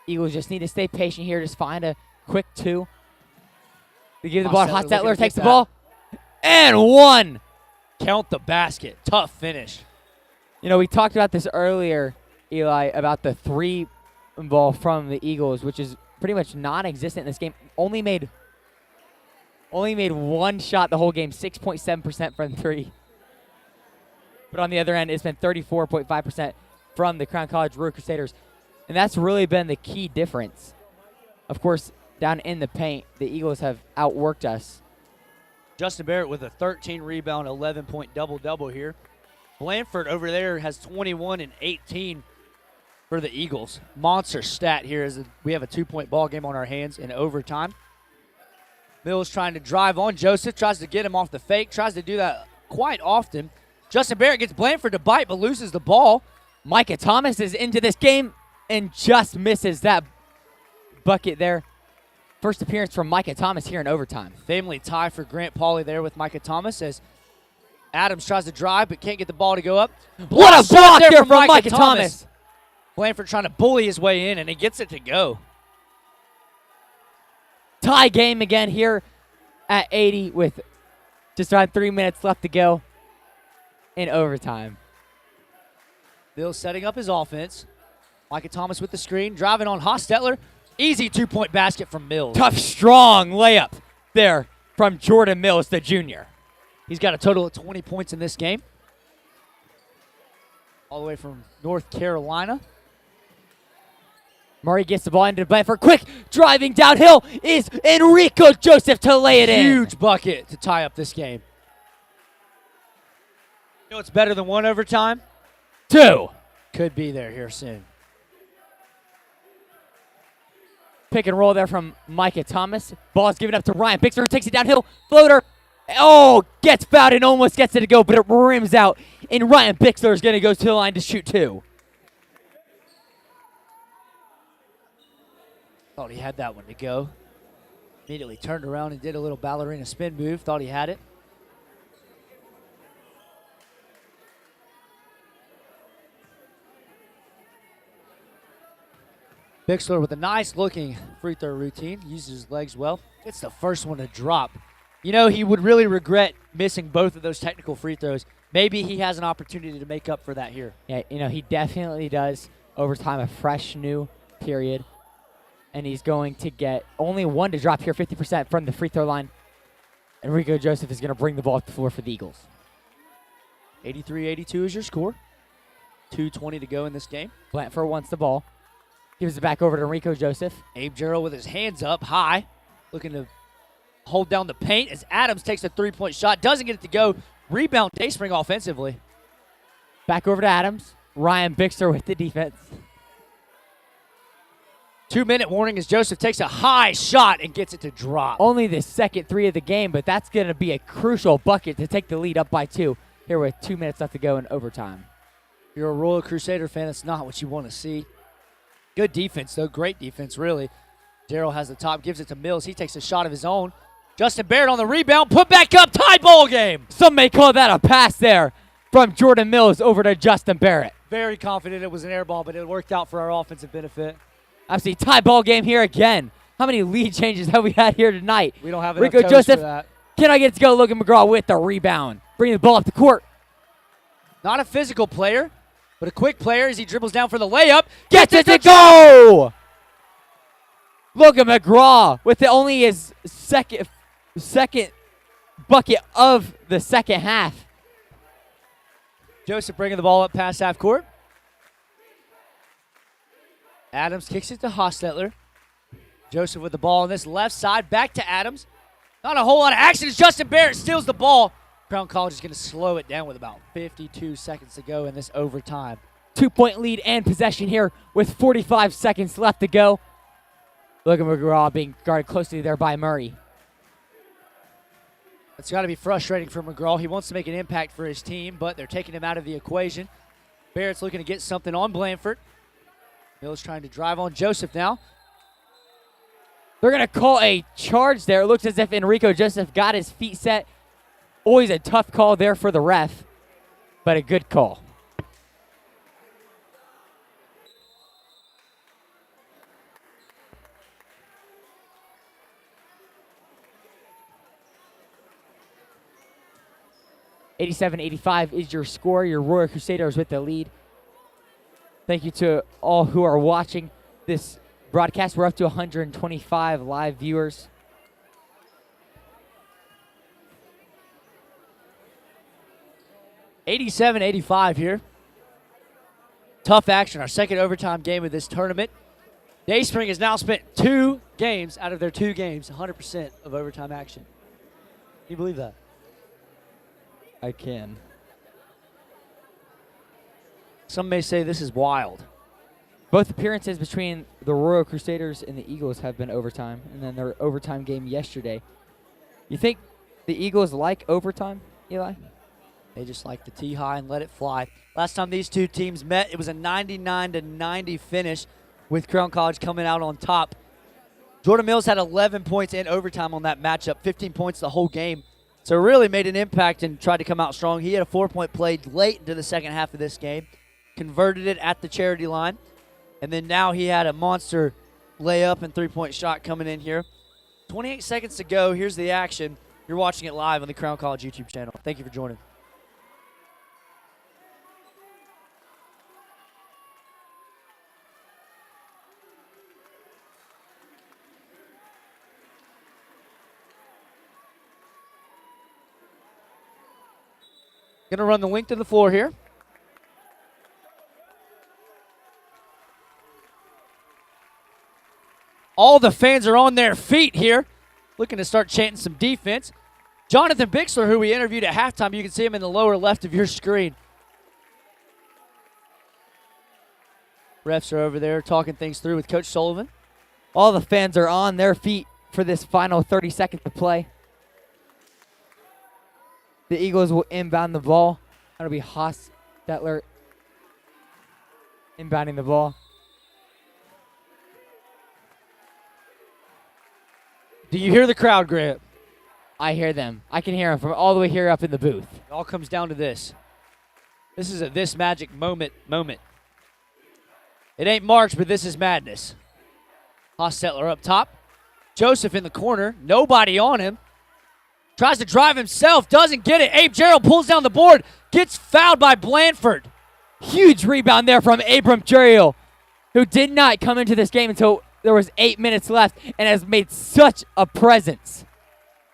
Eagles just need to stay patient here, just find a quick two. They give the ball to Hostetler, takes the ball, and one. Count the basket. Tough finish. You know, we talked about this earlier, Eli, about the three ball from the Eagles, which is pretty much non-existent in this game. Only made one shot the whole game, 6.7% from three. But on the other end, it's been 34.5% from the Crown College Royal Crusaders. And that's really been the key difference. Of course, down in the paint, the Eagles have outworked us. Justin Barrett with a 13-rebound, 11-point double-double here. Blanford over there has 21 and 18 for the Eagles. Monster stat here as we have a 2-point ball game on our hands in overtime. Mills trying to drive on Joseph, tries to get him off the fake, tries to do that quite often. Justin Barrett gets Blanford to bite but loses the ball. Micah Thomas is into this game and just misses that bucket there. First appearance from Micah Thomas here in overtime. Family tie for Grant Pauly there with Micah Thomas as Adams tries to drive but can't get the ball to go up. What a block there from Micah Thomas. Blanford trying to bully his way in and he gets it to go. Tie game again here at 80 with just around 3 minutes left to go in overtime. Mills setting up his offense. Micah Thomas with the screen, driving on Hostetler. Easy 2-point basket from Mills. Tough, strong layup there from Jordan Mills, the junior. He's got a total of 20 points in this game. All the way from North Carolina. Murray gets the ball into Blanford. Quick driving downhill is Enrico Joseph to lay it in. Huge bucket to tie up this game. You know what's better than one overtime? 2. Could be there here soon. Pick and roll there from Micah Thomas. Ball's given up to Ryan Bixler, who takes it downhill. Floater. Oh, gets fouled and almost gets it to go, but it rims out. And Ryan Bixler is going to go to the line to shoot 2. Thought he had that one to go. Immediately turned around and did a little ballerina spin move. Thought he had it. Bixler with a nice looking free throw routine. Uses his legs well. It's the first one to drop. You know, he would really regret missing both of those technical free throws. Maybe he has an opportunity to make up for that here. Yeah, you know, he definitely does. Overtime, a fresh new period. And he's going to get only one to drop here, 50% from the free throw line. Enrico Joseph is going to bring the ball to the floor for the Eagles. 83-82 is your score. 2:20 to go in this game. Blanford wants the ball. Gives it back over to Enrico Joseph. Abe Jarrell with his hands up high, looking to hold down the paint as Adams takes a 3-point shot. Doesn't get it to go. Rebound Dayspring offensively. Back over to Adams. Ryan Bixler with the defense. 2-minute warning as Joseph takes a high shot and gets it to drop. Only the second 3 of the game, but that's going to be a crucial bucket to take the lead up by 2 here with 2 minutes left to go in overtime. If you're a Royal Crusader fan, that's not what you want to see. Good defense, though. Great defense, really. Darrell has the top, gives it to Mills. He takes a shot of his own. Justin Barrett on the rebound, put back up, tie ball game. Some may call that a pass there from Jordan Mills over to Justin Barrett. Very confident it was an air ball, but it worked out for our offensive benefit. Absolutely tie ball game here again. How many lead changes have we had here tonight? We don't have enough Rico toes Joseph, for that. can I get it to go? Logan McGraw with the rebound. Bringing the ball up the court. Not a physical player, but a quick player as he dribbles down for the layup. Gets it to go! Logan McGraw with only his second bucket of the second half. Joseph bringing the ball up past half court. Adams kicks it to Hostetler. Joseph with the ball on this left side. Back to Adams. Not a whole lot of action as Justin Barrett steals the ball. Crown College is going to slow it down with about 52 seconds to go in this overtime. 2-point lead and possession here with 45 seconds left to go. Logan McGraw being guarded closely there by Murray. It's got to be frustrating for McGraw. He wants to make an impact for his team, but they're taking him out of the equation. Barrett's looking to get something on Blanford. Mills trying to drive on Joseph now. They're going to call a charge there. It looks as if Enrico Joseph got his feet set. Always a tough call there for the ref, but a good call. $87-85 is your score. Your Royal Crusaders with the lead. Thank you to all who are watching this broadcast. We're up to 125 live viewers. $87-85 here. Tough action. Our second overtime game of this tournament. Dayspring has now spent 2 games out of their 2 games, 100% of overtime action. Can you believe that? I can. Some may say this is wild. Both appearances between the Royal Crusaders and the Eagles have been overtime, and then their overtime game yesterday. You think the Eagles like overtime, Eli? They just like to tee high and let it fly. Last time these two teams met, it was a 99-90 finish with Crown College coming out on top. Jordan Mills had 11 points in overtime on that matchup, 15 points the whole game. So really made an impact and tried to come out strong. He had a 4-point play late into the second half of this game, converted it at the charity line, and then now he had a monster layup and 3-point shot coming in here. 28 seconds to go. Here's the action. You're watching it live on the Crown College YouTube channel. Thank you for joining. Going to run the length of the floor here. All the fans are on their feet here, looking to start chanting some defense. Jonathan Bixler, who we interviewed at halftime, you can see him in the lower left of your screen. Refs are over there talking things through with Coach Sullivan. All the fans are on their feet for this final 30 seconds to play. The Eagles will inbound the ball. That'll be Hostetler inbounding the ball. Do you hear the crowd, Grant? I hear them. I can hear them from all the way here up in the booth. It all comes down to this. This is a this magic moment. It ain't March, but this is madness. Hostetler up top. Joseph in the corner. Nobody on him. Tries to drive himself. Doesn't get it. Abe Gerald pulls down the board. Gets fouled by Blanford. Huge rebound there from Abram Juriel, who did not come into this game until there was 8 minutes left and has made such a presence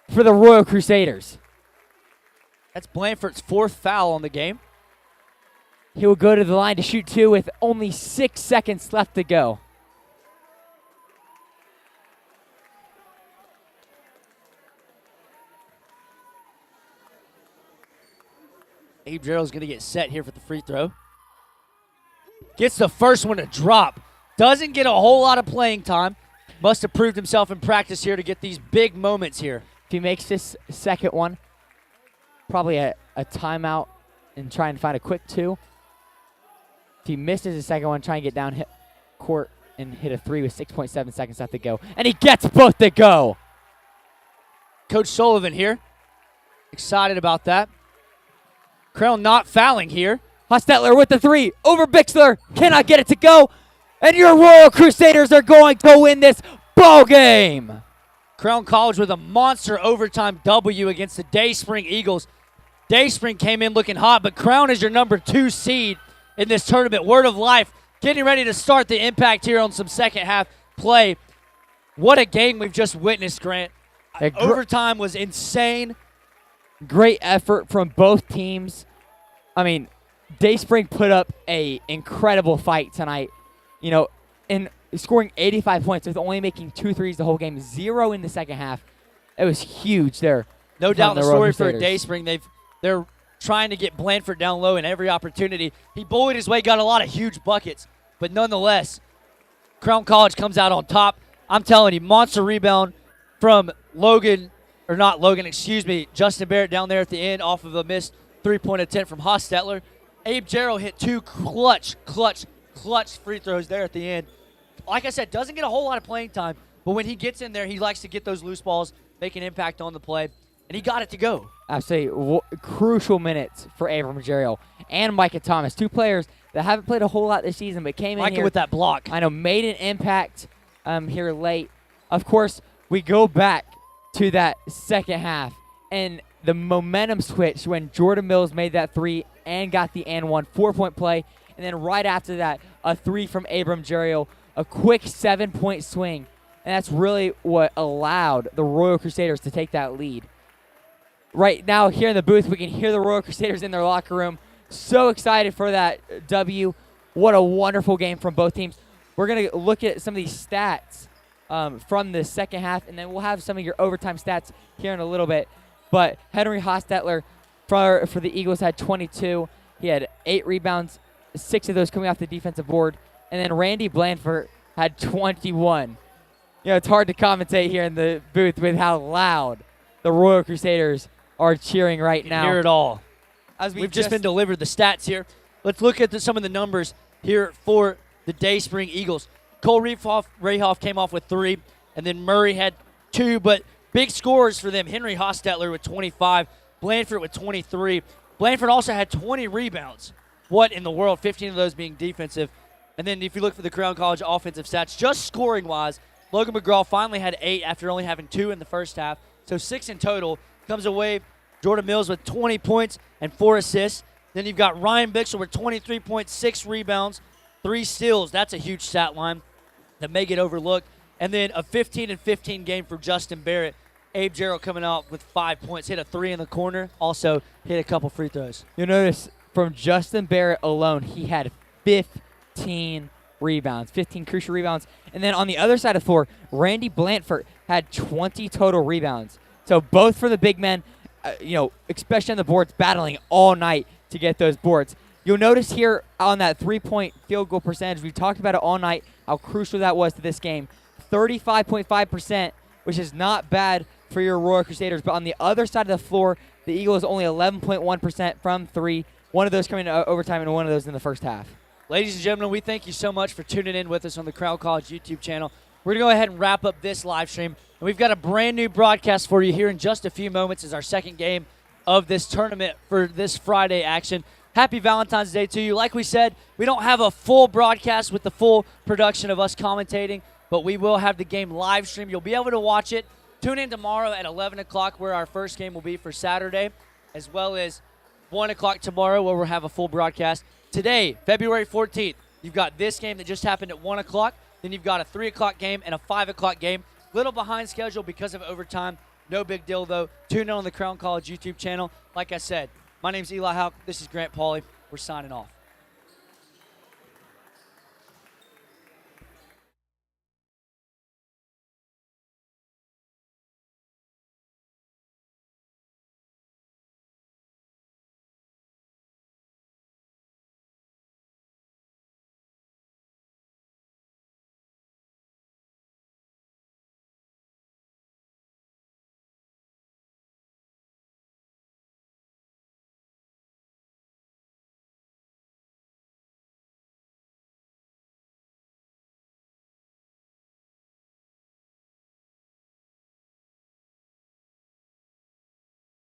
for the Royal Crusaders. That's Blanford's 4th foul on the game. He will go to the line to shoot 2 with only 6 seconds left to go. Abe Gerald's going to get set here for the free throw. Gets the first one to drop. Doesn't get a whole lot of playing time. Must have proved himself in practice here to get these big moments here. If he makes this second one, probably a timeout and try and find a quick 2. He misses his second one, trying to get down court and hit a 3 with 6.7 seconds left to go. And he gets both to go. Coach Sullivan here. Excited about that. Crown not fouling here. Hostetler with the 3 over Bixler. Cannot get it to go. And your Royal Crusaders are going to win this ball game. Crown College with a monster overtime W against the Dayspring Eagles. Dayspring came in looking hot, but Crown is your number 2 seed in this tournament. Word of Life getting ready to start the impact here on some second half play. What a game we've just witnessed, Grant. Overtime was insane. Great effort from both teams. I mean, Dayspring put up a incredible fight tonight. You know, in scoring 85 points with only making 2 threes the whole game, 0 in the second half. It was huge there. No doubt the story for Dayspring. They're trying to get Blandford down low in every opportunity. He bullied his way, got a lot of huge buckets, but nonetheless, Crown College comes out on top. I'm telling you, monster rebound from Justin Barrett down there at the end off of a missed three-point attempt from Hostetler. Abe Jarrell hit 2 clutch free throws there at the end. Like I said, doesn't get a whole lot of playing time, but when he gets in there, he likes to get those loose balls, make an impact on the play, and he got it to go. Absolutely crucial minutes for Abram Jarrell and Micah Thomas, 2 players that haven't played a whole lot this season, but came in here with that block. I know, made an impact here late. Of course, we go back to that second half, and the momentum switch when Jordan Mills made that 3 and got the and 1 4-point play, and then right after that, a 3 from Abram Jarrell, a quick 7-point swing, and that's really what allowed the Royal Crusaders to take that lead. Right now, here in the booth, we can hear the Royal Crusaders in their locker room. So excited for that W. What a wonderful game from both teams. We're going to look at some of these stats from the second half, and then we'll have some of your overtime stats here in a little bit. But Henry Hostetler for the Eagles had 22. He had 8 rebounds, 6 of those coming off the defensive board. And then Randy Blandford had 21. You know, it's hard to commentate here in the booth with how loud the Royal Crusaders are cheering right now. Hear it all. As We've just been delivered the stats here. Let's look at some of the numbers here for the Dayspring Eagles. Cole Rayhoff came off with 3, and then Murray had 2, but big scores for them. Henry Hostetler with 25, Blandford with 23. Blandford also had 20 rebounds. What in the world? 15 of those being defensive. And then if you look for the Crown College offensive stats, just scoring-wise, Logan McGraw finally had 8 after only having 2 in the first half. So 6 in total. Comes away Jordan Mills with 20 points and 4 assists. Then you've got Ryan Bixler with 23.6 rebounds, 3 steals. That's a huge stat line that may get overlooked. And then a 15-15 game for Justin Barrett. Abe Jarrell coming out with 5 points, hit a 3 in the corner, also hit a couple free throws. You'll notice from Justin Barrett alone, he had 15 rebounds, 15 crucial rebounds. And then on the other side of the floor, Randy Blandford had 20 total rebounds. So both for the big men, especially on the boards, battling all night to get those boards. You'll notice here on that 3-point field goal percentage, we've talked about it all night, how crucial that was to this game. 35.5%, which is not bad for your Royal Crusaders. But on the other side of the floor, the Eagles only 11.1% from 3. One of those coming to overtime and one of those in the first half. Ladies and gentlemen, we thank you so much for tuning in with us on the Crown College YouTube channel. We're going to go ahead and wrap up this live stream. And we've got a brand new broadcast for you here in just a few moments as our second game of this tournament for this Friday action. Happy Valentine's Day to you. Like we said, we don't have a full broadcast with the full production of us commentating, but we will have the game live stream. You'll be able to watch it. Tune in tomorrow at 11 o'clock where our first game will be for Saturday, as well as 1 o'clock tomorrow where we'll have a full broadcast. Today, February 14th, you've got this game that just happened at 1 o'clock. Then you've got a 3 o'clock game and a 5 o'clock game. Little behind schedule because of overtime. No big deal, though. Tune in on the Crown College YouTube channel. Like I said, my name's Eli Houck. This is Grant Pauly. We're signing off.